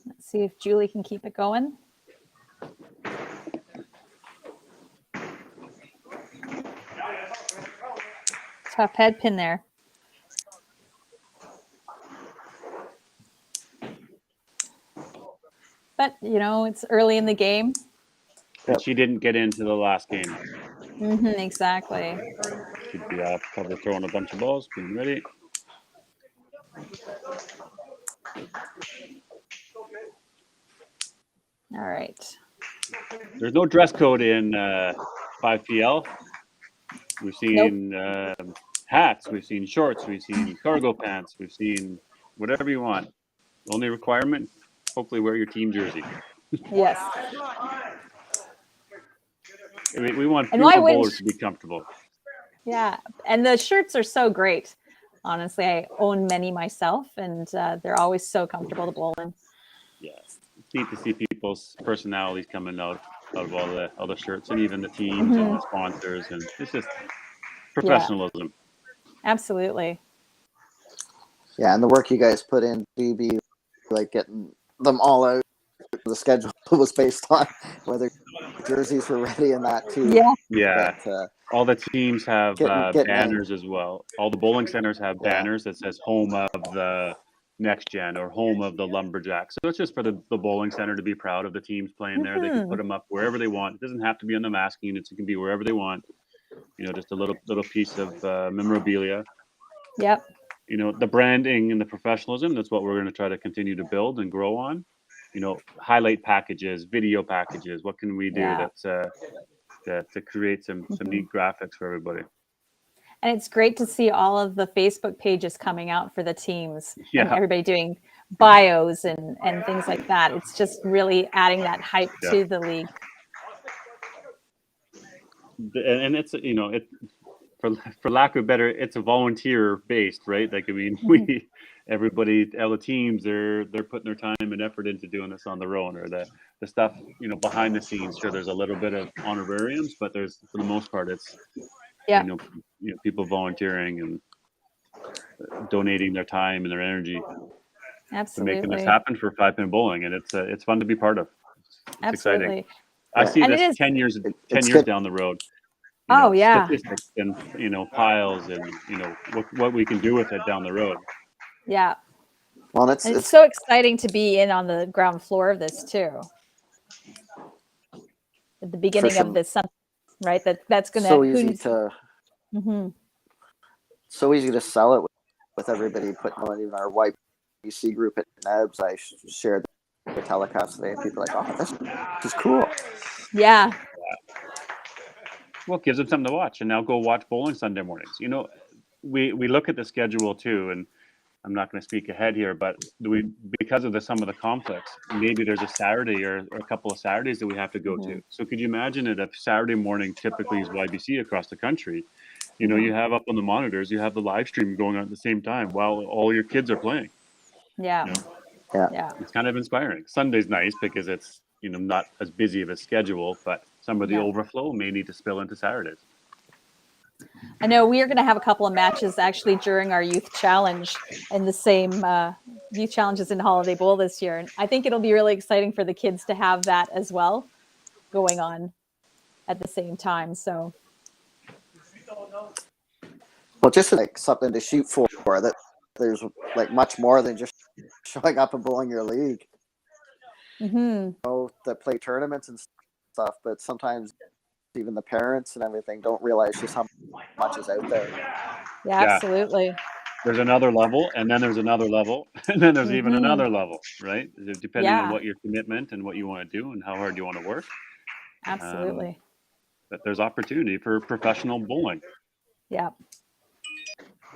Let's see if Julie can keep it going. Tough head pin there. But, it's early in the game. And she didn't get into the last game. Exactly. She'd be off cover throwing a bunch of balls, being ready. All right. There's no dress code in 5PL. We've seen hats, we've seen shorts, we've seen cargo pants, we've seen whatever you want. The only requirement, hopefully wear your team jersey. Yes. We want And why beautiful wouldn't- bowlers to be comfortable. Yeah. And the shirts are so great. Honestly, I own many myself, and they're always so comfortable to bowl in. Yeah, it's neat to see people's personalities coming out of all the shirts and even the teams and the sponsors, and it's just professionalism. Absolutely. yeah, and the work you guys put in, BB, like getting them all out. The schedule was based on whether jerseys were ready and that too. Yeah. But, all the teams have getting banners as well. All the bowling centers have banners that says home of the next gen or home of the Lumberjacks. So it's just for the bowling center to be proud of the teams playing there. They can put them up wherever they want. It doesn't have to be on the mask units. It can be wherever they want. Just a little piece of memorabilia. Yep. The branding and the professionalism, that's what we're going to try to continue to build and grow on. Highlight packages, video packages. What can we do that's to create some neat graphics for everybody? And it's great to see all of the Facebook pages coming out for the teams and everybody doing bios and things like that. It's just really adding that hype to the league. And it's for lack of better, it's a volunteer based, right? Like, I mean, everybody, all the teams, they're putting their time and effort into doing this on their own, or the stuff, behind the scenes. Sure, there's a little bit of honorariums, but there's, for the most part, it's, people volunteering and donating their time and their energy to making this happen for 5-pin bowling. And it's fun to be part of. It's exciting. I see this 10 years down the road. statistics and piles and what we can do with it down the road. Yeah. Well, And it's so exciting to be in on the ground floor of this too. At the beginning of this, right? That's gonna so easy to so easy to sell it with everybody putting on. Even our YPC group at NABS, I shared the telecast today, and people are like, "Oh, this is cool." Yeah. Well, it gives them something to watch, and now go watch bowling Sunday mornings. We look at the schedule too, and I'm not going to speak ahead here, but because of some of the conflicts, maybe there's a Saturday or a couple of Saturdays that we have to go to. So could you imagine it if Saturday morning typically is YBC across the country? You have up on the monitors, you have the live stream going on at the same time while all your kids are playing. Yeah. Yeah. It's kind of inspiring. Sunday's nice because it's not as busy of a schedule, but some of the overflow may need to spill into Saturdays. I know we are going to have a couple of matches actually during our youth challenge and the same youth challenges in Holiday Bowl this year. And I think it'll be really exciting for the kids to have that as well going on at the same time. So, well, just like something to shoot for, that there's like much more than just showing up and bowling your league. That play tournaments and stuff, but sometimes even the parents and everything don't realize just how much is out there. Yeah, absolutely. There's another level, and then there's another level, and then there's even another level, right? Depending on what your commitment and what you want to do and how hard you want to work. Absolutely. But there's opportunity for professional bowling. Yeah.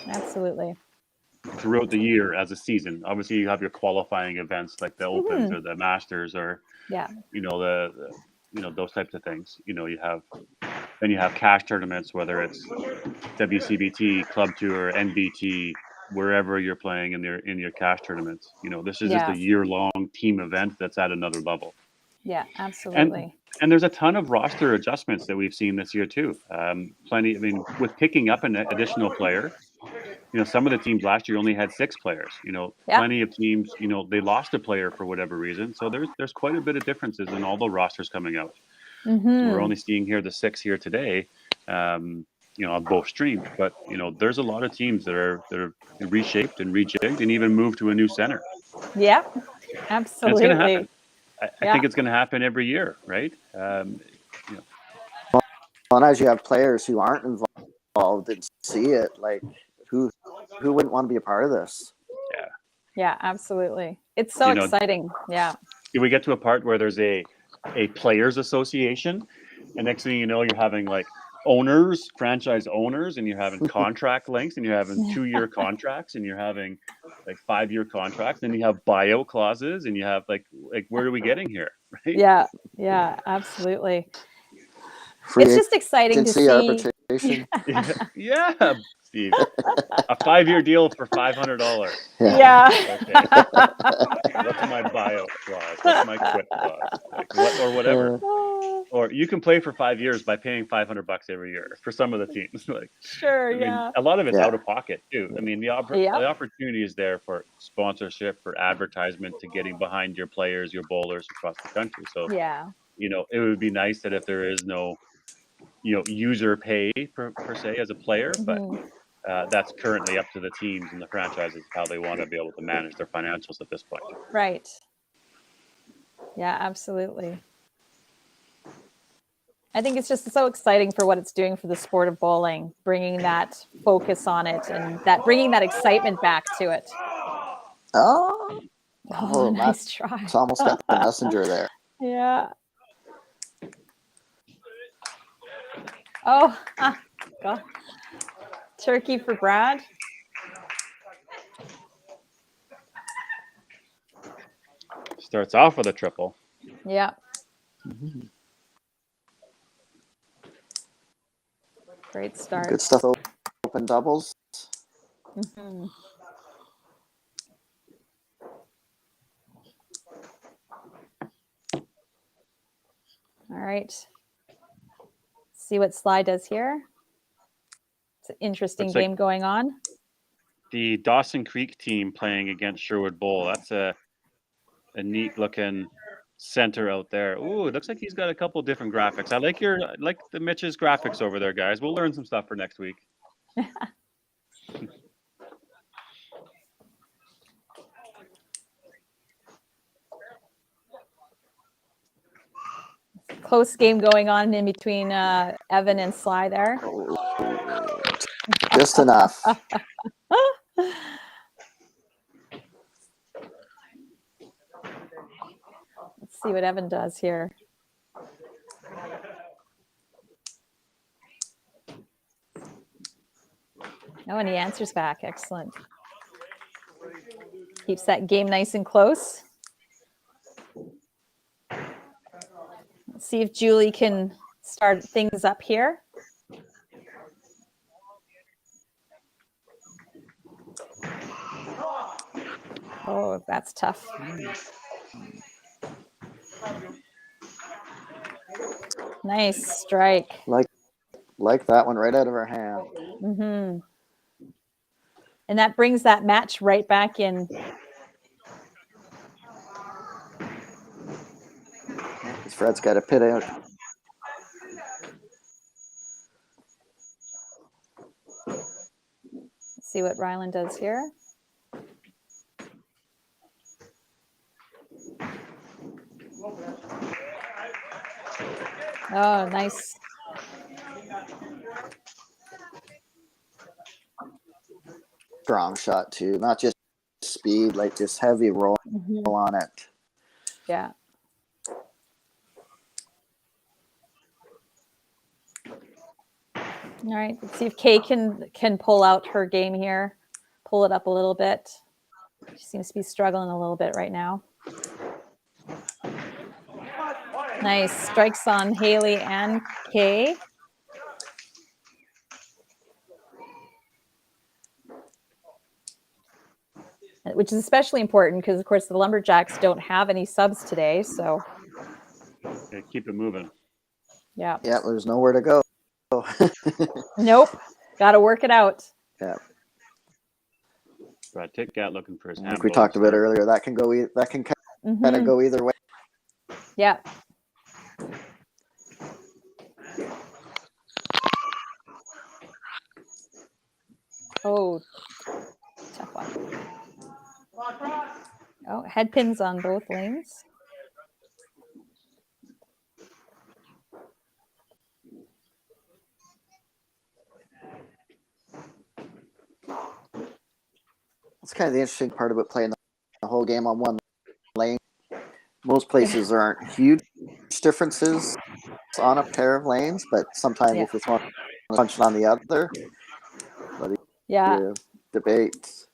Absolutely. Throughout the year as a season. Obviously, you have your qualifying events like the Opens or the Masters or those types of things. You have cash tournaments, whether it's WCBT, Club Tour, NBT, wherever you're playing in your cash tournaments. This is just a year-long team event that's at another level. Yeah, absolutely. And there's a ton of roster adjustments that we've seen this year too. Plenty. I mean, with picking up an additional player. Some of the teams last year only had 6 players. Plenty of teams, they lost a player for whatever reason. So there's quite a bit of differences in all the rosters coming out. So we're only seeing here the 6 here today, on both streams. But there's a lot of teams that are reshaped and rejigged and even moved to a new center. Yeah, absolutely. And it's going to happen. I think it's going to happen every year, right? Well, and as you have players who aren't involved and see it, like who wouldn't want to be a part of this? Yeah, absolutely. It's so exciting. Yeah. We get to a part where there's a players association, and next thing you know, you're having like owners, franchise owners, and you're having contract lengths, and you're having 2-year contracts, and you're having like 5-year contracts, and you have buyout clauses, and you have like where are we getting here? Right? Yeah, absolutely. It's just exciting to see. Arbitration. Yeah, Steve. A 5-year deal for $500. Yeah. Okay. What's my buyout clause? What's my quit clause? Or whatever. Or you can play for 5 years by paying $500 every year for some of the teams. Sure, I mean, a lot of it's out of pocket too. I mean, the opportunity is there for sponsorship, for advertisement, to getting behind your players, your bowlers across the country. So it would be nice that if there is no user pay per se as a player, but that's currently up to the teams and the franchises how they want to be able to manage their financials at this point. Right. Yeah, absolutely. I think it's just so exciting for what it's doing for the sport of bowling, bringing that focus on it and bringing that excitement back to it. Oh, nice try. It's almost got the messenger there. Yeah. Oh, God. Turkey for Brad. Starts off with a triple. Yeah. Great start. Good stuff. Open doubles. All right. See what Sly does here. It's an interesting game going on. The Dawson Creek team playing against Sherwood Bowl. That's a neat looking center out there. Ooh, it looks like he's got a couple different graphics. I like the Mitch's graphics over there, guys. We'll learn some stuff for next week. Close game going on in between Evan and Sly there. Just enough. Let's see what Evan does here. Oh, and he answers back. Excellent. Keeps that game nice and close. Let's see if Julie can start things up here. Oh, that's tough. Nice strike. Like that one right out of her hand. Mm-hmm. And that brings that match right back in. Fred's got a pit out. Let's see what Ryland does here. Oh, nice. Strong shot too, not just speed, like just heavy roll on it. Yeah. All right, let's see if Kay can pull out her game here, pull it up a little bit. She seems to be struggling a little bit right now. Nice strikes on Haley and Kay. Which is especially important because, of course, the Lumberjacks don't have any subs today. So, Okay, keep it moving. yeah. Yeah, there's nowhere to go. Nope. Got to work it out. Yeah. Brad Titgat looking for his hand. Like we talked about earlier, that can go. That can kind of go either way. Yeah. Oh, tough one. Oh, head pins on both lanes. That's kind of the interesting part about playing the whole game on one lane. Most places there aren't huge differences on a pair of lanes, but sometimes if it's one punching on the other, you debate,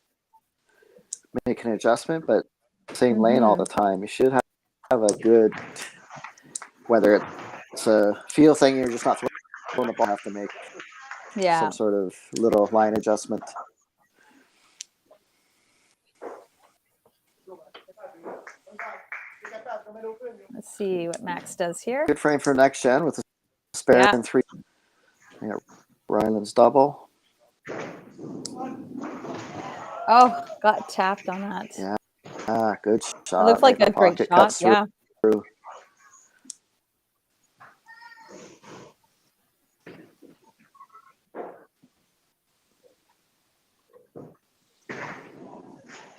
make an adjustment, but same lane all the time. You should have a good, whether it's a feel thing, you're just not throwing the ball, have to make some sort of little line adjustment. Let's see what Max does here. Good frame for next gen with a spare and 3. Yeah, Ryland's double. Oh, got tapped on that. Yeah, good shot. It looks like a great shot. Yeah.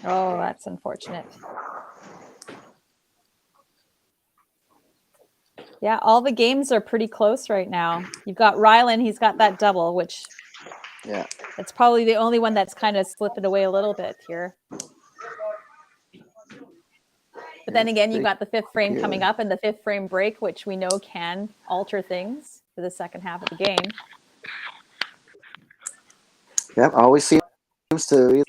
Oh, that's unfortunate. Yeah, all the games are pretty close right now. You've got Ryland, he's got that double, which it's probably the only one that's kind of slipping away a little bit here. But then again, you've got the 5th frame coming up and the 5th frame break, which we know can alter things for the second half of the game. Yep, always seems to.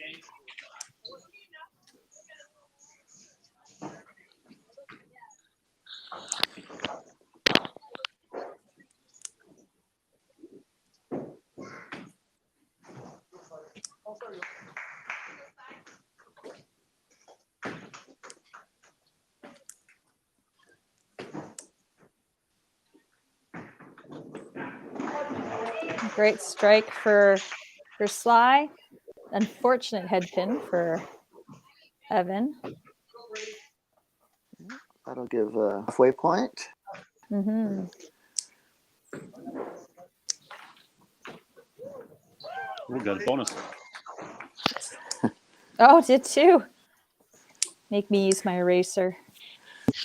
Great strike for Sly. Unfortunate head pin for Evan. That'll give a halfway point. Mm-hmm. We got a bonus. Oh, did too. Make me use my eraser.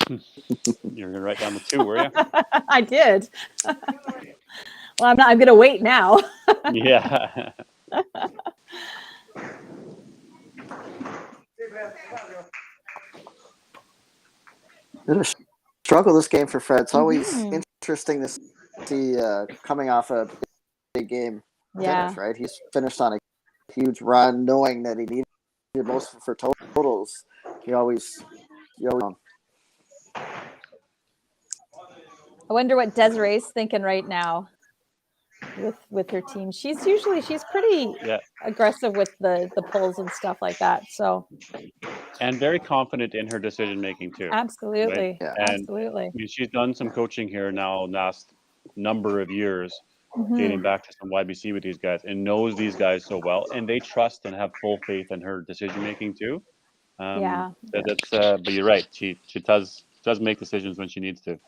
You're gonna write down the 2, were you? I did. Well, I'm not. I'm gonna wait now. Yeah. Bit of struggle this game for Fred. It's always Mhm. interesting to see coming off a big game Yeah. finish, right? He's finished on a huge run, knowing that he needed most for totals. He always I wonder what Desiree's thinking right now with her team. She's pretty Yeah. aggressive with the pulls and stuff like that. So And very confident in her decision making too. absolutely, Yeah. And absolutely. I mean, she's done some coaching here now last number of years, Mhm. dating back to some YBC with these guys, and knows these guys so well, and they trust and have full faith in her decision making too. Yeah. But you're right. She does make decisions when she needs to.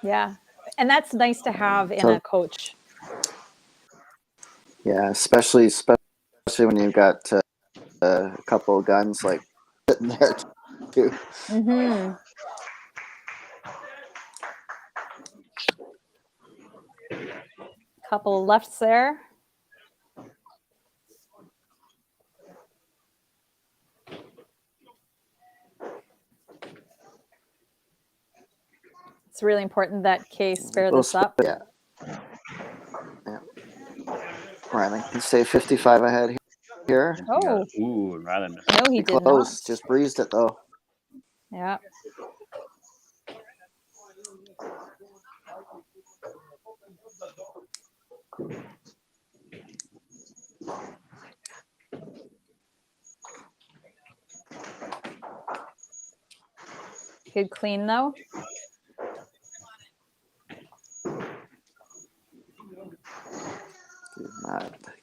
Yeah, and that's nice to have in So- a coach. Yeah, especially when you've got a couple of guns like sitting there too. Mm-hmm. Couple lefts there. It's really important that Kay spare this up. Yeah. Rylan can stay 55 ahead here. Oh, Ooh, rather than no, he did Close, not. just breezed it though. Yeah. Good clean though.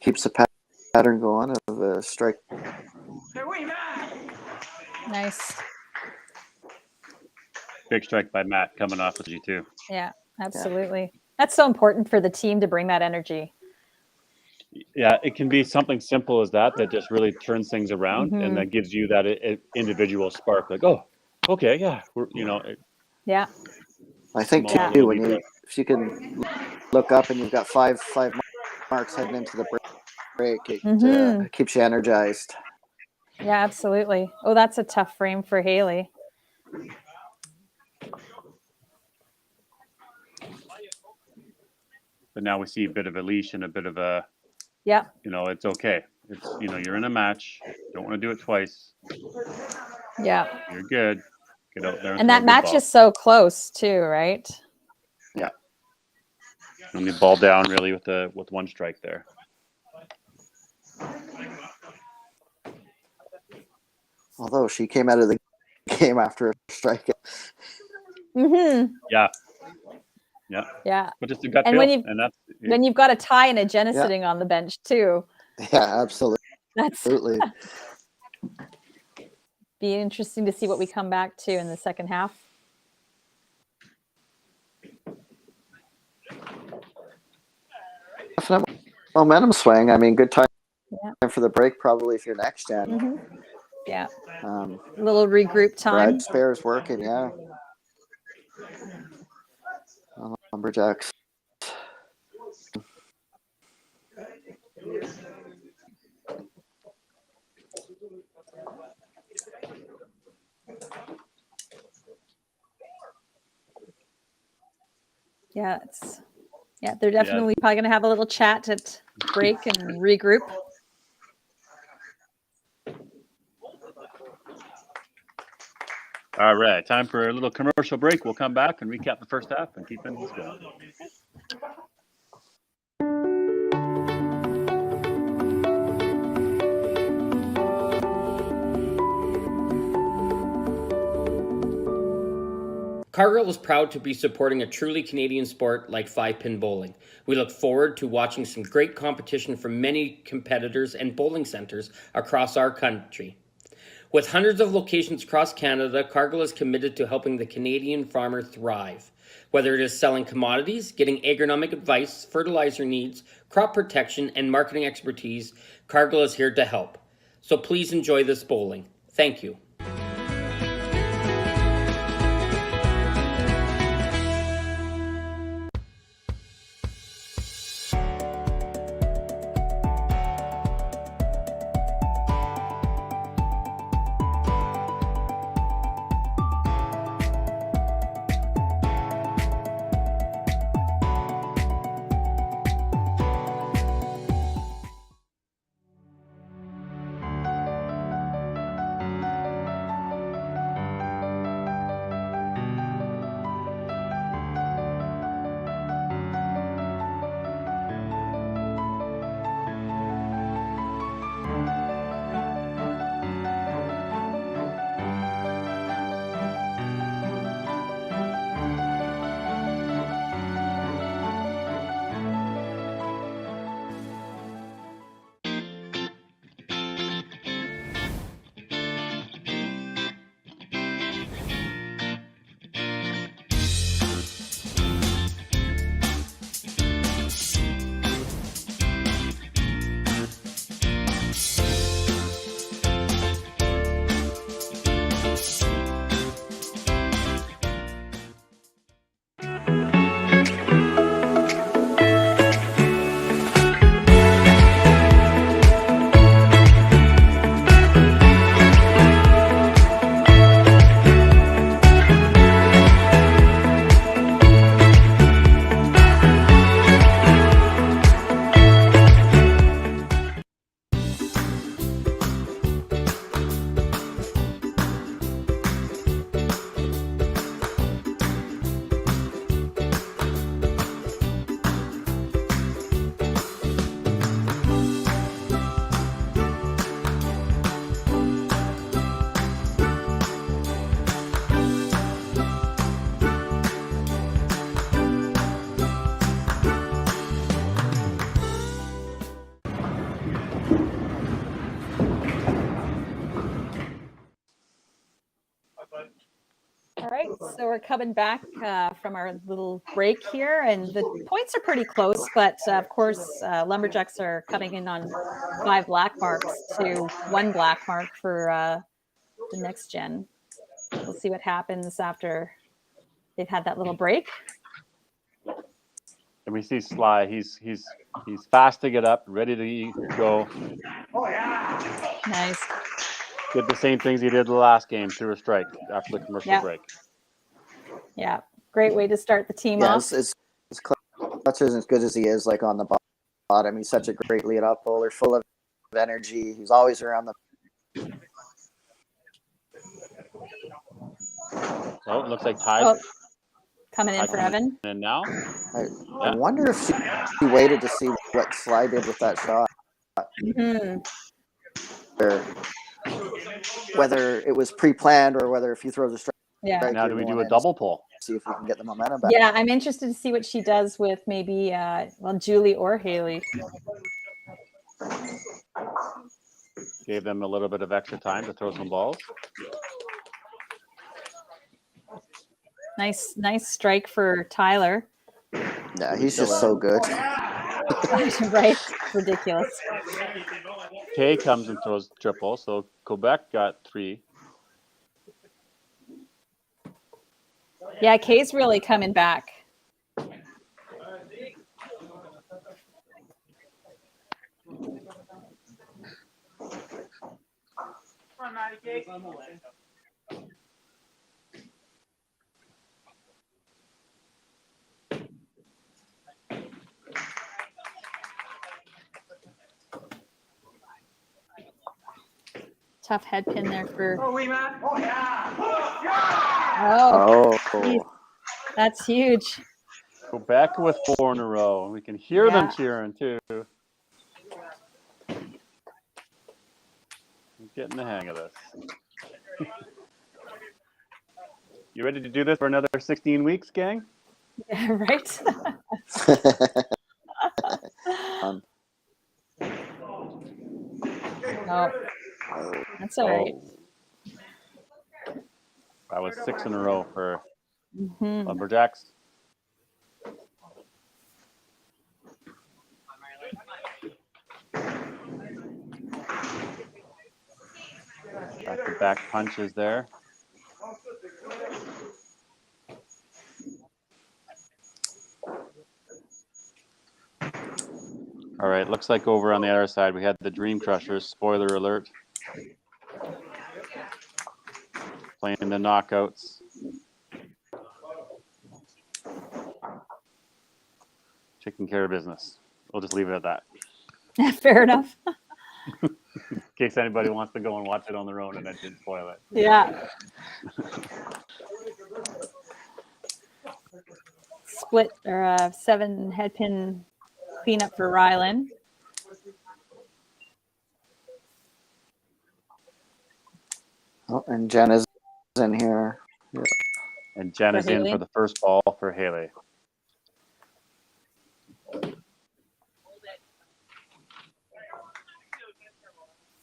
Keeps the pattern going of a strike. Nice. big strike by Matt coming off with G2. Yeah, absolutely. That's so important for the team to bring that energy. Yeah, it can be something simple as that just really turns things around, and that gives you that individual spark. Like, oh, okay, yeah, Yeah. I think Small too, little if you can look up and you've got five marks heading into the break, it keeps you energized. Yeah, absolutely. Oh, that's a tough frame for Haley. But now we see a bit of a leash and a bit of a, Yeah. It's okay. It's, you're in a match. Don't want to do it twice. Yeah. You're good. Get out there. And that match is so close too, right? Yeah. And the ball down really with one strike there. Although she came out of the game after a strike. Mm-hmm. Yeah. Yeah. Yeah. But just a gut And feel. when you've got a tie and a Jenna sitting on the bench too. Yeah, absolutely. That's absolutely. Be interesting to see what we come back to in the second half. Definite momentum swing. I mean, good time for the break probably if you're next gen. Yeah. A little regroup time. Brad Spare's working, yeah. Lumberjacks. Yeah, they're definitely probably going to have a little chat at break and regroup. All right, time for a little commercial break. We'll come back and recap the first half and keep things going. Cargill is proud to be supporting a truly Canadian sport like 5-pin bowling. We look forward to watching some great competition from many competitors and bowling centers across our country. With hundreds of locations across Canada, Cargill is committed to helping the Canadian farmer thrive. Whether it is selling commodities, getting agronomic advice, fertilizer needs, crop protection, and marketing expertise, Cargill is here to help. So please enjoy this bowling. Thank you. All right, so we're coming back from our little break here, and the points are pretty close, but of course, Lumberjacks are coming in on 5 black marks to 1 black mark for the next gen. We'll see what happens after they've had that little break. And we see Sly. He's fast to get up, ready to go. Nice. Did the same things he did the last game, threw a strike after the commercial break. Yeah, great way to start the team Yeah, off. it's Clutch isn't as good as he is like on the bottom. He's such a great lead up bowler, full of energy. He's always around the. Oh, it looks like Ty coming in for Evan. And now, I wonder if she waited to see what Sly did with that shot. Mm-hmm. Or whether it was pre-planned or whether if he throws a strike. Yeah. Now do we do a double pull? See if we can get the momentum back. Yeah, I'm interested to see what she does with maybe Julie or Haley. Gave them a little bit of extra time to throw some balls. Nice strike for Tyler. Yeah, he's just so good. Right? Ridiculous. Kay comes and throws triple, so Quebec got 3. Yeah, Kay's really coming back. Tough head pin there for. Oh, that's huge. Quebec with 4 in a row. We can hear them cheering too. I'm getting the hang of this. You ready to do this for another 16 weeks, gang? Yeah, right. Oh, that's all right. That was 6 in a row for Mhm. Lumberjacks. Back-to-back punches there. All right, looks like over on the other side we had the Dream Crushers. Spoiler alert. Playing the knockouts. Taking care of business. We'll just leave it at that. Fair enough. In case anybody wants to go and watch it on their own and I didn't spoil it. Yeah. Split or 7 head pin cleanup for Rylan. Oh, and Jen is in here. Yeah. And Jen For is in Haley. for the first ball for Haley.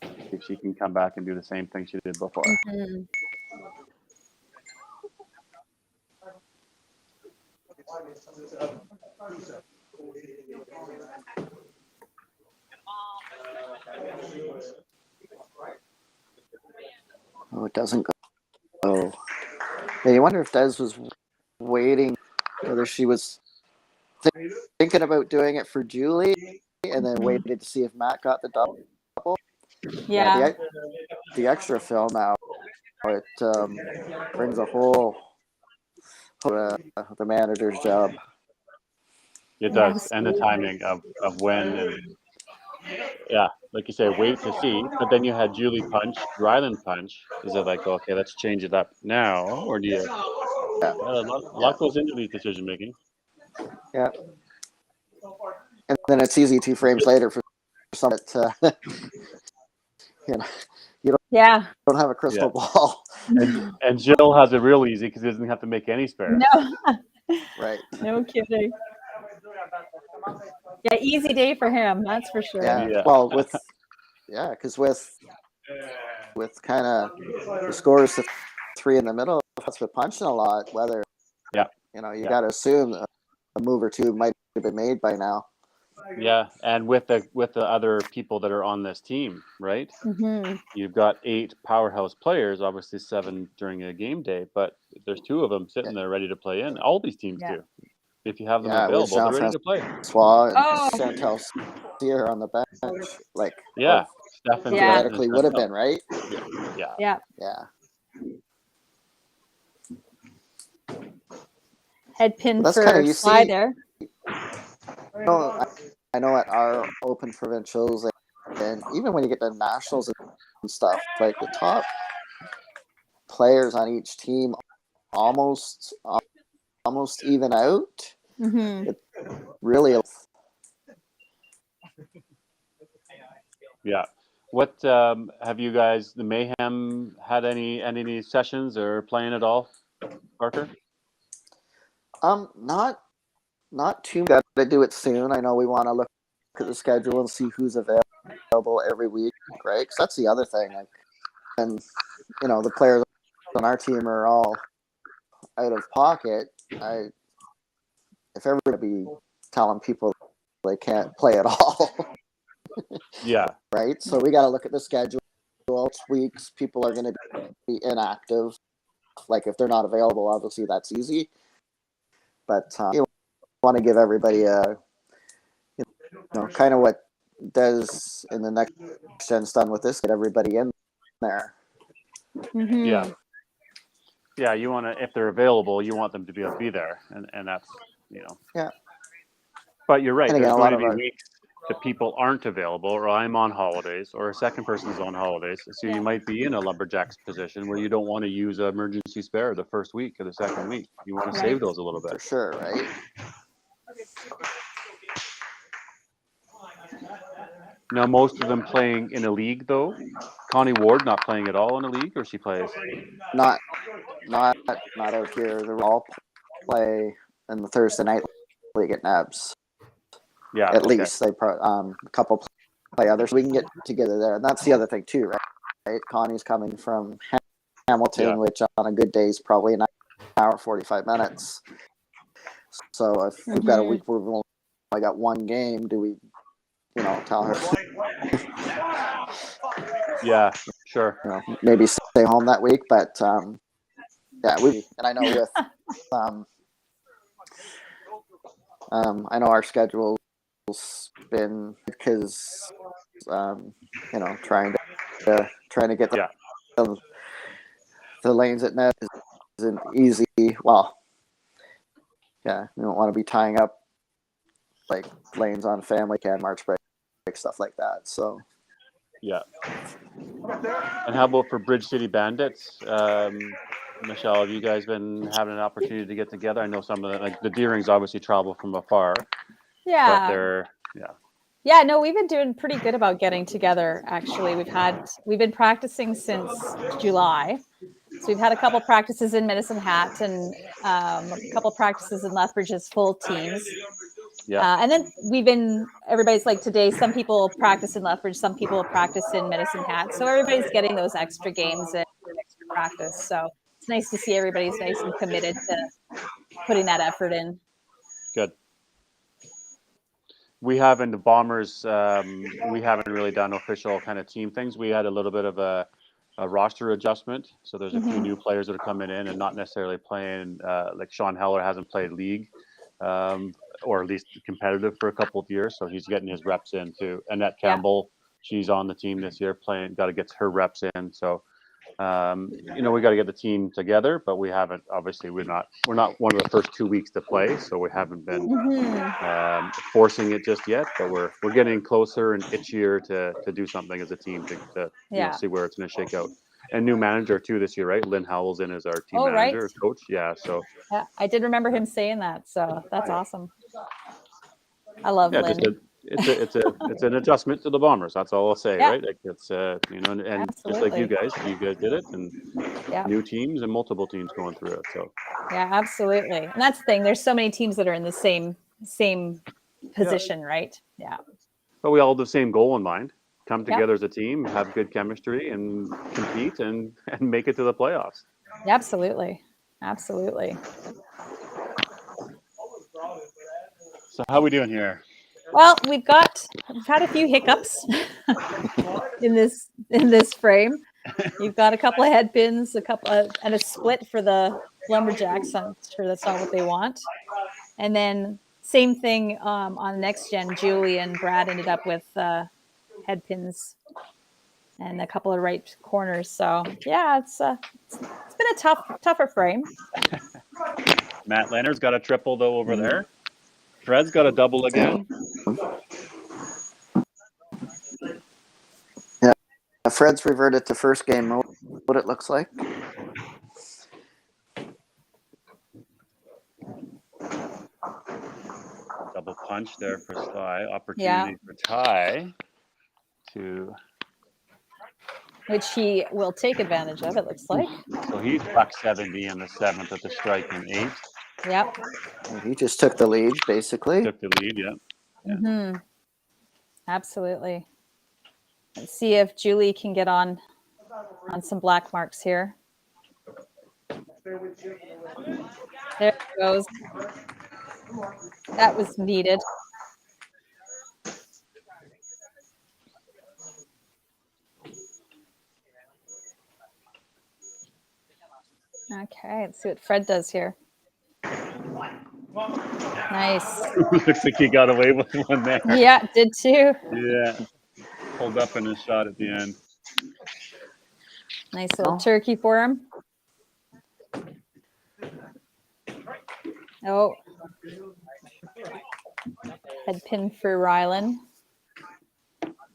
See if she can come back and do the same thing she did before. Mhm. Oh, it doesn't go. Oh. Yeah, you wonder if Des was waiting, whether she was thinking about doing it for Julie and then waited to see if Matt got the double. Yeah. The extra film now, it brings a whole the manager's job. It does. And the timing of when and yeah, like you say, wait to see. But then you had Julie punch, Ryland punch. Is it like, okay, let's change it up now? Or do you Yeah. a lot goes into these decision making. Yeah. And then it's easy 2 frames later for some that you don't have a crystal ball. And Jill has it real easy because he doesn't have to make any spares. No. Right. No kidding. Yeah, easy day for him, that's for sure. Yeah. Well, because with kind of the scores of 3 in the middle, that's with punching a lot. Whether you got to assume a move or 2 might have been made by now. Yeah, and with the other people that are on this team, right? Mm-hmm. You've got 8 powerhouse players, obviously 7 during a game day, but there's 2 of them sitting there ready to play in. All these teams do. If you have them available, they're ready to play. Francois and Chantal Sear on the bench, like Stefan theoretically would have been, right? Yeah. Head pin That's for kind of you Sly see there. I know at our open provincials and even when you get to nationals and stuff, like the top players on each team almost even out. Mm-hmm. It really. Yeah. What have you guys, the Mayhem, had any sessions or playing at all, Parker? Not too bad. To do it soon. I know we want to look at the schedule and see who's available every week, right? Because that's the other thing. Like, and the players on our team are all out of pocket. If everybody be telling people they can't play at all. Yeah. Right. So we got to look at the schedule. Weeks people are going to be inactive. Like if they're not available, obviously that's easy. But you want to give everybody kind of what does in the next gen's done with this, get everybody in there. Mm-hmm. Yeah. Yeah, you want to, if they're available, you want them to be able to be there, and that's Yeah. But you're right. And There's again, going to be weeks that people aren't available, or I'm on holidays, or a second person's on holidays. So you might be in a Lumberjacks position where you don't want to use an emergency spare the first week or the second week. You want to save those a little bit. For sure, right? Now, most of them playing in a league, though. Connie Ward not playing at all in a league, or she plays? Not out here. They all play in the Thursday night league at Nabs. Yeah, at least they a couple play others. We can get together there, and that's the other thing too, right? Connie's coming from Hamilton, which on a good day is probably an hour 45 minutes. So if we've got a week where we've only got one game, do we, tell her, Yeah, sure. maybe stay home that week? But yeah, and I know with I know our schedule's been because trying to get the lanes at net isn't easy. Well, yeah, you don't want to be tying up like lanes on family can March break stuff like that. So yeah. And how about for Bridge City Bandits? Michelle, have you guys been having an opportunity to get together? I know some of the Deerings obviously travel from afar. Yeah. But they're Yeah, no, we've been doing pretty good about getting together. Actually, we've been practicing since July. So we've had a couple practices in Medicine Hat and a couple practices in Lethbridge as full teams. Yeah. And then everybody's like today, some people practice in Lethbridge, some people practice in Medicine Hat. So everybody's getting those extra games and extra practice. So it's nice to see everybody's nice and committed to putting that effort in. Good. We haven't, the Bombers, we haven't really done official kind of team things. We had a little bit of a roster adjustment. So there's a few new players that are coming in and not necessarily playing, like Sean Heller hasn't played league, or at least competitive for a couple of years. So he's getting his reps in too. Annette Campbell, she's on the team this year got to get her reps in. So, we got to get the team together, but we haven't, obviously we're not one of the first 2 weeks to play. So we haven't been forcing it just yet, but we're getting closer and itchier to do something as a team to see where it's going to shake out. And new manager too this year, right? Lynn Howell's in as our team manager, coach. Yeah. So yeah, I did remember him saying that. So that's awesome. I love Lynn. It's an adjustment to the Bombers. That's all I'll say, right? Like it's and just like you guys did it, and new teams and multiple teams going through it. So yeah, absolutely. And that's the thing. There's so many teams that are in the same position, right? Yeah. But we all have the same goal in mind: come together as a team, have good chemistry, and compete and make it to the playoffs. Absolutely. Absolutely. So how are we doing here? Well, we've had a few hiccups in this frame. You've got a couple of head pins, and a split for the Lumberjacks. I'm sure that's not what they want. And then same thing on next gen. Julie and Brad ended up with head pins and a couple of right corners. So yeah, it's been a tougher frame. Matt Leonard's got a triple though over there. Fred's got a double again. Yeah, Fred's reverted to first game mode, what it looks like. Double punch there for Sly. Opportunity for Ty to... Which he will take advantage of, it looks like. So he's buck 70 in the 7th at the strike in 8th. Yep. He just took the lead, basically. Took the lead, yeah. Mm-hmm. Absolutely. Let's see if Julie can get on some black marks here. There it goes. That was needed. Okay, let's see what Fred does here. Nice. Looks like he got away with one there. Yeah, did too. Yeah. Pulled up in his shot at the end. Nice little turkey for him. Oh. Head pin for Rylan. In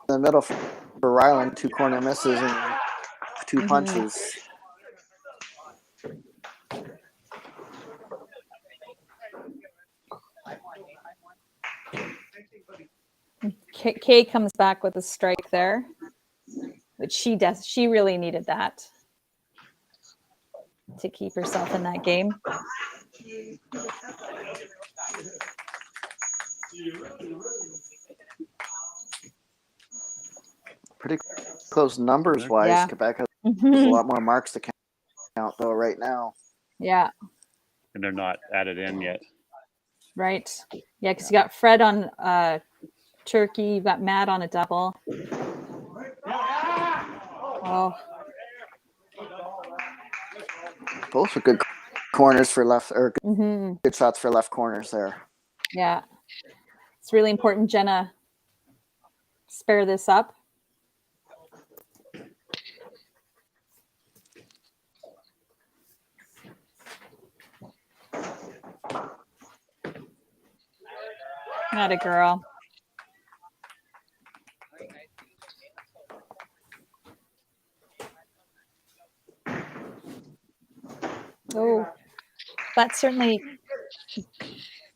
the middle for Rylan, 2 corner misses and 2 punches. Kay comes back with a strike there, which she does. She really needed that to keep herself in that game. Pretty close numbers wise, Yeah. Quebec has a Mhm. lot more marks to count though right now. Yeah, And they're not added in yet. right. Yeah, because you got Fred on turkey, you've got Matt on a double. Oh, Both are good corners for left, or hmm good shots for left corners there. yeah. It's really important, Jenna. Spare this up. Not a girl. Oh, that certainly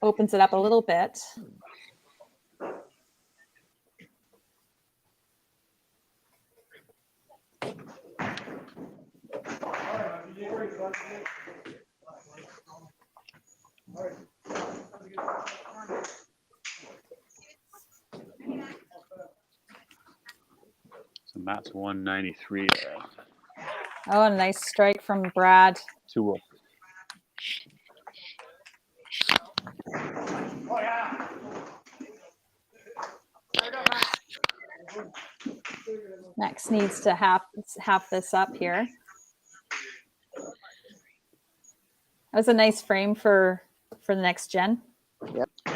opens it up a little bit. So Matt's 193 there. Oh, a nice strike from Brad. 2-0. Max needs to half this up here. That was a nice frame for the next gen.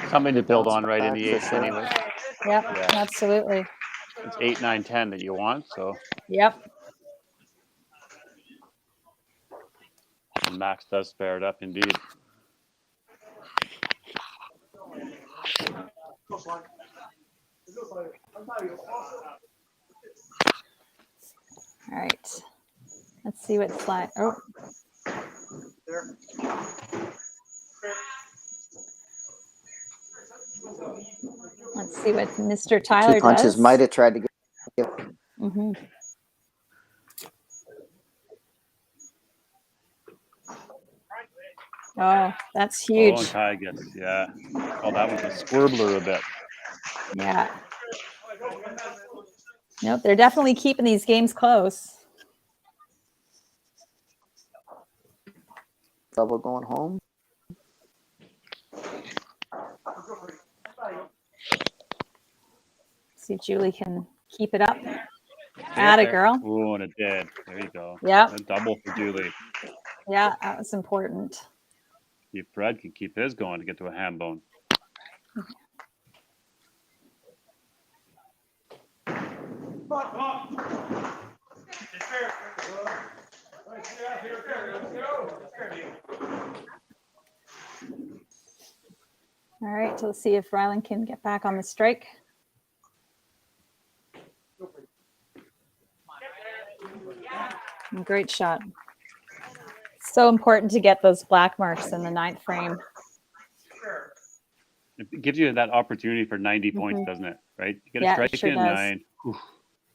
Something to build on right in the For eighth sure. anyway. Yep, Yeah. absolutely. It's 8, 9, 10 that you want, so Yep. and Max does spare it up indeed. All right. Let's see what slide. Oh. Let's see what Mr. Tyler Two punches does. might have tried to get. Mm-hmm. Oh, that's Oh, huge. and Ty gets, yeah. Oh, that was a squirbler a bit. Yeah. Nope, they're definitely keeping these games close. Double going home. See if Julie can keep it up. Atta girl. Oh, and it did. There you go. Yep. A double for Julie. Yeah, that was important. If Fred can keep his going to get to a ham bone. All right, so let's see if Rylan can get back on the strike. Great shot. So important to get those black marks in the ninth frame. It gives you that opportunity for 90 points, doesn't it? Right? You get a Yeah, strike it sure in does. 9.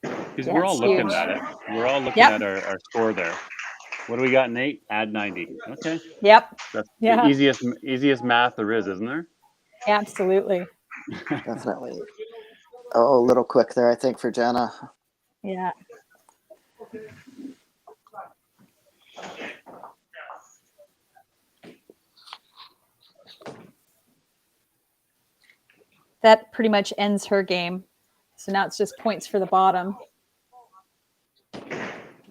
Because Yeah, we're all it's looking huge. at it. We're all looking Yep. at our score there. What do we got, Nate? Add 90. Okay. Yep. That's Yeah. the easiest math there is, isn't there? Absolutely. Definitely. Oh, a little quick there, I think, for Jenna. Yeah. That pretty much ends her game. So now it's just points for the bottom.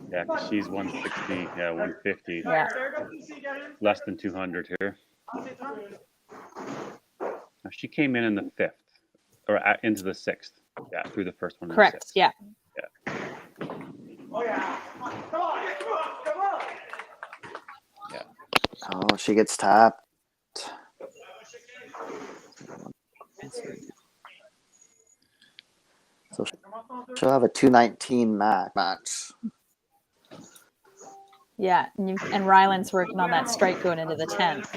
Yeah, 'cause she's 160. Yeah, 150. Yeah. Less than 200 here. Now, she came in the 5th, or into the 6th. Yeah, through the first one. Correct. Yeah. Oh, she gets tapped. So she'll have a 219 match. Yeah. And Rylan's working on that strike going into the 10th.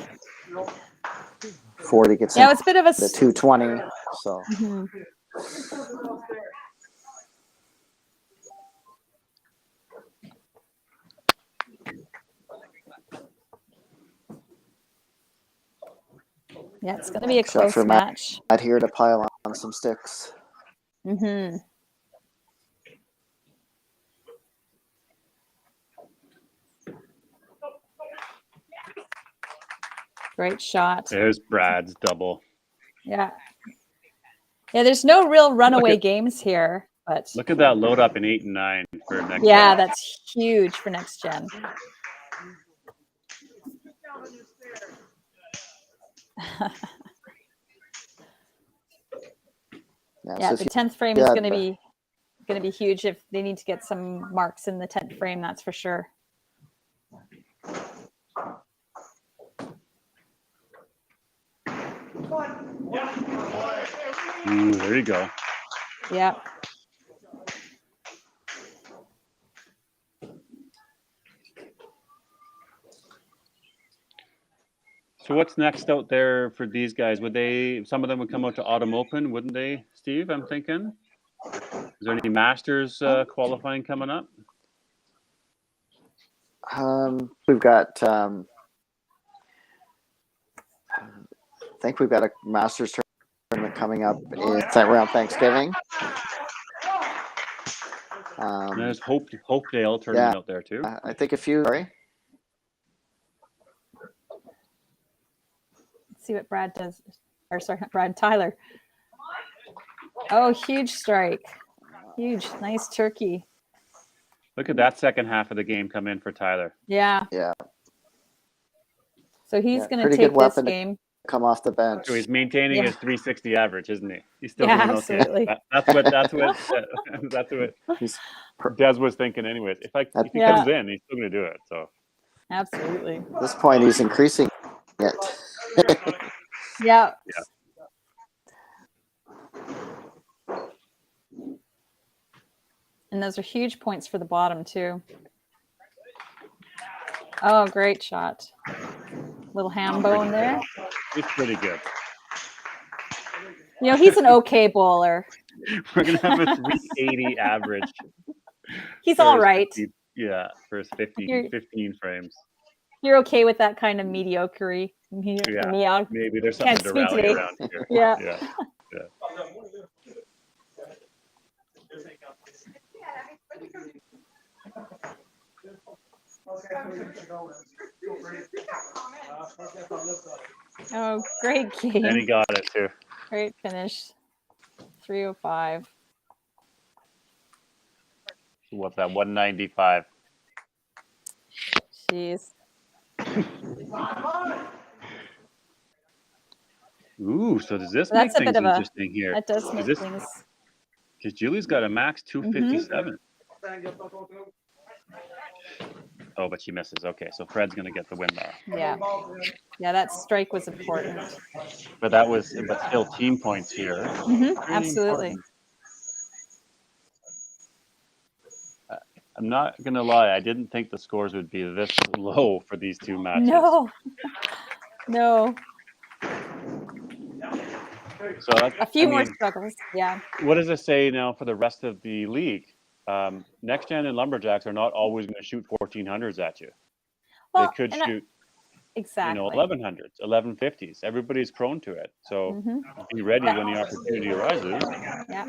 40 gets Yeah, it's a bit of a the 220. So Mhm. Yeah, it's going to be a shot close for match. Matt here to pile on some sticks. Mm-hmm. Great shot. There's Brad's double. Yeah. Yeah, there's no real runaway games here, but Look at that load up in 8 and 9 for next. yeah, gen. that's huge for next gen. Yeah, the 10th frame is going to be huge if they need to get some marks in the 10th frame, that's for sure. Ooh, there you go. Yeah. So what's next out there for these guys? Would they? Some of them would come out to Autumn Open, wouldn't they, Steve? I'm thinking. Is there any Masters qualifying coming up? We've got. I think we've got a Masters tournament coming up around Thanksgiving. There's Hopedale tournament out there too. I think a few. Sorry. Let's see what Brad does. Or sorry, not Brad, Tyler. Oh, huge strike. Huge. Nice turkey. Look at that second half of the game come in for Tyler. Yeah. Yeah. So he's going to take this game. Come off the bench. So he's maintaining his 360 average, isn't he? He's still Yeah, doing absolutely. okay. That's what Des was thinking anyways. If he comes in, he's still going to do it. So absolutely. At this point, he's increasing it. Yeah. And those are huge points for the bottom too. Oh, great shot. Little ham bone there. He's pretty good. You know, he's an okay bowler. We're going to have a 380 average. He's all right. 50, for his 15 frames. You're okay with that kind of mediocrity. Yeah, maybe there's something to rally around here. Yeah. Oh, great game. And he got it too. Great finish. 305. What's that? 195. Jeez. Ooh, so does this That's make a bit things of interesting here? That does make things. Because Julie's got a max 257. Oh, but she misses. Okay, so Fred's going to get the win there. Yeah. Yeah, that strike was important. But still team points here. Absolutely. I'm not going to lie. I didn't think the scores would be this low for these two matches. No. So a few more struggles. Yeah. What does it say now for the rest of the league? Next Gen and Lumberjacks are not always going to shoot 1400s at you. Well, they could shoot, exactly. 1100s, 1150s. Everybody's prone to it. So be ready when the opportunity arises. Yeah.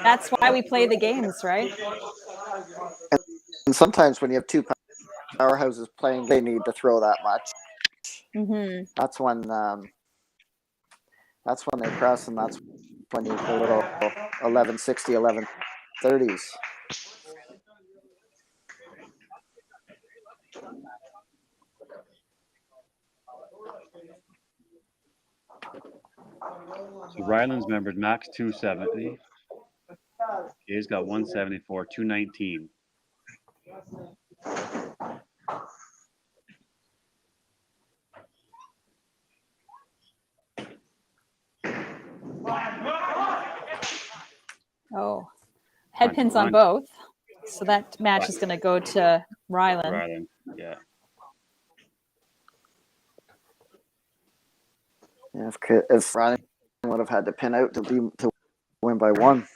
That's why we play the games, right? And sometimes when you have two powerhouses playing, they need to throw that much. That's when they press, and that's when you pull little 1160, 1130s. So Ryland's membered max 270. He's got 174, 219. Oh, head pins on both. So that match is going to go to Ryland. Yeah. Yeah, if Ryland would have had to pin out to win by one.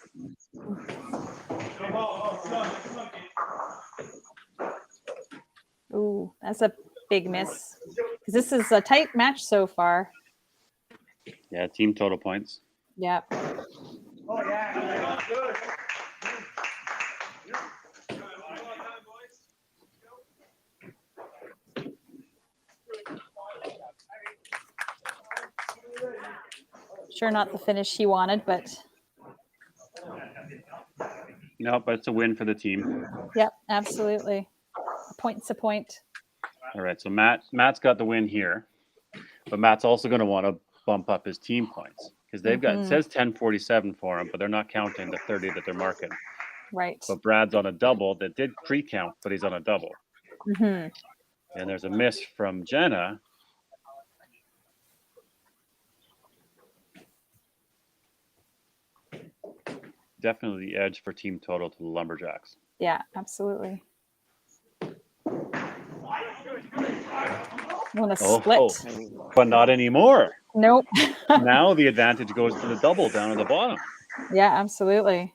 Ooh, that's a big miss. Because this is a tight match so far. Yeah, team total points. Yeah. Oh, yeah. Good. Sure, not the finish he wanted, but No, but it's a win for the team. yep, absolutely. A point's a point. All right, so Matt's got the win here, but Matt's also going to want to bump up his team points because they've got, it says 1047 for him, but they're not counting the 30 that they're marking. Right. But Brad's on a double that did pre-count, but he's on a double. Mm-hmm. And there's a miss from Jenna. Definitely the edge for team total to the Lumberjacks. Yeah, absolutely. Want to split? But not anymore. Nope. Now the advantage goes to the double down at the bottom Yeah, absolutely.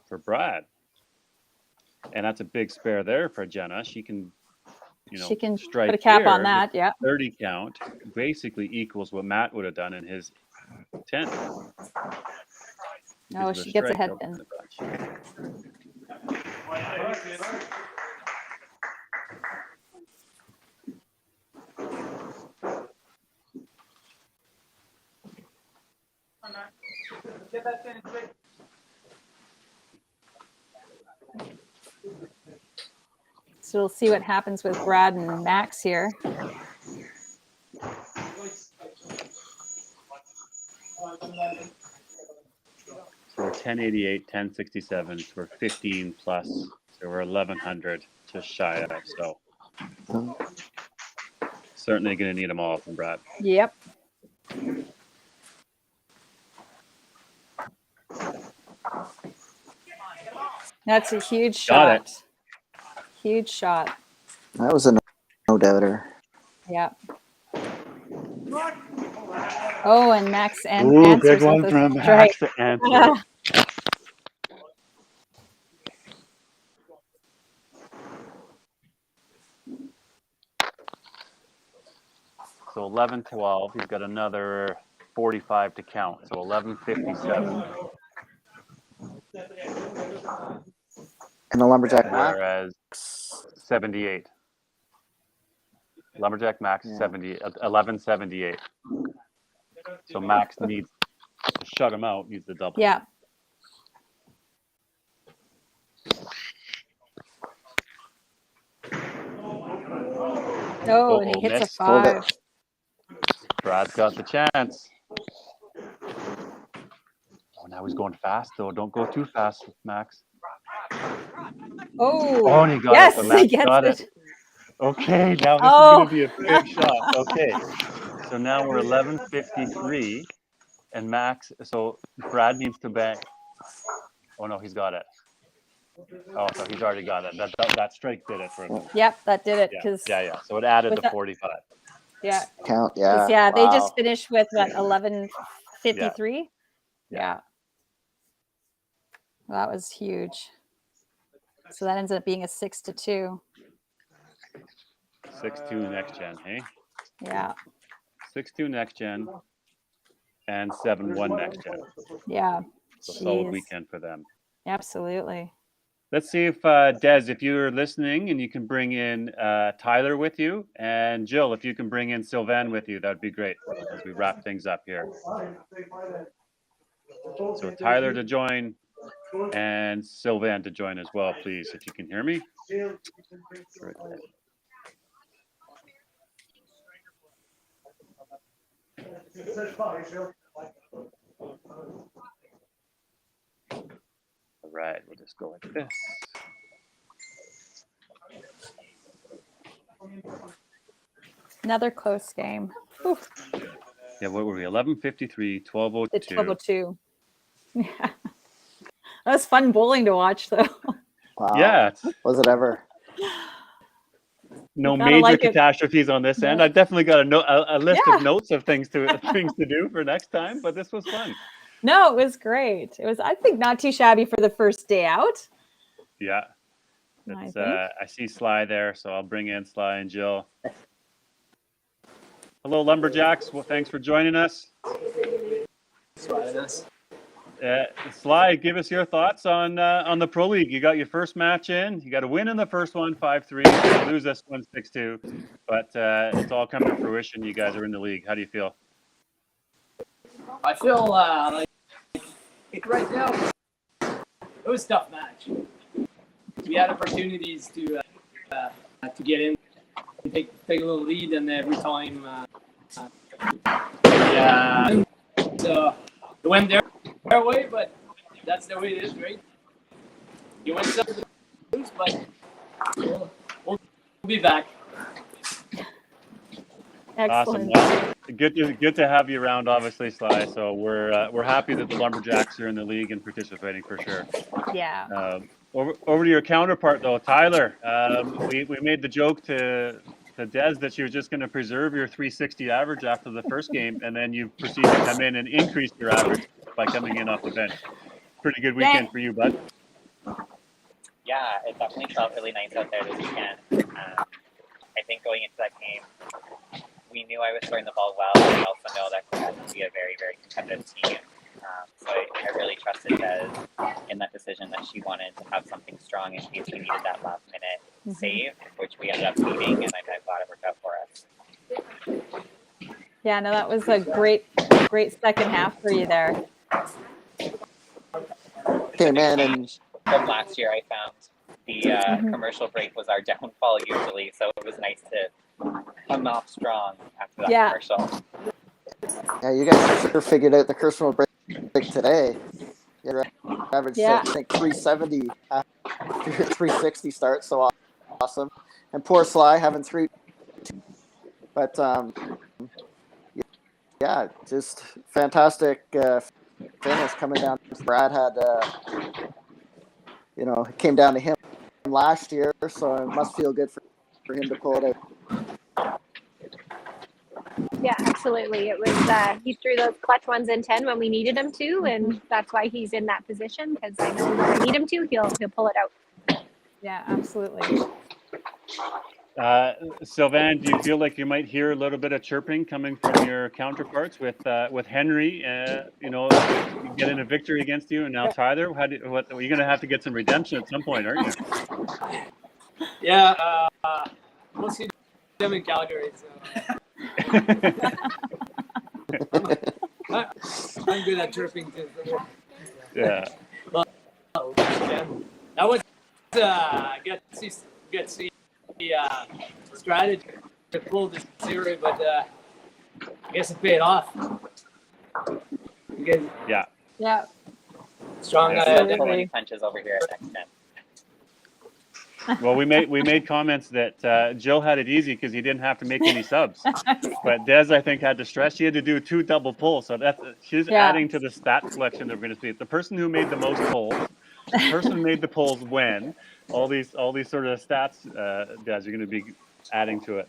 for Brad. And that's a big spare there for Jenna. She can, She can strike put a cap here on that. with Yeah. 30 count basically equals what Matt would have done in his 10. Oh, she gets ahead then. Get that in quick. So we'll see what happens with Brad and Max here. So we're 1088, 1067. So we're 15 plus. So we're 1100 just shy of. So certainly going to need them all from Brad. Yep. That's a huge shot. Got it. Huge shot. That was a no doubter. Yep. Oh, and Max and Ooh, answers big one with a from strike. Max to answer. So 11-12. He's got another 45 to count. So 1157. And the Lumberjack Max. Whereas 78. Lumberjack Max Yeah. 1178. So Max needs to shut him out, needs the double. Yeah. Oh, and he hits a missed. Hold it. 5. Brad's got the chance. Oh, now he's going fast though. Don't go too fast, Max. Oh, and he got yes, it. But Max he gets got it. it. Okay, now this Oh. is going to be a big shot. Okay, so now we're 1153, and Max. So Brad needs to bank. Oh no, he's got it. Oh, so he's already got it. That strike did it for him. Yep, that did it Yeah, because yeah. So it added with the that- 45. yeah, Count, 'cause, yeah. yeah, they just Wow. finished with what 1153. Yeah. Well, that was huge. So that ends up being a 6-2. 6-2 next gen, hey? Yeah, 6-2 next gen, and 7-1 next gen. yeah. So solid Jeez. weekend for them. Absolutely. Let's see if Des, if you're listening and you can bring in Tyler with you, and Jill, if you can bring in Sylvain with you, that'd be great as we wrap things up here. So Tyler to join and Sylvain to join as well, please, if you can hear me. All right, we'll just go like this. Another close game. Whew. Yeah, what were we? 11:53, 12:02. The 12-2. Yeah. That was fun bowling to watch, though. Wow. Yeah, Was it ever? no You gotta major like it. catastrophes on this end. No. I definitely got a list Yeah. of notes of things to do for next time, but this was fun. No, it was great. It was, I think, not too shabby for the first day out. Yeah. I It's, think. I see Sly there, so I'll bring in Sly and Jill. Hello, Lumberjacks. Well, thanks for joining us. Sly, give us your thoughts on the Pro League. You got your first match in. You got a win in the first one, 5-3. You lose this one, 6-2. But it's all coming to fruition. You guys are in the league. How do you feel? I feel like right now it was a tough match. We had opportunities to get in, take a little lead, and every time, so it went their way. But that's the way it is, right? You win some, lose, but we'll be back. Excellent. Awesome. Well, good to have you around, obviously, Sly. So we're happy that the Lumberjacks are in the league and participating for sure. Yeah. Over to your counterpart though, Tyler. We made the joke to Des that she was just going to preserve your 360 average after the first game, and then you proceeded to come in and increase your average by coming in off the bench. Pretty good weekend for you, bud. Yeah, it definitely felt really nice out there this weekend. I think going into that game, we knew I was throwing the ball well, and we also know that Quebec can be a very, very competitive team. So I really trusted Des in that decision that she wanted to have something strong in case we needed that last minute save, which we ended up needing, and I'm glad it worked out for us. Yeah, no, that was a great second half for you there. Okay, man, and from last year, I found the commercial break was our downfall usually, so it was nice to come off strong after that commercial. Yeah, you guys sure figured out the commercial break today. Your average, I think 370 after your 360 start, so awesome. And poor Sly having 3, but yeah, just fantastic finish coming down. Brad had, it came down to him last year, so it must feel good for him to pull it out. Yeah, absolutely. It was he threw those clutch ones in 10 when we needed him to, and that's why he's in that position, because I know when I need him to, he'll pull it out. Yeah, absolutely. Sylvain, do you feel like you might hear a little bit of chirping coming from your counterparts with Henry? Getting a victory against you, and now Tyler. You're going to have to get some redemption at some point, aren't you? Yeah, we'll see them in Calgary. So. I'm good at chirping too. Yeah. Well, that was good to see strategy to pull the series, but I guess it paid off. Good. Yeah. Strong. Pulling punches over here at Next Gen. Well, we made comments that Joe had it easy because he didn't have to make any subs, but Des, I think, had to stress. She had to do 2 double pulls, so she's adding to the stat collection that we're going to see. The person who made the most pulls, the person who made the pulls when, all these sort of stats, Des, you're going to be adding to it.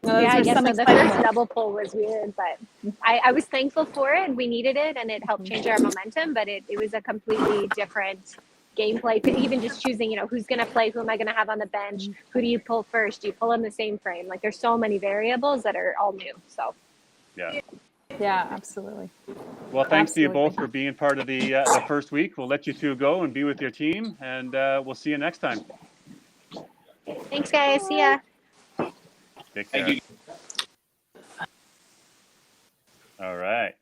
Yeah, I guess so. The first double pull was weird, but I was thankful for it. We needed it, and it helped change our momentum, but it was a completely different gameplay. Even just choosing, who's going to play, who am I going to have on the bench, who do you pull first, do you pull in the same frame? Like, there's so many variables that are all new. So yeah, absolutely. Well, thanks to you both for being part of the first week. We'll let you two go and be with your team, and we'll see you next time. Thanks, guys. See ya. Take care. Thank you. All right.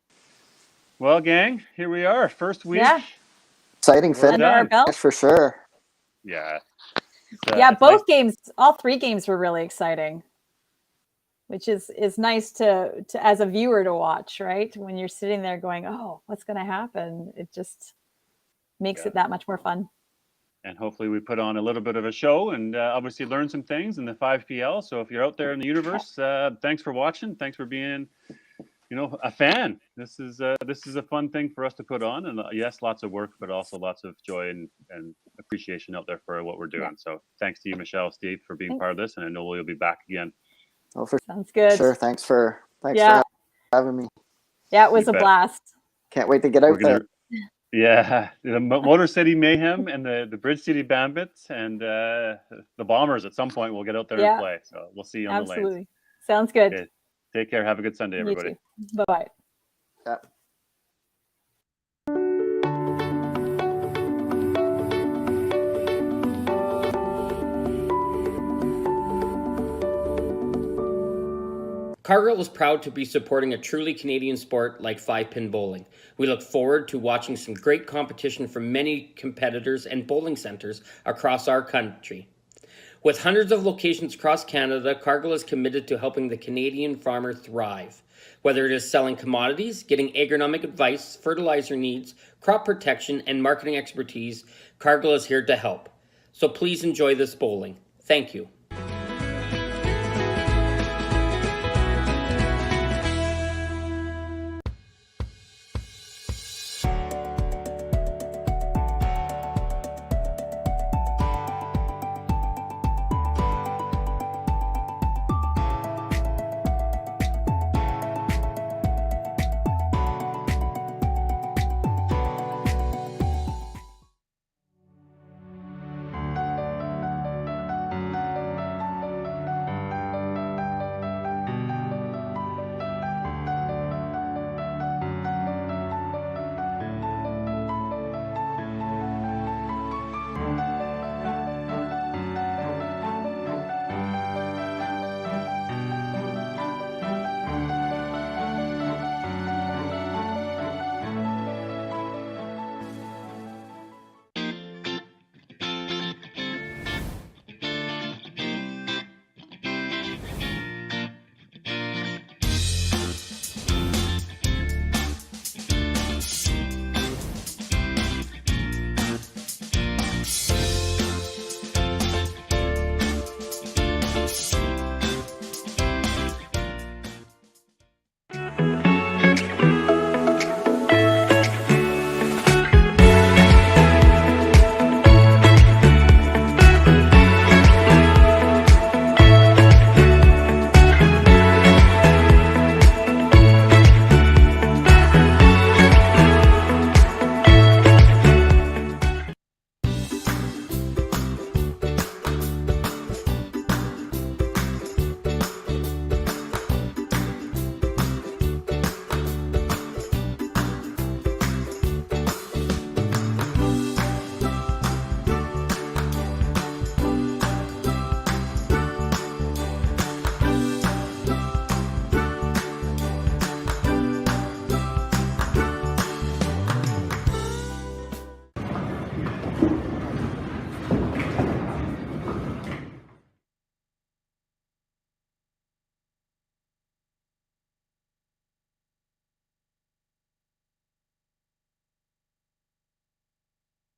Well, gang, here we are. First week. Yeah. Exciting finish for sure. Yeah. Both games, all 3 games were really exciting, which is nice to as a viewer to watch, right? When you're sitting there going, oh, what's going to happen? It just makes it that much more fun. And hopefully we put on a little bit of a show and obviously learn some things in the 5PL. So if you're out there in the universe, thanks for watching. Thanks for being a fan. This is a fun thing for us to put on, and yes, lots of work, but also lots of joy and appreciation out there for what we're doing. So thanks to you, Michelle, Steve, for being part of this, and I know we'll be back again. Oh, sounds good. Sure. Thanks for having me. Yeah, it was a blast. Can't wait to get out there. Yeah, the Motor City Mayhem and the Bridge City Bandits and the Bombers at some point will get out there and play. So we'll see you on the lanes. Absolutely. Sounds good. Okay. Take care. Have a good Sunday, everybody. Bye-bye. Yeah. Cargill is proud to be supporting a truly Canadian sport like 5-pin bowling. We look forward to watching some great competition from many competitors and bowling centers across our country. With hundreds of locations across Canada, Cargill is committed to helping the Canadian farmer thrive. Whether it is selling commodities, getting agronomic advice, fertilizer needs, crop protection, and marketing expertise, Cargill is here to help. So please enjoy this bowling. Thank you.